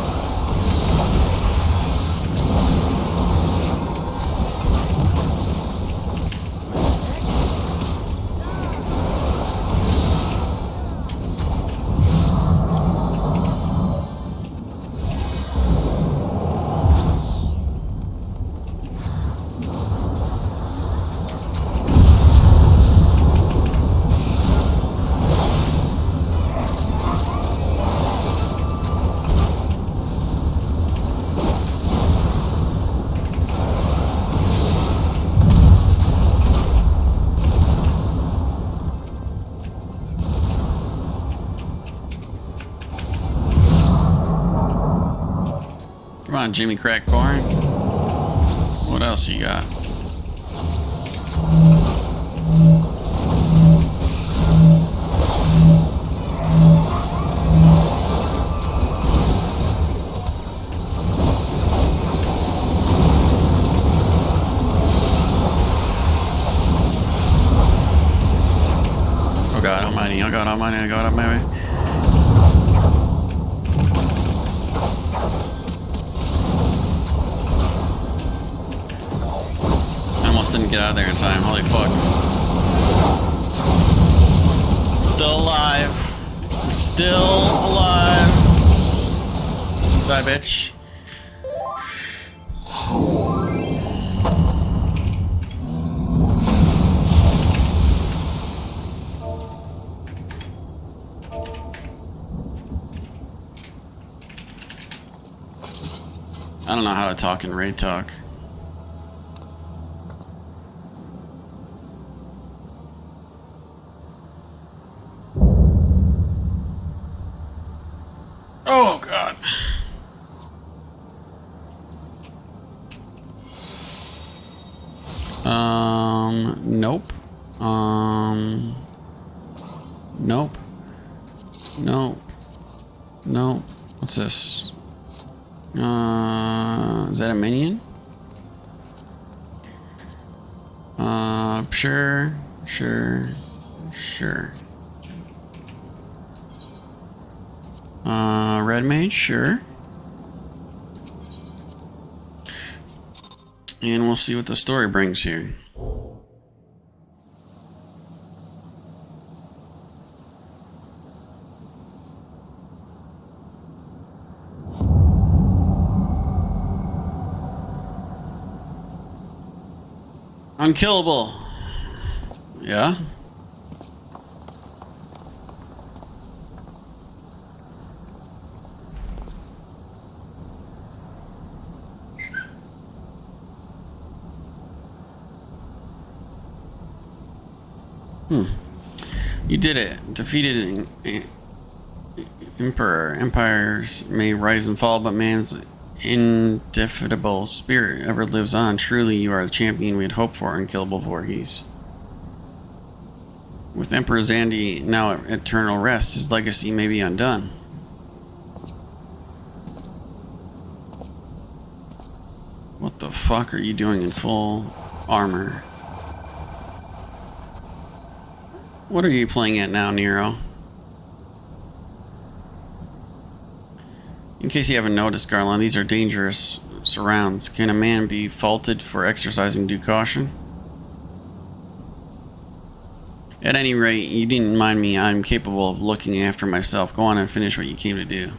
Come on, Jimmy Crack Corn. What else you got? god almighty, I got up my way. I almost didn't get out of there in time. Holy fuck. I'm still alive. I'm still alive. Die, bitch. I don't know how to talk in raid talk. Oh god. Nope. Nope. Nope. Nope. What's this? Is that a minion? Sure. Red mage, sure. And we'll see what the story brings here. Unkillable. Yeah. You did it. Defeated Emperor. Empires may rise and fall, but man's indefatigable spirit ever lives on. Truly, you are the champion we had hoped for, unkillable Voorhees. With Emperor Zandy now at eternal rest, his legacy may be undone. What the fuck are you doing in full armor? What are you playing at now, Nero? In case you haven't noticed, Garland, these are dangerous surrounds. Can a man be faulted for exercising due caution? At any rate, you needn't mind me. I'm capable of looking after myself. Go on and finish what you came to do.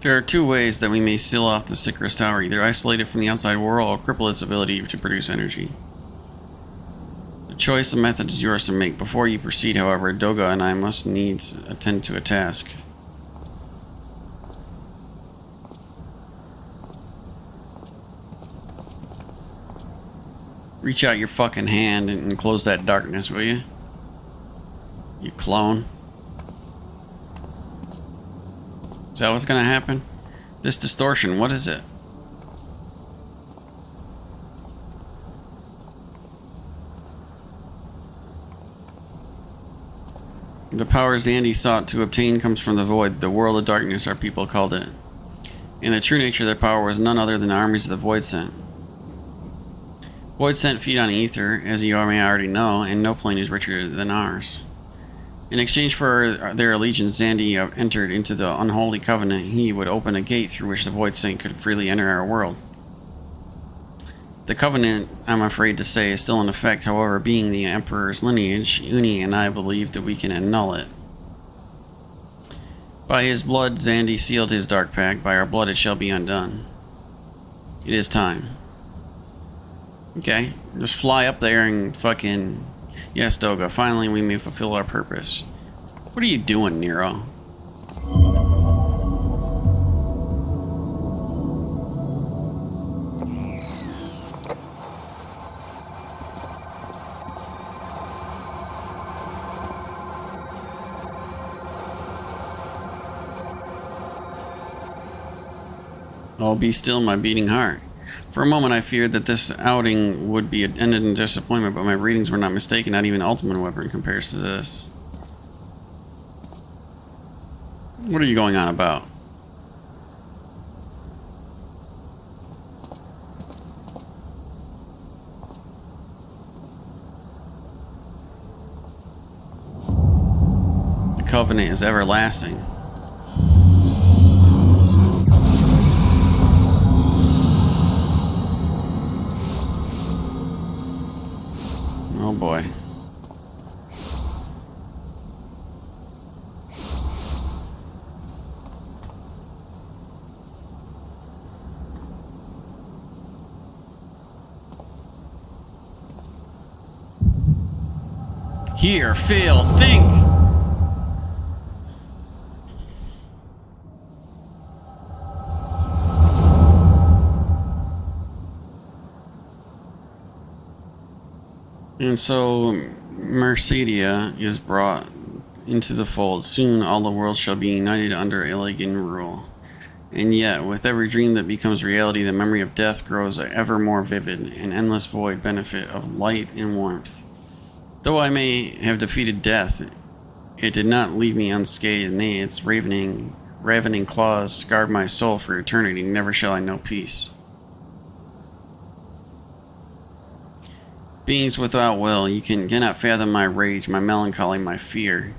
There are two ways that we may seal off the Sycaris Tower. Either isolate it from the outside world or cripple its ability to produce energy. The choice of method is yours to make. Before you proceed, however, Doga and I must needs attend to a task. Reach out your fucking hand and close that darkness, will you? You clone. Is that what's gonna happen? This distortion, what is it? The power Zandy sought to obtain comes from the void. The world of darkness, our people called it. And the true nature of their power was none other than the armies of the Void Sent. Void Sent feed on ether, as you may already know, and no plane is richer than ours. In exchange for their allegiance, Zandy entered into the unholy covenant. He would open a gate through which the Void Saint could freely enter our world. The covenant, I'm afraid to say, is still in effect. However, being the Emperor's lineage, Uni and I believe that we can annul it. By his blood, Zandy sealed his dark pact. By our blood, it shall be undone. It is time. Okay, just fly up there and fucking... Yes, Doga, finally we may fulfill our purpose. What are you doing, Nero? Oh, be still, my beating heart. For a moment I feared that this outing would be ended in disappointment, but my readings were not mistaken. Not even Ultimate Weapon compares to this. What are you going on about? covenant is everlasting. Oh boy. Hear, feel, think. And so Mercedia is brought into the fold. Soon all the world shall be united under Iligan rule. And yet, with every dream that becomes reality, the memory of death grows ever more vivid, an endless void benefit of light and warmth. Though I may have defeated death, it did not leave me unscathed. Nay, its ravening claws scarred my soul for eternity. Never shall I know peace. Beings without will, you cannot fathom my rage, my melancholy, my fear.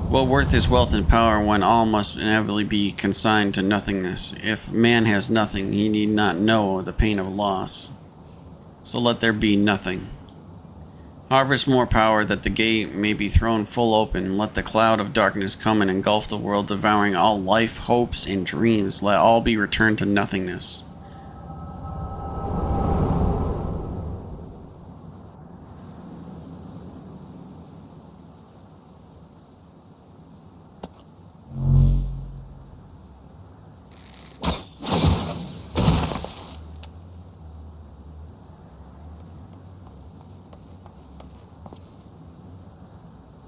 What worth is wealth and power when all must inevitably be consigned to nothingness? If man has nothing, he need not know the pain of loss. So let there be nothing. Harvest more power that the gate may be thrown full open. Let the cloud of darkness come and engulf the world, devouring all life, hopes, and dreams. Let all be returned to nothingness.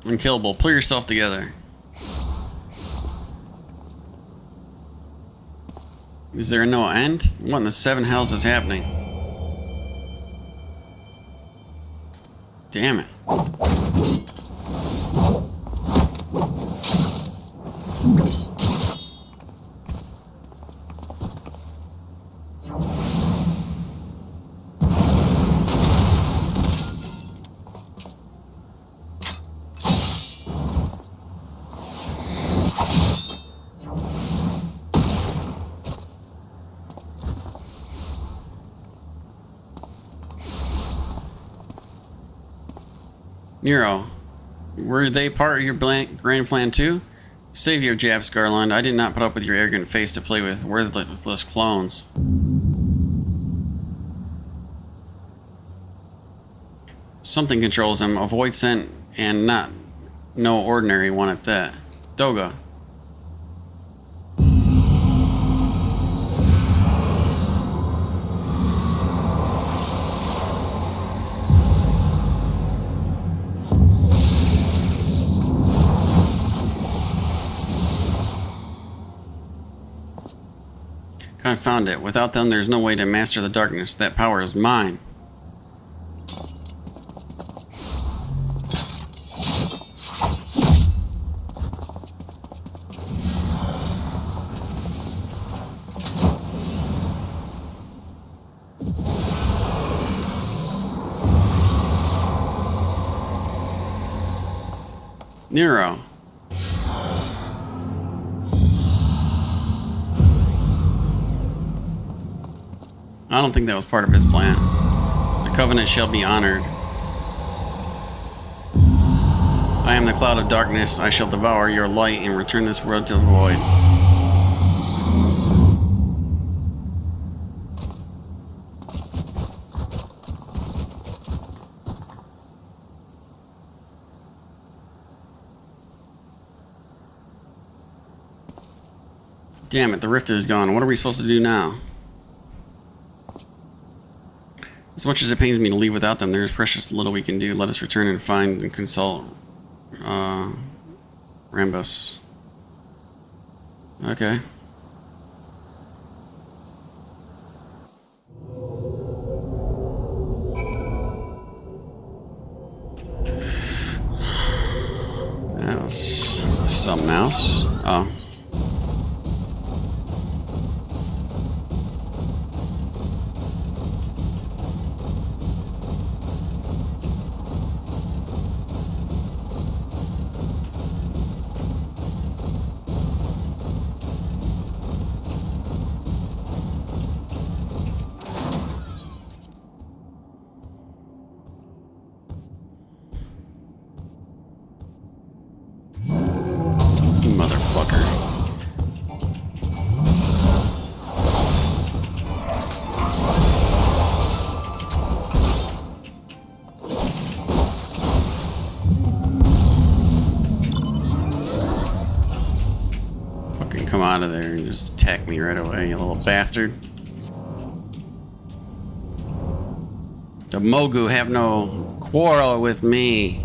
Unkillable. Pull yourself together. Is there no end? What in the seven hells is happening? Damn it. Nero, were they part of your grand plan too? Savior Jab Scarland, I did not put up with your arrogant face to play with worthless clones. Something controls them. A void scent, and no ordinary one at that. Doga. Confound it. Without them, there's no way to master the darkness. That power is mine. Nero. I don't think that was part of his plan. The covenant shall be honored. I am the cloud of darkness. I shall devour your light and return this world to the void. Damn it, the Rifter is gone. What are we supposed to do now? As much as it pains me to leave without them, there is precious little we can do. Let us return and find and consult Rambus. Okay. That was something else. Oh. motherfucker. Fucking come out of there and just attack me right away, you little bastard. The Mogu have no quarrel with me.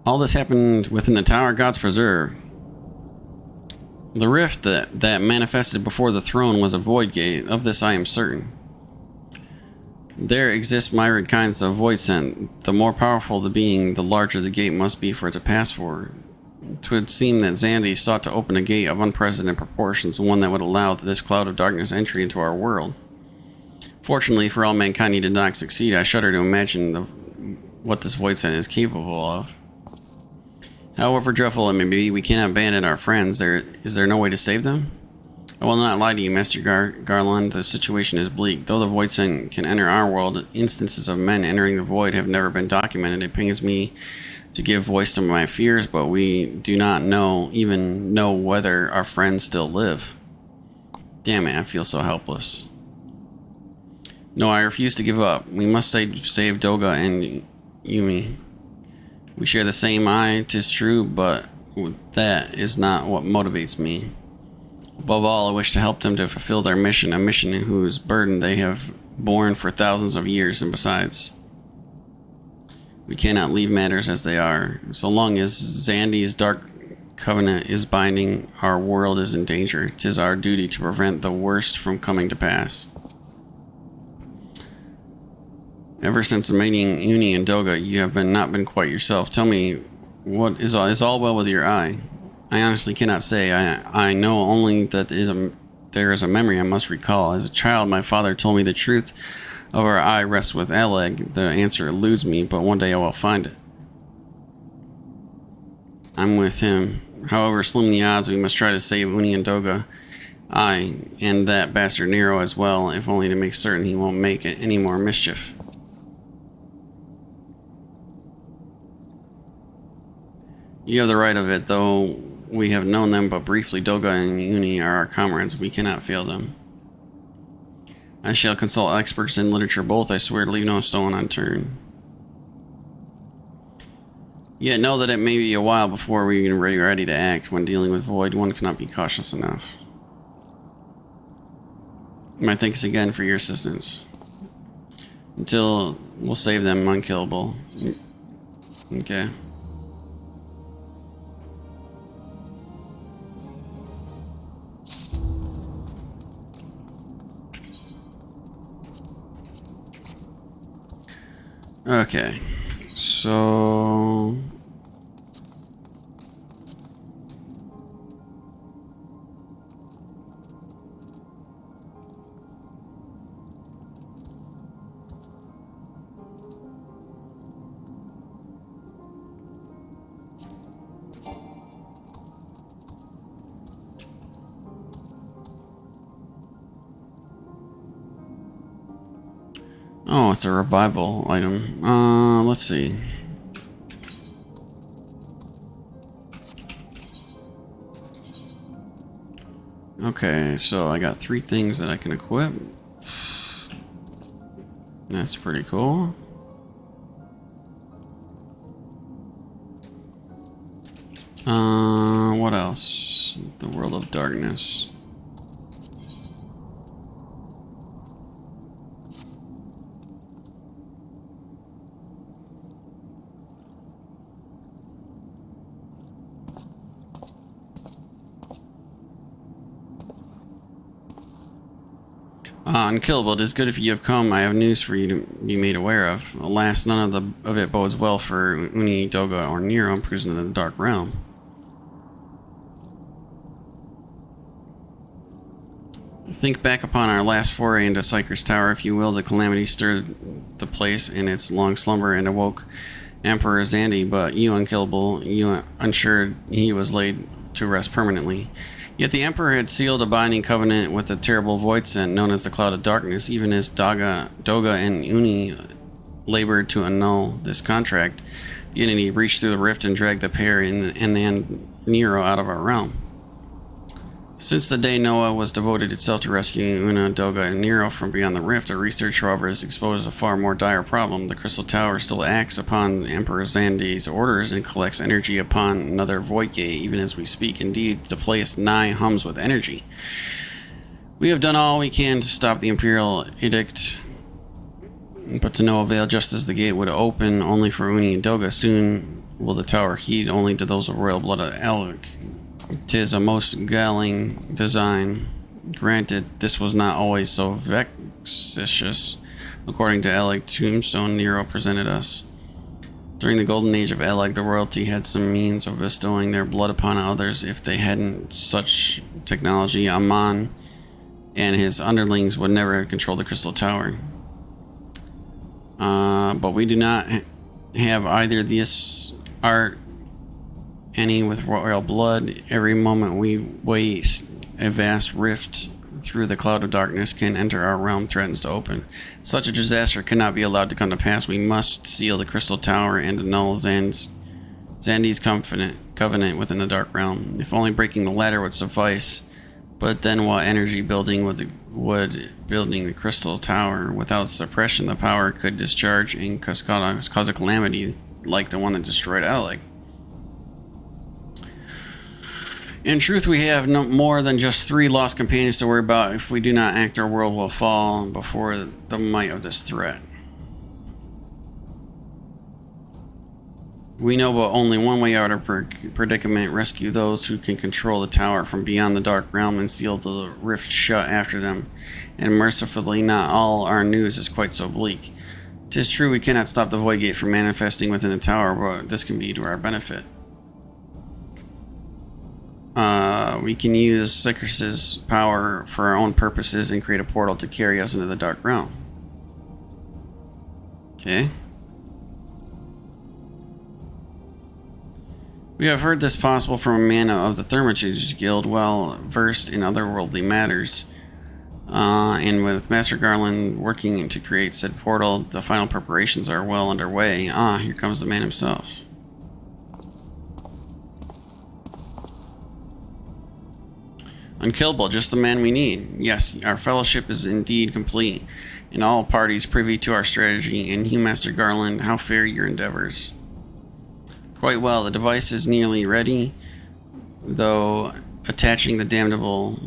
All this happened within the Tower God's Preserve. The rift that manifested before the throne was a void gate. Of this I am certain. There exist myriad kinds of void scent. The more powerful the being, the larger the gate must be for it to pass for. It would seem that Xandy sought to open a gate of unprecedented proportions, one that would allow this cloud of darkness entry into our world. Fortunately for all mankind, he did not succeed. I shudder to imagine what this void scent is capable of. However dreadful it may be, we cannot abandon our friends. Is there no way to save them? I will not lie to you, Master Garland. The situation is bleak. Though the void scent can enter our world, instances of men entering the void have never been documented. It pains me to give voice to my fears, but we do not even know whether our friends still live. Damn it, I feel so helpless. No, I refuse to give up. We must save Doga and Yumi. We share the same eye, 'tis true, but that is not what motivates me. Above all, I wish to help them to fulfill their mission, a mission whose burden they have borne for thousands of years, and besides, we cannot leave matters as they are. So long as Xandy's dark covenant is binding, our world is in danger. 'Tis our duty to prevent the worst from coming to pass. Ever since meeting Uni and Doga, you have not been quite yourself. Tell me, what is all well with your eye? I honestly cannot say. I know only that there is a memory I must recall. As a child, my father told me the truth of our eye rests with Aleg. The answer eludes me, but one day I will find it. I'm with him. However slim the odds, we must try to save Uni and Doga. I, and that bastard Nero as well, if only to make certain he won't make any more mischief. You have the right of it, though we have known them but briefly. Doga and Uni are our comrades. We cannot fail them. I shall consult experts in literature both. I swear to leave no stone unturned. Yet know that it may be a while before we are ready to act. When dealing with void, one cannot be cautious enough. My thanks again for your assistance. Until we'll save them unkillable. Okay. Okay, so oh, it's a revival item. Let's see. Okay, so I got 3 things that I can equip. That's pretty cool. What else? The World of Darkness. Unkillable, it is good if you have come. I have news for you to be made aware of. Alas, none of it bodes well for Uni, Doga, or Nero imprisoned in the Dark Realm. Think back upon our last foray into Psyker's Tower, if you will. The calamity stirred the place in its long slumber and awoke Emperor Zandi, but you unkillable, you unsure he was laid to rest permanently. Yet the Emperor had sealed a binding covenant with the terrible void scent known as the Cloud of Darkness, even as Doga and Uni labored to annul this contract. The entity reached through the rift and dragged the pair and Nero out of our realm. Since the day Noah was devoted itself to rescuing Una, Doga, and Nero from beyond the rift, our research, however, has exposed a far more dire problem. The Crystal Tower still acts upon Emperor Zandi's orders and collects energy upon another void gate, even as we speak. Indeed, the place nigh hums with energy. We have done all we can to stop the Imperial Edict, but to no avail. Just as the gate would open only for Uni and Doga, soon will the tower heed only to those of royal blood of Alec. 'Tis a most galling design. Granted, this was not always so vexatious. According to Alec Tombstone, Nero presented us. During the golden age of Alec, the royalty had some means of bestowing their blood upon others. If they hadn't such technology, Amon and his underlings would never have controlled the Crystal Tower. But we do not have either this art any with royal blood. Every moment we waste, a vast rift through the Cloud of Darkness can enter our realm, threatens to open. Such a disaster cannot be allowed to come to pass. We must seal the Crystal Tower and annul Zandi's covenant within the Dark Realm. If only breaking the latter would suffice. But then what energy building would building the Crystal Tower? Without suppression, the power could discharge and cause a calamity like the one that destroyed Alec. In truth, we have no more than just 3 lost companions to worry about. If we do not act, our world will fall before the might of this threat. We know but only one way out of predicament: rescue those who can control the tower from beyond the Dark Realm and seal the rift shut after them. And mercifully, not all our news is quite so bleak. 'Tis true we cannot stop the Void Gate from manifesting within the tower, but this can be to our benefit. We can use Sycris's power for our own purposes and create a portal to carry us into the Dark Realm. Okay. We have heard this possible from a man of the Thaumaturge Guild, well versed in otherworldly matters. And with Master Garland working to create said portal, the final preparations are well underway. Here comes the man himself. Unkillable, just the man we need. Yes, our fellowship is indeed complete, and all parties privy to our strategy. And you, Master Garland, how fare your endeavors? Quite well. The device is nearly ready, though attaching the damnable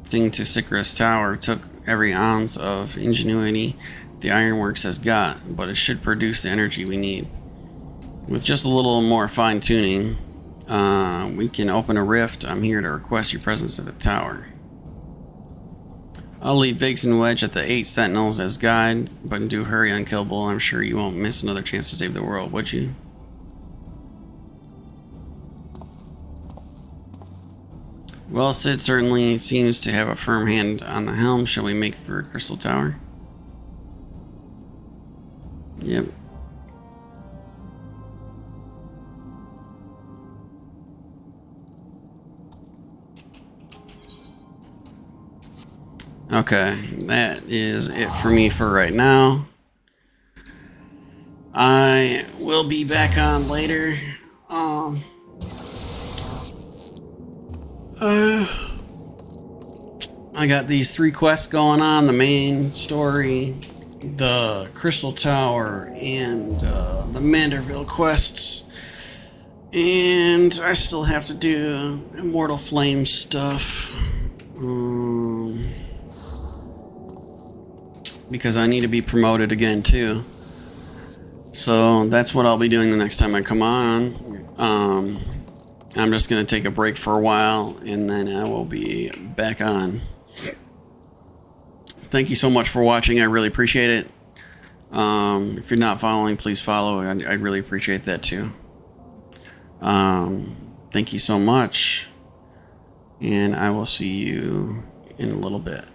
thing to Sycris Tower took every ounce of ingenuity the Ironworks has got, but it should produce the energy we need. With just a little more fine-tuning, we can open a rift. I'm here to request your presence at the tower. I'll leave Biggs and Wedge at the 8 Sentinels as guide, but do hurry, Unkillable. I'm sure you won't miss another chance to save the world, would you? Well, Sid certainly seems to have a firm hand on the helm. Shall we make for Crystal Tower? Yep. Okay, that is it for me for right now. I will be back on later. I got these 3 quests going on: the main story, the Crystal Tower, and the Manderville quests. And I still have to do Immortal Flame stuff. Because I need to be promoted again too. So that's what I'll be doing the next time I come on. I'm just going to take a break for a while, and then I will be back on. Thank you so much for watching. I really appreciate it. If you're not following, please follow. I'd really appreciate that too. Thank you so much, and I will see you in a little bit.